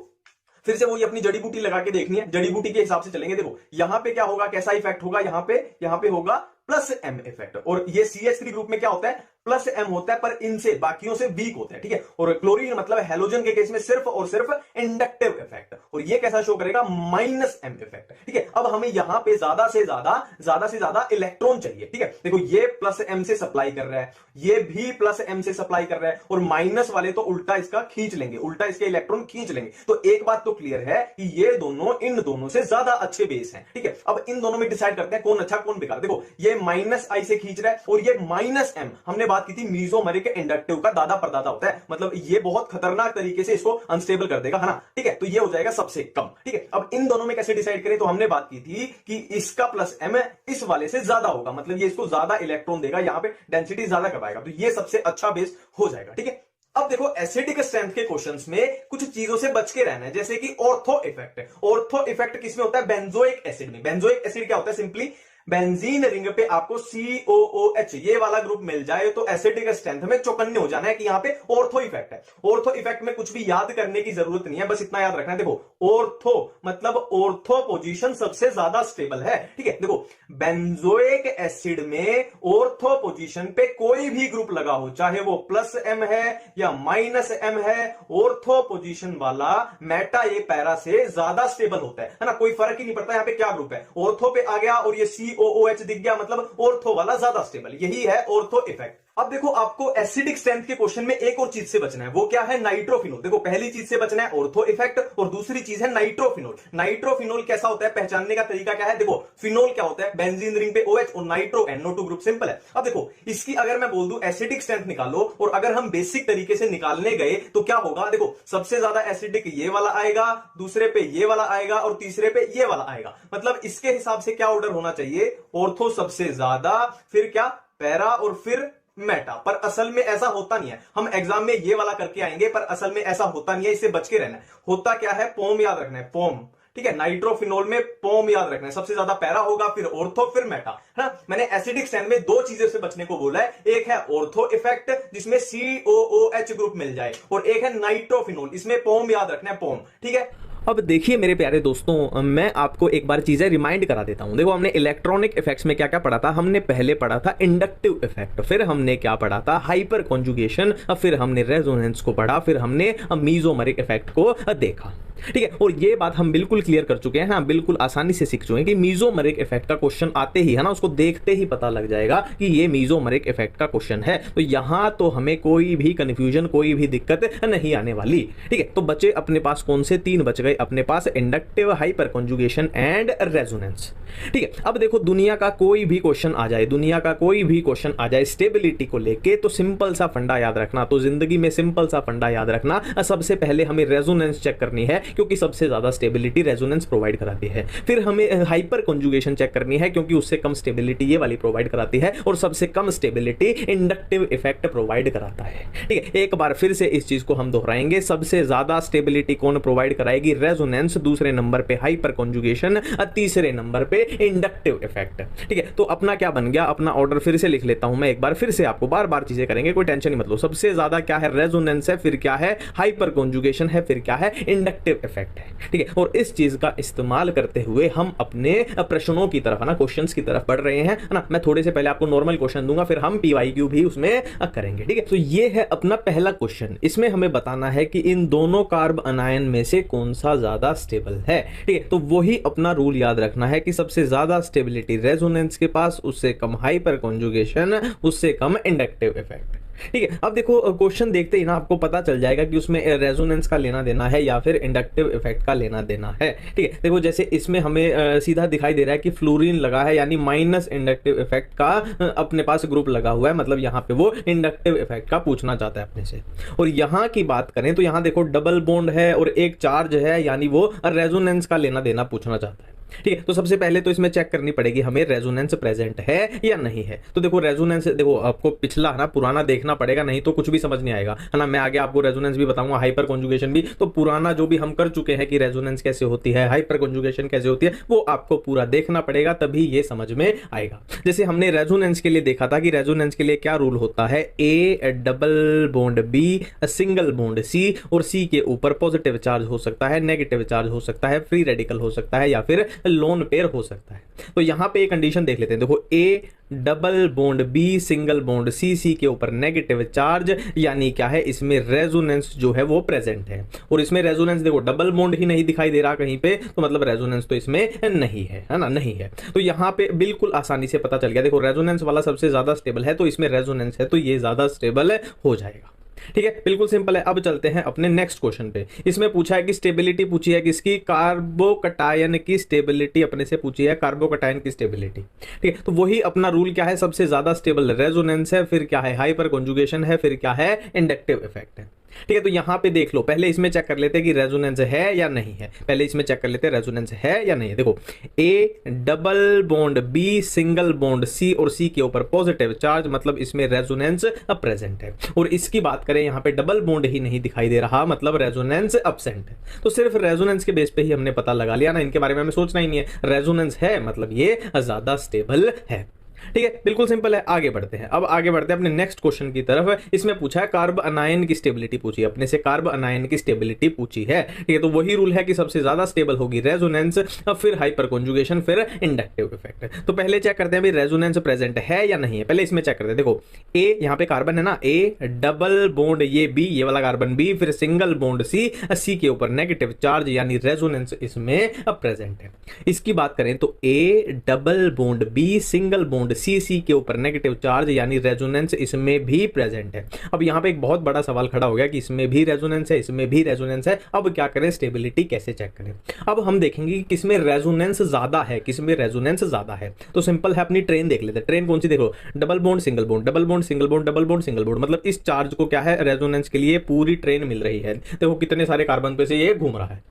फिर से वही अपनी जड़ी बूटी लगा के देखनी है, जड़ी बूटी के हिसाब से चलेंगे। देखो यहां पे क्या होगा, कैसा इफेक्ट होगा, यहां पे होगा +m इफेक्ट, और ये CH3 ग्रुप में क्या होता है, +m होता है, पर इनसे बाकियों से वीक होता है, ठीक है। और क्लोरीन मतलब हैलोजन के केस में सिर्फ और सिर्फ इंडक्टिव इफेक्ट, और ये कैसा शो करेगा, -m इफेक्ट, ठीक है। अब हमें यहां पे ज्यादा से ज्यादा इलेक्ट्रॉन चाहिए, ठीक है। देखो ये +m से सप्लाई कर रहा है, ये भी +m से सप्लाई कर रहा है, और माइनस वाले तो उल्टा इसका खींच लेंगे, उल्टा इसके इलेक्ट्रॉन खींच लेंगे। तो एक बात तो क्लियर है कि ये दोनों इन दोनों से ज्यादा अच्छे बेस हैं, ठीक है। अब इन दोनों में डिसाइड करते हैं कौन अच्छा कौन बेकार। देखो ये -i से खींच रहा है, और ये -m, हमने बात की थी मीजोमेरिक इंडक्टिव का दादा परदादा होता है, मतलब ये बहुत खतरनाक तरीके से इसको अनस्टेबल कर देगा, है ना, ठीक है। तो ये हो जाएगा सबसे कम, ठीक है। अब इन दोनों में कैसे डिसाइड करें, तो हमने बात की थी कि इसका +m इस वाले से ज्यादा होगा, मतलब ये इसको ज्यादा इलेक्ट्रॉन देगा, यहां पे डेंसिटी ज्यादा करवाएगा, तो ये सबसे अच्छा बेस हो जाएगा, ठीक है। अब देखो एसिडिक स्ट्रेंथ के क्वेश्चंस में कुछ चीजों से बच के रहना है, जैसे कि ऑर्थो इफेक्ट। ऑर्थो इफेक्ट किसमें होता है? बेंजोइक एसिड में। बेंजोइक एसिड क्या होता है? सिंपली बेंजीन रिंग पे आपको COOH ये वाला ग्रुप मिल जाए तो एसिडिक स्ट्रेंथ में चौकन्ने हो जाना है कि यहां पे ऑर्थो इफेक्ट है। ऑर्थो इफेक्ट में कुछ भी याद करने की जरूरत नहीं है, बस इतना याद रखना है। देखो ऑर्थो मतलब ऑर्थो पोजीशन सबसे ज्यादा स्टेबल है, ठीक है। देखो बेंजोइक एसिड में ऑर्थो पोजीशन पे कोई भी ग्रुप लगा हो, चाहे वो +M है या -M है, ऑर्थो पोजीशन वाला मेटा ये पैरा से ज्यादा स्टेबल होता है ना। कोई फर्क ही नहीं पड़ता यहां पे क्या ग्रुप है, ऑर्थो पे आ गया और ये COOH दिख गया, मतलब ऑर्थो वाला ज्यादा स्टेबल। यही है ऑर्थो इफेक्ट। अब देखो आपको एसिडिक स्ट्रेंथ के क्वेश्चन में एक और चीज से बचना है, वो क्या है? नाइट्रोफिनोल। देखो पहली चीज से बचना है ऑर्थो इफेक्ट और दूसरी चीज है नाइट्रोफिनोल। नाइट्रोफिनोल कैसा होता है? पहचानने का तरीका क्या है? देखो फिनोल क्या होता है? बेंजीन रिंग पे OH और नाइट्रो NO2 ग्रुप, सिंपल है। अब देखो इसकी अगर मैं बोल दूं एसिडिक स्ट्रेंथ निकालो और अगर हम बेसिक तरीके से निकालने गए तो क्या होगा? देखो सबसे ज्यादा एसिडिक ये वाला आएगा, दूसरे पे ये वाला आएगा और तीसरे पे ये वाला आएगा। मतलब इसके हिसाब से क्या ऑर्डर होना चाहिए? ऑर्थो सबसे ज्यादा, फिर क्या पैरा और फिर मेटा। पर असल में ऐसा होता नहीं है, हम एग्जाम में ये वाला करके आएंगे पर असल में ऐसा होता नहीं है, इससे बच के रहना है। होता क्या है? पोम याद रखना है, पोम, ठीक है। नाइट्रोफिनोल में पोम याद रखना है, सबसे ज्यादा पैरा होगा, फिर ऑर्थो, फिर मेटा, है ना। मैंने एसिडिक स्ट्रेंथ में दो चीजों से बचने को बोला है, एक है ऑर्थो इफेक्ट जिसमें COOH ग्रुप मिल जाए और एक है नाइट्रोफिनोल, इसमें पोम याद रखना है, पोम, ठीक है। अब देखिए मेरे प्यारे दोस्तों, मैं आपको एक बार चीजें रिमाइंड करा देता हूं। देखो हमने इलेक्ट्रॉनिक इफेक्ट्स में क्या क्या पढ़ा था? हमने पहले पढ़ा था इंडक्टिव इफेक्ट, फिर हमने क्या पढ़ा था? हाइपर कॉन्जुगेशन, फिर हमने रेजोनेंस को पढ़ा, फिर हमने मीजोमेरिक इफेक्ट को देखा, ठीक है। और ये बात हम बिल्कुल क्लियर कर चुके हैं, हाँ बिल्कुल आसानी से सीख चुके हैं कि मीजोमेरिक इफेक्ट का क्वेश्चन आते ही, है ना, उसको देखते ही पता लग जाएगा कि ये मीजोमेरिक इफेक्ट का क्वेश्चन है। तो यहां तो हमें कोई भी कंफ्यूजन, कोई भी दिक्कत नहीं आने वाली, ठीक है। तो बचे अपने पास कौन से? 3 बच गए अपने पास, inductive, hyper conjugation and resonance, ठीक है। अब देखो दुनिया का कोई भी क्वेश्चन आ जाए, दुनिया का कोई भी क्वेश्चन आ जाए स्टेबिलिटी को लेके, तो सिंपल सा फंडा याद रखना। तो जिंदगी में सिंपल सा फंडा याद रखना, सबसे पहले हमें रेजोनेंस चेक करनी है क्योंकि सबसे ज्यादा स्टेबिलिटी रेजोनेंस प्रोवाइड कराती है। फिर हमें हाइपर कॉन्जुगेशन चेक करनी है क्योंकि उससे कम स्टेबिलिटी ये वाली प्रोवाइड कराती है और सबसे कम स्टेबिलिटी इंडक्टिव इफेक्ट प्रोवाइड कराता है, ठीक है। एक बार फिर से इस चीज को हम दोहराएंगे, सबसे ज्यादा स्टेबिलिटी कौन प्रोवाइड कराएगी? रेजोनेंस, दूसरे नंबर पे हाइपर कॉन्जुगेशन, तीसरे नंबर पे इंडक्टिव इफेक्ट, ठीक है। तो अपना क्या बन गया? अपना ऑर्डर फिर से लिख लेता हूं मैं एक बार फिर से, आपको बार बार चीजें करेंगे, कोई टेंशन नहीं, मतलब सबसे ज्यादा क्या है? रेजोनेंस है, फिर क्या है? हाइपर कॉन्जुगेशन है, फिर क्या है? इंडक्टिव इफेक्ट है, ठीक है। और इस चीज का इस्तेमाल करते हुए हम अपने प्रश्नों की तरफ, है ना, क्वेश्चंस की तरफ बढ़ रहे हैं, है ना। मैं थोड़े से पहले आपको नॉर्मल क्वेश्चन दूंगा, फिर हम PYQ भी उसमें करेंगे, ठीक है। तो ये है अपना पहला क्वेश्चन, इसमें हमें बताना है कि इन दोनों कार्ब अनायन में से कौन सा ज्यादा स्टेबल है, ठीक है। तो वही अपना रूल याद रखना है कि सबसे ज्यादा स्टेबिलिटी रेजोनेंस के पास, उससे कम हाइपर कॉन्जुगेशन, उससे कम इंडक्टिव इफेक्ट, ठीक है। अब देखो क्वेश्चन देखते ही ना आपको पता चल जाएगा कि उसमें रेजोनेंस का लेना देना है या फिर इंडक्टिव इफेक्ट का लेना देना है, ठीक है। देखो जैसे इसमें हमें सीधा दिखाई दे रहा है कि फ्लोरीन लगा है, यानी माइनस इंडक्टिव इफेक्ट का अपने पास ग्रुप लगा हुआ है, मतलब यहाँ पे वो इंडक्टिव इफेक्ट का पूछना चाहता है अपने से। और यहाँ की बात करें तो यहाँ देखो डबल बॉन्ड है और एक चार्ज है, यानी वो रेजोनेंस का लेना देना पूछना चाहता है, ठीक है। तो सबसे पहले तो इसमें चेक करनी पड़ेगी हमें रेजोनेंस प्रेजेंट है या नहीं है। तो देखो रेजोनेंस, देखो आपको पिछला, है ना, पुराना देखना पड़ेगा, नहीं तो कुछ भी समझ नहीं आएगा, है ना। मैं आगे आपको रेजोनेंस भी बताऊंगा, हाइपर कॉन्जुगेशन भी। तो पुराना जो भी हम कर चुके हैं कि रेजोनेंस कैसे होती है, हाइपर कॉन्जुगेशन कैसे होती है, वो आपको पूरा देखना पड़ेगा, तभी ये समझ में आएगा। जैसे हमने रेजोनेंस के लिए देखा था कि रेजोनेंस के लिए क्या रूल होता है? A double bond B single bond C, और C के ऊपर पॉजिटिव चार्ज हो सकता है, नेगेटिव चार्ज हो सकता है, फ्री रेडिकल हो सकता है या फिर लोन पेयर हो सकता है। तो यहां पे एक कंडीशन देख लेते हैं। देखो A double bond B single bond C के ऊपर नेगेटिव चार्ज, यानी क्या है? इसमें रेजोनेंस जो है वो प्रेजेंट है। और इसमें रेजोनेंस देखो डबल बॉन्ड ही नहीं दिखाई दे रहा कहीं पे, तो मतलब रेजोनेंस तो इसमें नहीं है, है ना, नहीं है। तो यहां पे बिल्कुल आसानी से पता चल गया, देखो रेजोनेंस वाला सबसे ज्यादा स्टेबल है, तो इसमें रेजोनेंस है तो ये ज्यादा स्टेबल हो जाएगा, ठीक है। बिल्कुल सिंपल है। अब चलते हैं अपने नेक्स्ट क्वेश्चन पे। इसमें पूछा है कि स्टेबिलिटी पूछी है किसकी? कार्बोकटायन की स्टेबिलिटी अपने से पूछी है, कार्बोकटायन की स्टेबिलिटी, ठीक है। तो वही अपना रूल क्या है? सबसे ज्यादा स्टेबल रेजोनेंस है, फिर क्या है? हाइपर कॉन्जुगेशन है, फिर क्या है? इंडक्टिव इफेक्ट है। ठीक है, तो यहां पे देख लो, पहले इसमें चेक कर लेते हैं कि रेजोनेंस है या नहीं है। पहले इसमें चेक कर लेते हैं रेजोनेंस है या नहीं है। देखो A double bond B single bond C और सी के ऊपर पॉजिटिव चार्ज, मतलब इसमें रेजोनेंस प्रेजेंट है। और इसकी बात करें यहां पे डबल बॉन्ड ही नहीं दिखाई दे रहा, मतलब रेजोनेंस एब्सेंट है। तो सिर्फ रेजोनेंस के बेस पे ही हमने पता लगा लिया ना, इनके बारे में हमें सोचना ही नहीं है। रेजोनेंस है मतलब ये ज्यादा स्टेबल है। ठीक है, बिल्कुल सिंपल है। आगे बढ़ते हैं, अब आगे बढ़ते हैं अपने नेक्स्ट क्वेश्चन की तरफ। इसमें पूछा है कार्ब अनायन की स्टेबिलिटी पूछी है अपने से, कार्ब अनायन की स्टेबिलिटी पूछी है। ठीक है, तो वही रूल है कि सबसे ज्यादा स्टेबल होगी रेजोनेंस, फिर हाइपर कॉन्जुगेशन, फिर इंडक्टिव इफेक्ट। तो पहले चेक करते हैं भाई रेजोनेंस प्रेजेंट है या नहीं है। पहले इसमें चेक करते हैं। देखो ए यहाँ पे कार्बन है ना, ए डबल बॉन्ड ये बी, ये वाला कार्बन बी, फिर सिंगल बॉन्ड सी, सी के ऊपर नेगेटिव चार्ज यानी रेजोनेंस इसमें प्रेजेंट है। इसकी बात करें तो A double bond B single bond C, C के ऊपर नेगेटिव चार्ज यानी रेजोनेंस इसमें भी प्रेजेंट है। अब यहां पे एक बहुत बड़ा सवाल खड़ा हो गया कि इसमें भी रेजोनेंस है, इसमें भी रेजोनेंस है। अब क्या करें, स्टेबिलिटी कैसे चेक करें। अब हम देखेंगे कि किसमें रेजोनेंस ज्यादा है, किसमें रेजोनेंस ज्यादा है। तो सिंपल है, अपनी ट्रेन देख लेते हैं। ट्रेन कौन सी, देखो double bond single bond, double bond single bond, double bond single bond, मतलब इस चार्ज को क्या है, रेजोनेंस के लिए पूरी ट्रेन मिल रही है। देखो कितने सारे कार्बन पे से ये घूम रहा है।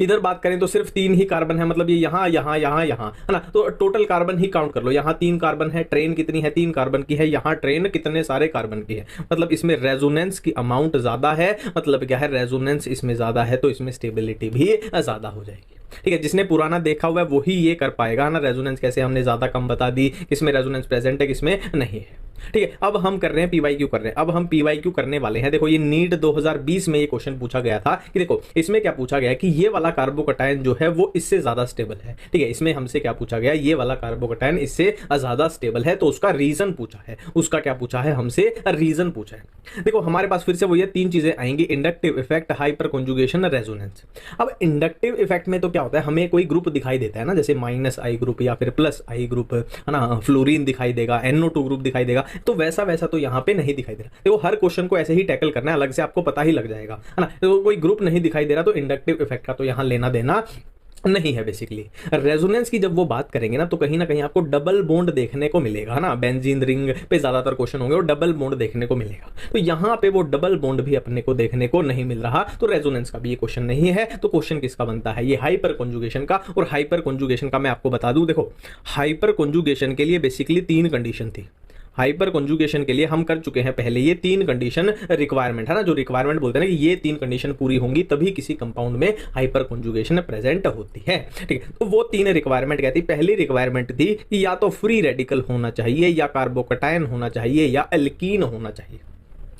इधर बात करें तो सिर्फ 3 ही कार्बन है, मतलब ये यहां यहां यहां यहां है ना, तो टोटल कार्बन ही काउंट कर लो। यहां 3 कार्बन है, ट्रेन कितनी है, 3 कार्बन की है। यहां ट्रेन कितने सारे कार्बन की है, मतलब इसमें रेजोनेंस की अमाउंट ज्यादा है। मतलब क्या है, रेजोनेंस इसमें ज्यादा है, तो इसमें स्टेबिलिटी भी ज्यादा हो जाएगी। ठीक है, जिसने पुराना देखा हुआ है वही ये कर पाएगा ना, रेजोनेंस कैसे हमने ज्यादा कम बता दी, किसमें रेजोनेंस प्रेजेंट है किसमें नहीं है। ठीक है, अब हम कर रहे हैं पीवाईक्यू कर रहे हैं। अब हम पीवाईक्यू करने वाले हैं। देखो ये नीट 2020 में ये क्वेश्चन पूछा गया था कि देखो इसमें क्या पूछा गया कि ये वाला कार्बोकटायन जो है वो इससे ज्यादा स्टेबल है। ठीक है, इसमें हमसे क्या पूछा गया, ये वाला कार्बोकटायन इससे ज्यादा स्टेबल है, तो उसका रीजन पूछा है। उसका क्या पूछा है हमसे, रीजन पूछा है। देखो हमारे पास फिर से वो ये 3 चीजें आएंगी, inductive effect, hyper conjugation, resonance. अब इंडक्टिव इफेक्ट में तो क्या होता है, हमें कोई ग्रुप दिखाई देता है ना, जैसे -I ग्रुप या फिर +I ग्रुप है ना, फ्लोरीन दिखाई देगा, NO2 ग्रुप दिखाई देगा। तो वैसा वैसा तो यहाँ पे नहीं दिखाई दे रहा। देखो हर क्वेश्चन को ऐसे ही टैकल करना है, अलग से आपको पता ही लग जाएगा है ना। तो कोई ग्रुप नहीं दिखाई दे रहा तो इंडक्टिव इफेक्ट का तो यहाँ लेना देना नहीं है। बेसिकली रेजोनेंस की जब वो बात करेंगे ना, तो कहीं ना कहीं आपको डबल बॉन्ड देखने को मिलेगा ना, बेंजीन रिंग पे ज्यादातर क्वेश्चन होंगे और डबल बॉन्ड देखने को मिलेगा। तो यहाँ पे वो डबल बॉन्ड भी अपने को देखने को नहीं मिल रहा, तो रेजोनेंस का भी ये क्वेश्चन नहीं है। तो क्वेश्चन किसका बनता है, ये हाइपर कॉन्जुगेशन का। और हाइपर कॉन्जुगेशन का मैं आपको बता दूं, देखो हाइपर कॉन्जुगेशन के लिए बेसिकली 3 कंडीशन थी। हाइपर कॉन्जुगेशन के लिए हम कर चुके हैं पहले ये 3 कंडीशन रिक्वायरमेंट है ना, जो रिक्वायरमेंट बोलते हैं ना कि ये 3 कंडीशन पूरी होंगी तभी किसी कंपाउंड में हाइपर कॉन्जुगेशन प्रेजेंट होती है। ठीक है, तो वो 3 रिक्वायरमेंट क्या थी। पहली रिक्वायरमेंट थी कि या तो फ्री रेडिकल होना चाहिए, या कार्बोकटायन होना चाहिए, या एल्कीन होना चाहिए।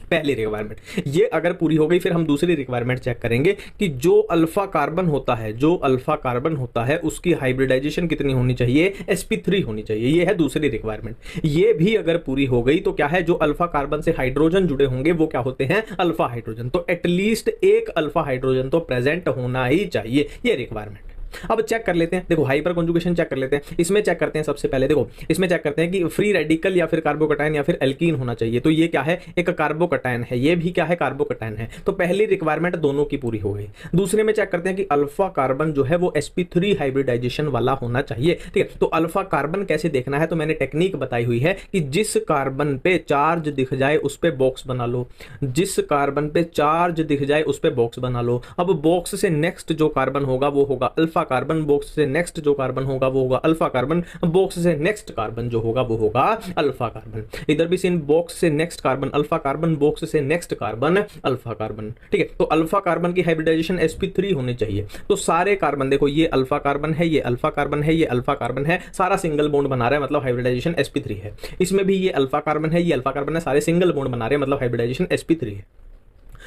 पहली रिक्वायरमेंट ये अगर पूरी हो गई, फिर हम दूसरी रिक्वायरमेंट चेक करेंगे कि जो अल्फा कार्बन होता है, जो अल्फा कार्बन होता है उसकी हाइब्रिडाइजेशन कितनी होनी चाहिए, sp3 होनी चाहिए। ये है दूसरी रिक्वायरमेंट। ये भी अगर पूरी हो गई तो क्या है, जो अल्फा कार्बन से हाइड्रोजन जुड़े होंगे वो क्या होते हैं, अल्फा हाइड्रोजन। तो एटलीस्ट एक अल्फा हाइड्रोजन तो प्रेजेंट होना ही चाहिए, ये रिक्वायरमेंट। अब चेक कर लेते हैं, देखो हाइपर कॉन्जुगेशन चेक कर लेते हैं। इसमें चेक करते हैं सबसे पहले, देखो इसमें चेक करते हैं कि फ्री रेडिकल या फिर कार्बोकटायन या फिर एल्कीन होना चाहिए। तो ये क्या है, एक कार्बोकटायन है, ये भी क्या है, कार्बोकटायन है। तो पहली रिक्वायरमेंट दोनों की पूरी हो गई। दूसरे में चेक करते हैं कि अल्फा कार्बन जो है वो sp3 हाइब्रिडाइजेशन वाला होना चाहिए। ठीक है, तो अल्फा कार्बन कैसे देखना है, तो मैंने टेक्निक बताई हुई है कि जिस कार्बन पे चार्ज दिख जाए उस पे बॉक्स बना लो, जिस कार्बन पे चार्ज दिख जाए उस पे बॉक्स बना लो। अब बॉक्स से नेक्स्ट जो कार्बन होगा वो होगा अल्फा कार्बन, बॉक्स से नेक्स्ट जो कार्बन होगा वो होगा अल्फा कार्बन, बॉक्स से नेक्स्ट कार्बन जो होगा वो होगा अल्फा कार्बन। इधर भी सेम, बॉक्स से next carbon alpha carbon, box से नेक्स्ट कार्बन अल्फा कार्बन। ठीक है, तो अल्फा कार्बन की हाइब्रिडाइजेशन sp3 होनी चाहिए। तो सारे कार्बन देखो, ये अल्फा कार्बन है, ये अल्फा कार्बन है, ये अल्फा कार्बन है, सारा सिंगल बॉन्ड बना रहा है, मतलब हाइब्रिडाइजेशन sp3 है। इसमें भी ये अल्फा कार्बन है, ये अल्फा कार्बन है, सारे सिंगल बॉन्ड बना रहे हैं, मतलब हाइब्रिडाइजेशन sp3 है।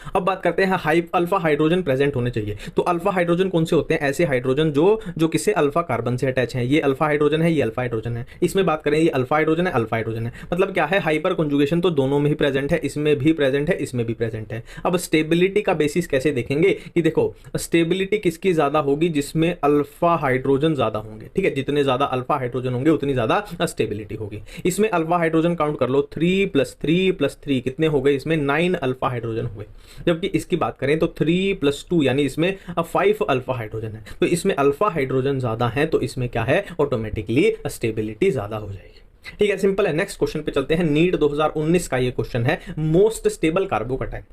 अब बात करते हैं अल्फा हाइड्रोजन प्रेजेंट होने चाहिए। तो अल्फा हाइड्रोजन कौन से होते हैं, ऐसे हाइड्रोजन जो किसी अल्फा कार्बन से अटैच हैं। ये अल्फा हाइड्रोजन है, ये अल्फा हाइड्रोजन है। इसमें बात करें ये अल्फा हाइड्रोजन है, अल्फा हाइड्रोजन है, मतलब क्या है, हाइपर कॉन्जुगेशन तो दोनों में ही प्रेजेंट है, इसमें भी प्रेजेंट है, इसमें भी प्रेजेंट है। अब स्टेबिलिटी का बेसिस कैसे देखेंगे कि देखो स्टेबिलिटी किसकी ज्यादा होगी, जिसमें अल्फा हाइड्रोजन ज्यादा होंगे। ठीक है, जितने ज्यादा अल्फा हाइड्रोजन होंगे उतनी ज्यादा स्टेबिलिटी होगी। इसमें अल्फा हाइड्रोजन काउंट कर लो, 3 + 3 + 3 कितने हो गए, इसमें 9 अल्फा हाइड्रोजन हुए। जबकि इसकी बात करें तो 3 + 2 यानी इसमें 5 अल्फा हाइड्रोजन है। तो इसमें अल्फा हाइड्रोजन ज्यादा है, तो इसमें क्या है, ऑटोमेटिकली स्टेबिलिटी ज्यादा हो जाएगी। ठीक है, सिंपल है। नेक्स्ट क्वेश्चन पे चलते हैं। नीट 2019 का ये क्वेश्चन है, मोस्ट स्टेबल कार्बोकटायन।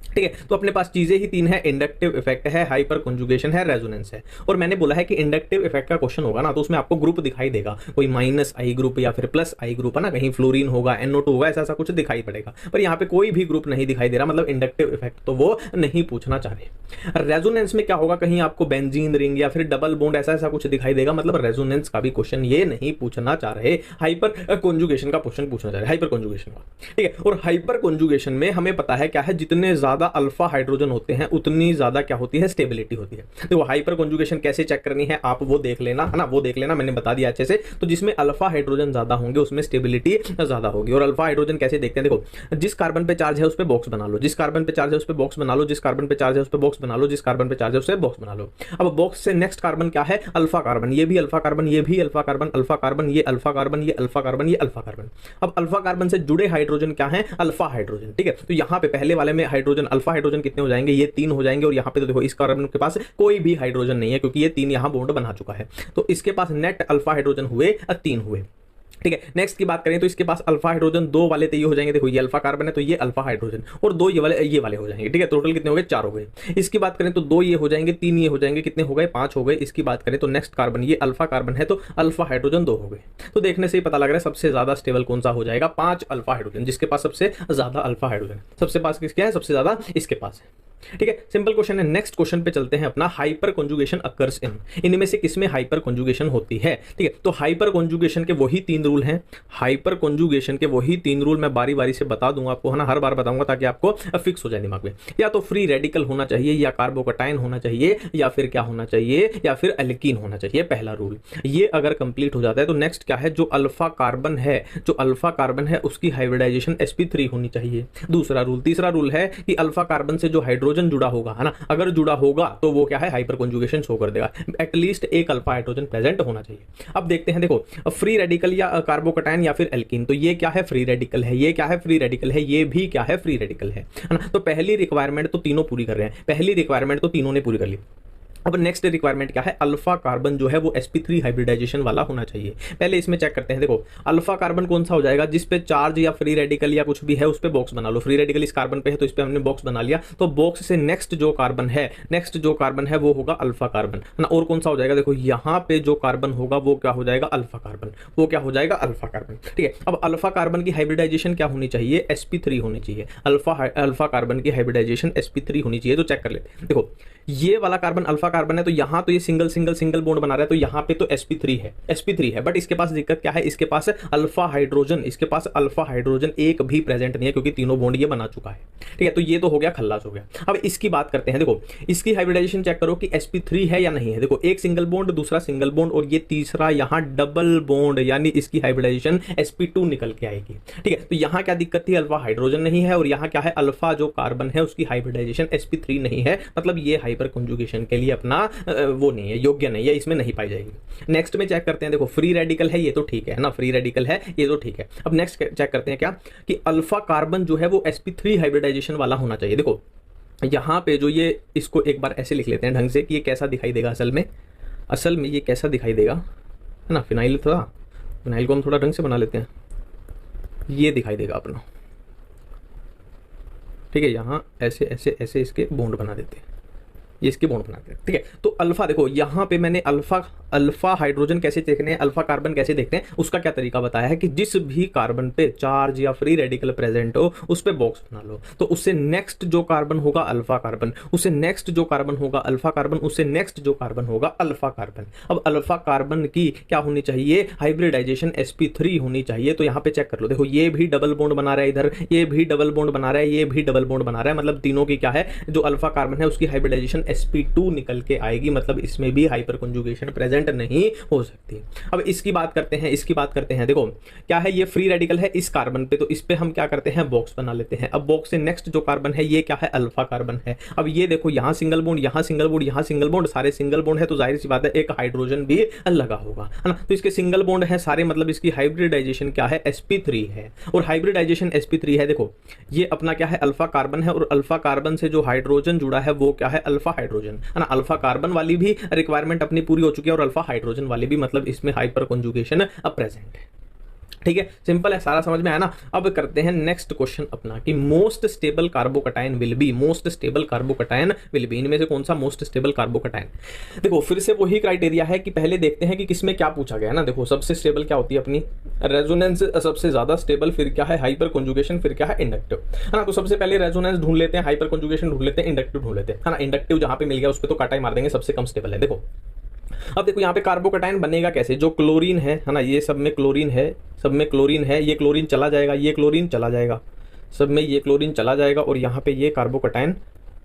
ठीक है। तो अपने पास चीजें ही तीन है, इंडक्टिव इफेक्ट है, हाइपर कंजुगेशन है, रेजोनेंस है। और मैंने बोला है कि इंडक्टिव इफेक्ट का क्वेश्चन होगा ना तो उसमें आपको ग्रुप दिखाई देगा, कोई -I ग्रुप या फिर +I ग्रुप है ना, कहीं फ्लोरीन होगा, NO2 होगा, ऐसा ऐसा कुछ दिखाई पड़ेगा। पर यहाँ पे कोई भी ग्रुप नहीं दिखाई दे रहा, मतलब इंडक्टिव इफेक्ट तो वो नहीं पूछना चाह रहे। रेजोनेंस में क्या होगा, कहीं आपको बेंजीन रिंग या फिर डबल बॉन्ड ऐसा ऐसा कुछ दिखाई देगा, मतलब रेजोनेंस का भी क्वेश्चन ये नहीं पूछना चाह रहे, हाइपर कंजुगेशन का क्वेश्चन पूछना चाह रहे, हाइपर कंजुगेशन का। ठीक है। और हाइपर कंजुगेशन में हमें पता है क्या है, जितने ज्यादा अल्फा हाइड्रोजन होते हैं उतनी ज्यादा क्या होती है, स्टेबिलिटी होती है। तो हाइपर कंजुगेशन कैसे चेक करनी है आप वो देख लेना, है ना, वो देख लेना, मैंने बता दिया अच्छे से। तो जिसमें अल्फा हाइड्रोजन ज्यादा होंगे उसमें स्टेबिलिटी ज्यादा होगी। और अल्फा हाइड्रोजन कैसे देखते हैं, देखो जिस कार्बन पे चार्ज है उस पे बॉक्स बना लो, जिस कार्बन पे चार्ज है उस पे बॉक्स बना लो, जिस कार्बन पे चार्ज है उस पे बॉक्स बना लो, जिस कार्बन पे चार्ज है उस पे बॉक्स बना लो। अब बॉक्स से नेक्स्ट कार्बन क्या है, अल्फा कार्बन, ये भी अल्फा कार्बन, ये भी अल्फा कार्बन, अल्फा कार्बन, ये अल्फा कार्बन, ये अल्फा कार्बन, ये अल्फा कार्बन। अब अल्फा कार्बन से जुड़े हाइड्रोजन क्या है, अल्फा हाइड्रोजन। ठीक है। तो यहाँ पे पहले वाले में हाइड्रोजन, अल्फा हाइड्रोजन कितने हो जाएंगे, ये 3 हो जाएंगे। और यहाँ पे तो देखो इस कार्बन के पास कोई भी हाइड्रोजन नहीं है क्योंकि ये 3 यहाँ बॉन्ड बना चुका है। तो इसके पास नेट अल्फा हाइड्रोजन हुए 3 हुए। ठीक है। नेक्स्ट की बात करें तो इसके पास अल्फा हाइड्रोजन 2 वाले तो ये हो जाएंगे, देखो ये अल्फा कार्बन है तो ये अल्फा हाइड्रोजन, और 2 ये वाले हो जाएंगे। ठीक है। टोटल कितने हो गए, 4 हो गए। इसकी बात करें तो 2 ये हो जाएंगे, 3 ये हो जाएंगे, कितने हो गए, 5 हो गए। इसकी बात करें तो नेक्स्ट कार्बन ये अल्फा कार्बन है तो अल्फा हाइड्रोजन 2 हो गए। तो देखने से ही पता लग रहा है सबसे ज्यादा स्टेबल कौन सा हो जाएगा, 5 अल्फा हाइड्रोजन, जिसके पास सबसे ज्यादा अल्फा हाइड्रोजन, सबसे पास किसके है, सबसे ज्यादा इसके पास है। ठीक है। सिंपल क्वेश्चन है। नेक्स्ट क्वेश्चन पे चलते हैं अपना, हाइपर कंजुगेशन अकर्स इन, इनमें से किसमें हाइपर कंजुगेशन होती है। ठीक है। तो हाइपर कंजुगेशन के वही 3 रूल हैं, हाइपर कंजुगेशन के वही 3 रूल मैं बारी बारी से बता दूंगा आपको, है ना, हर बार बताऊंगा ताकि आपको फिक्स हो जाए दिमाग में। या तो फ्री रेडिकल होना चाहिए, या कार्बोकटाइन होना चाहिए, या फिर क्या होना चाहिए, या फिर एल्कीन होना चाहिए, पहला रूल। ये अगर कंप्लीट हो जाता है तो नेक्स्ट क्या है, जो अल्फा कार्बन है, जो अल्फा कार्बन है उसकी हाइब्रिडाइजेशन sp3 होनी चाहिए, दूसरा रूल। तीसरा रूल है कि अल्फा कार्बन से जो हाइड्रोजन जुड़ा होगा, है ना, अगर जुड़ा होगा तो वो क्या है, हाइपर कंजुगेशन शो कर देगा, एटलीस्ट एक अल्फा हाइड्रोजन प्रेजेंट होना चाहिए। अब देखते हैं, देखो फ्री रेडिकल या कार्बोकटाइन या फिर एल्कीन, तो ये क्या है, फ्री रेडिकल है, ये क्या है, फ्री रेडिकल है, ये भी क्या है, फ्री रेडिकल है ना। तो पहली रिक्वायरमेंट तो तीनों पूरी कर रहे हैं, पहली रिक्वायरमेंट तो तीनों ने पूरी कर ली। अब नेक्स्ट रिक्वायरमेंट क्या है, अल्फा कार्बन जो है वो sp3 हाइब्रिडाइजेशन वाला होना चाहिए। पहले इसमें चेक करते हैं, देखो अल्फा कार्बन कौन सा हो जाएगा, जिस पे चार्ज या फ्री रेडिकल या कुछ भी है उस पे बॉक्स बना लो। फ्री रेडिकल इस कार्बन पे है तो इस पे हमने बॉक्स बना लिया, तो बॉक्स से नेक्स्ट जो कार्बन है, नेक्स्ट जो कार्बन है वो होगा अल्फा कार्बन, है ना। और कौन सा हो जाएगा, देखो यहाँ पे जो कार्बन होगा वो क्या हो जाएगा, अल्फा कार्बन, वो क्या हो जाएगा, अल्फा कार्बन। ठीक है। अब अल्फा कार्बन की हाइब्रिडाइजेशन क्या होनी चाहिए, sp3 होनी चाहिए। अल्फा कार्बन की हाइब्रिडाइजेशन sp3 होनी चाहिए। तो चेक कर लेते हैं, देखो ये वाला कार्बन अल्फा कार्बन है तो यहाँ तो ये सिंगल बॉन्ड बना रहा है, तो यहाँ पे तो sp3 है, बट इसके पास दिक्कत क्या है, इसके पास अल्फा हाइड्रोजन, इसके पास अल्फा हाइड्रोजन एक भी प्रेजेंट नहीं है क्योंकि तीनों बॉन्ड ये बना चुका है। ठीक है। तो ये तो हो गया, खल्लास हो गया। अब इसकी बात करते हैं, देखो इसकी हाइब्रिडाइजेशन चेक करो कि sp3 है या नहीं है। देखो एक सिंगल बॉन्ड, दूसरा सिंगल बॉन्ड, और ये तीसरा यहाँ डबल बॉन्ड, यानी इसकी हाइब्रिडाइजेशन sp2 निकल के आएगी। ठीक है। तो यहाँ क्या दिक्कत थी, अल्फा हाइड्रोजन नहीं है, और यहाँ क्या है, अल्फा जो कार्बन है उसकी हाइब्रिडाइजेशन sp3 नहीं है, मतलब ये हाइपर कंजुगेशन के लिए अपना वो नहीं है, योग्य नहीं है, इसमें नहीं पाई जाएगी। नेक्स्ट में चेक करते हैं, देखो फ्री रेडिकल है, ये तो ठीक है ना, फ्री रेडिकल है ये तो ठीक है। अब नेक्स्ट चेक करते हैं क्या, कि अल्फा कार्बन जो है वो sp3 हाइब्रिडाइजेशन वाला होना चाहिए। देखो यहाँ पे जो ये, इसको एक बार ऐसे लिख लेते हैं ढंग से कि ये कैसा दिखाई देगा, असल में ये कैसा दिखाई देगा, है ना। फिनाइल को हम थोड़ा ढंग से बना लेते हैं, ये दिखाई देगा अपना। ठीक है। यहाँ ऐसे ऐसे ऐसे इसके बॉन्ड बना देते हैं, ये इसके बॉन्ड बनाते हैं। ठीक है। तो अल्फा, देखो यहाँ पे मैंने अल्फा हाइड्रोजन कैसे देखने हैं, अल्फा कार्बन कैसे देखते हैं, उसका क्या तरीका बताया है कि जिस भी कार्बन पे चार्ज या फ्री रेडिकल प्रेजेंट हो उस पे बॉक्स बना लो। तो उससे नेक्स्ट जो कार्बन होगा अल्फा कार्बन, उससे नेक्स्ट जो कार्बन होगा अल्फा कार्बन, उससे नेक्स्ट जो कार्बन होगा अल्फा कार्बन। अब अल्फा कार्बन की क्या होनी चाहिए, हाइब्रिडाइजेशन sp3 होनी चाहिए। तो यहाँ पे चेक कर लो, देखो ये भी डबल बॉन्ड बना रहा है, इधर ये भी डबल बॉन्ड बना रहा है, ये भी डबल बॉन्ड बना रहा है, मतलब तीनों की क्या है, जो अल्फा कार्बन है उसकी हाइब्रिडाइजेशन sp2 निकल के आएगी, मतलब इसमें भी हाइपर कंजुगेशन प्रेजेंट नहीं हो सकती। अब इसकी बात करते हैं, देखो क्या है, ये फ्री रेडिकल है इस कार्बन पे, तो इस पे हम क्या करते हैं, बॉक्स बना लेते हैं। अब बॉक्स से नेक्स्ट जो कार्बन है ये क्या है, अल्फा कार्बन है। अब ये देखो यहाँ सिंगल बॉन्ड, यहाँ सिंगल बॉन्ड, यहाँ सिंगल बॉन्ड, सारे सिंगल बॉन्ड है, तो जाहिर सी बात है एक हाइड्रोजन भी लगा होगा, है ना। तो इसके सिंगल बॉन्ड है सारे, मतलब इसकी हाइब्रिडाइजेशन क्या है, sp3 है। और हाइब्रिडाइजेशन sp3 है, देखो ये अपना क्या है, अल्फा कार्बन है, और अल्फा कार्बन से जो हाइड्रोजन जुड़ा है वो क्या है, अल्फा हाइड्रोजन, है ना। अल्फा कार्बन वाली भी रिक्वायरमेंट अपनी पूरी हो चुकी है, और अल्फा हाइड्रोजन वाली भी, मतलब इसमें हाइपर कंजुगेशन अब प्रेजेंट है। ठीक है, सिंपल है, सारा समझ में आया ना। अब करते हैं नेक्स्ट क्वेश्चन अपना कि most stable carbocation will be, most stable carbocation will be, इनमें से कौन सा मोस्ट स्टेबल कार्बोकटायन। देखो फिर से वही क्राइटेरिया है कि पहले देखते हैं कि किसमें क्या पूछा गया है ना। देखो सबसे स्टेबल क्या होती है अपनी रेजोनेंस, सबसे ज्यादा स्टेबल, फिर क्या है हाइपर कॉन्जुगेशन, फिर क्या है इंडक्टिव, है ना। तो सबसे पहले रेजोनेंस ढूंढ लेते हैं, हाइपर कॉन्जुगेशन ढूंढ लेते हैं, इंडक्टिव ढूंढ लेते हैं, है ना। इंडक्टिव जहां पे मिल गया उस पर तो काटा ही मार देंगे, सबसे कम स्टेबल है। देखो अब देखो यहाँ पे कार्बोकटायन बनेगा कैसे, जो क्लोरीन है ना, ये सब में क्लोरीन है, सब में क्लोरीन है, ये क्लोरीन चला जाएगा, ये क्लोरीन चला जाएगा, सब में ये क्लोरीन चला जाएगा और यहाँ पे ये कार्बोकटायन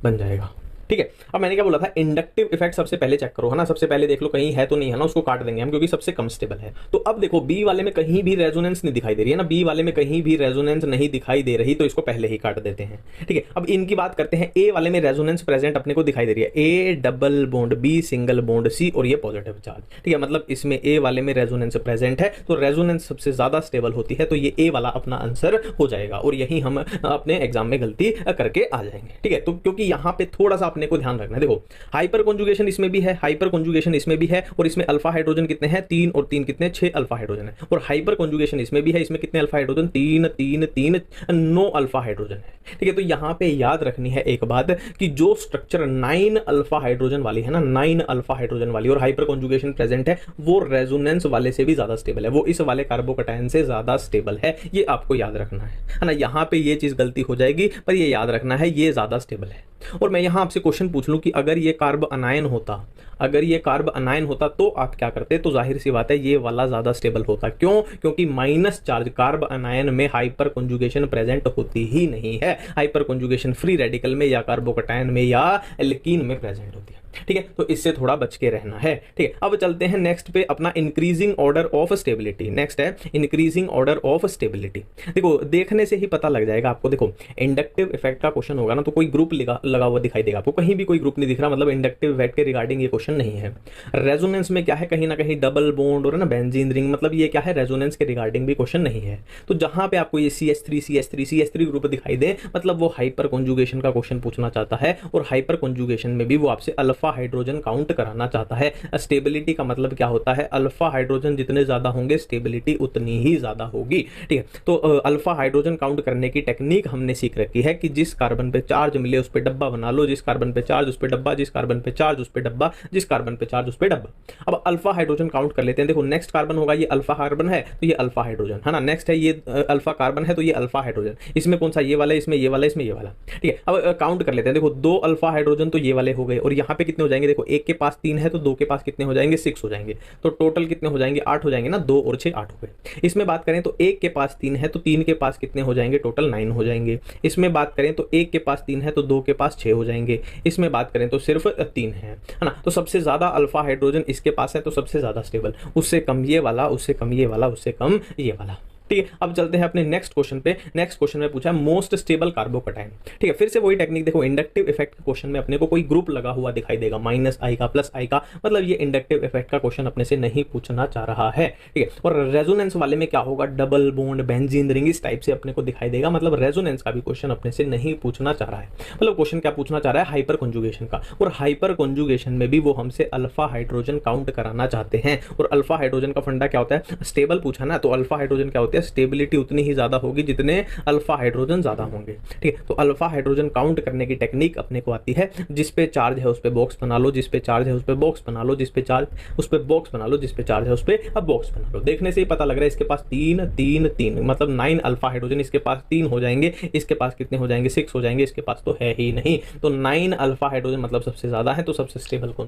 बन जाएगा। ठीक है, अब मैंने क्या बोला था, इंडक्टिव इफेक्ट सबसे पहले चेक करो, है ना। सबसे पहले देख लो कहीं है तो नहीं है ना, उसको काट देंगे हम क्योंकि सबसे कम स्टेबल है। तो अब देखो बी वाले में कहीं भी रेजोनेंस नहीं दिखाई दे रही है ना, बी वाले में कहीं भी रेजोनेंस नहीं दिखाई दे रही, तो इसको पहले ही काट देते हैं। ठीक है, अब इनकी बात करते हैं, ए वाले में रेजोनेंस प्रेजेंट अपने को दिखाई दे रही है, A double bond B single bond C और ये पॉजिटिव चार्ज। ठीक है, मतलब इसमें ए वाले में रेजोनेंस प्रेजेंट है, तो रेजोनेंस सबसे ज्यादा स्टेबल होती है, तो ये ए वाला अपना आंसर हो जाएगा और यही हम अपने एग्जाम में गलती करके आ जाएंगे। ठीक है, तो क्योंकि यहाँ पे थोड़ा सा अपने को ध्यान रखना है, देखो हाइपर कॉन्जुगेशन इसमें भी है, हाइपर कॉन्जुगेशन इसमें भी है, और इसमें अल्फा हाइड्रोजन कितने हैं, 3 और 3 कितने, 6 अल्फा हाइड्रोजन है। और हाइपर कॉन्जुगेशन इसमें भी है, इसमें कितने अल्फा हाइड्रोजन, 3 3 3 9 अल्फा हाइड्रोजन है। ठीक है, तो यहां पे याद रखनी है एक बात कि जो स्ट्रक्चर 9 अल्फा हाइड्रोजन वाली है ना, 9 अल्फा हाइड्रोजन वाली और हाइपर कॉन्जुगेशन प्रेजेंट है, वो रेजोनेंस वाले से भी ज्यादा स्टेबल है, वो इस वाले कार्बोकटायन से ज्यादा स्टेबल है। ये आपको याद रखना है ना। यहां पे ये चीज गलती हो जाएगी, पर ये याद रखना है ये ज्यादा स्टेबल है। और मैं यहां आपसे क्वेश्चन पूछ लूं कि अगर ये कार्ब अनायन होता, अगर ये कार्ब अनायन होता तो आप क्या करते, तो जाहिर सी बात है ये वाला ज्यादा स्टेबल होता। क्यों, क्योंकि माइनस चार्ज कार्ब अनायन में हाइपर कॉन्जुगेशन प्रेजेंट होती ही नहीं है, हाइपर कॉन्जुगेशन फ्री रेडिकल में या कार्बोकटायन में या एल्कीन में प्रेजेंट होती है। ठीक है, तो इससे थोड़ा बच के रहना है। ठीक है, अब चलते हैं नेक्स्ट पे अपना increasing order of stability. Next है इंक्रीजिंग ऑर्डर ऑफ स्टेबिलिटी। देखो देखने से ही पता लग जाएगा आपको, देखो इंडक्टिव इफेक्ट का क्वेश्चन होगा ना, तो कोई ग्रुप लगा हुआ दिखाई देगा आपको, कहीं भी कोई ग्रुप नहीं दिख रहा, मतलब इंडक्टिव इफेक्ट के रिगार्डिंग ये क्वेश्चन नहीं है। रेजोनेंस में क्या है, कहीं ना कहीं डबल बॉन्ड और ना बेंजीन रिंग, मतलब ये क्या है, रेजोनेंस के रिगार्डिंग भी क्वेश्चन नहीं है। तो जहां पे आपको ये CH3 ग्रुप दिखाई दे, मतलब वो हाइपर कॉन्जुगेशन का क्वेश्चन पूछना चाहता है, और हाइपर कॉन्जुगेशन में भी वो आपसे अल्फा हाइड्रोजन काउंट कराना चाहता है। स्टेबिलिटी का मतलब क्या होता है, अल्फा हाइड्रोजन जितने ज्यादा होंगे स्टेबिलिटी उतनी ही ज्यादा होगी। ठीक है, तो अल्फा हाइड्रोजन काउंट करने की टेक्निक हमने सीख रखी है कि जिस कार्बन पे चार्ज मिले उस पे डब्बा बना लो, जिस कार्बन पे चार्ज उस पे डब्बा, जिस कार्बन पे चार्ज उस पे डब्बा, जिस कार्बन पे चार्ज उस पे डब्बा। अब अल्फा हाइड्रोजन काउंट कर लेते हैं। देखो नेक्स्ट कार्बन होगा, ये अल्फा कार्बन है तो ये अल्फा हाइड्रोजन है ना, नेक्स्ट है ये अल्फा कार्बन है तो ये अल्फा हाइड्रोजन, इसमें कौन सा, ये वाला, इसमें ये वाला, इसमें ये वाला। ठीक है, अब काउंट कर लेते हैं। देखो 2 अल्फा हाइड्रोजन तो ये वाले हो गए, और यहाँ पे कितने हो जाएंगे, देखो एक के पास 3 है तो 2 के पास कितने हो जाएंगे, 6 हो जाएंगे, तो टोटल कितने हो जाएंगे, 8 हो जाएंगे ना, 2 और 6 8 हो गए। इसमें बात करें तो एक के पास 3 है तो 3 के पास कितने हो जाएंगे, टोटल 9 हो जाएंगे। इसमें बात करें तो एक के पास 3 है तो 2 के पास 6 हो जाएंगे। इसमें बात करें तो सिर्फ 3 है ना। तो सबसे ज्यादा अल्फा हाइड्रोजन इसके पास है, तो सबसे ज्यादा स्टेबल, उससे कम ये वाला, उससे कम ये वाला, उससे कम ये वाला। ठीक है, अब चलते हैं अपने नेक्स्ट क्वेश्चन पे। नेक्स्ट क्वेश्चन में पूछा है मोस्ट स्टेबल कार्बोकटायन। ठीक है, फिर से वही टेक्निक, देखो इंडक्टिव इफेक्ट के क्वेश्चन में अपने को कोई ग्रुप लगा हुआ दिखाई देगा, -i का +i का, मतलब ये इंडक्टिव इफेक्ट का क्वेश्चन अपने से नहीं पूछना चाह रहा है। ठीक है, और रेजोनेंस वाले में क्या होगा, डबल बॉन्ड बेंजीन रिंग, इस टाइप से अपने को दिखाई देगा, मतलब रेजोनेंस का भी क्वेश्चन अपने से नहीं पूछना चाह रहा है। मतलब क्वेश्चन क्या पूछना चाह रहा है, हाइपर कॉन्जुगेशन का, और हाइपर कॉन्जुगेशन में भी वो हमसे अल्फा हाइड्रोजन काउंट कराना चाहते हैं। और अल्फा हाइड्रोजन का फंडा क्या होता है, स्टेबल पूछा ना, तो अल्फा हाइड्रोजन क्या होता है, स्टेबिलिटी उतनी ही ज्यादा होगी जितने अल्फा हाइड्रोजन ज्यादा होंगे। ठीक है, तो अल्फा हाइड्रोजन काउंट करने की टेक्निक अपने को आती है, जिस पे चार्ज है उस पे बॉक्स बना लो, जिस पे चार्ज है उस पे बॉक्स बना लो, जिस पे चार्ज उस पे बॉक्स बना लो, जिस पे चार्ज है उस पे अब बॉक्स बना लो। देखने से ही पता लग रहा है इसके पास 3 3 3, मतलब 9 अल्फा हाइड्रोजन, इसके पास 3 हो जाएंगे, इसके पास कितने हो जाएंगे, 6 हो जाएंगे, इसके पास तो है ही नहीं। तो 9 अल्फा हाइड्रोजन मतलब सबसे ज्यादा है, तो सबसे स्टेबल कौन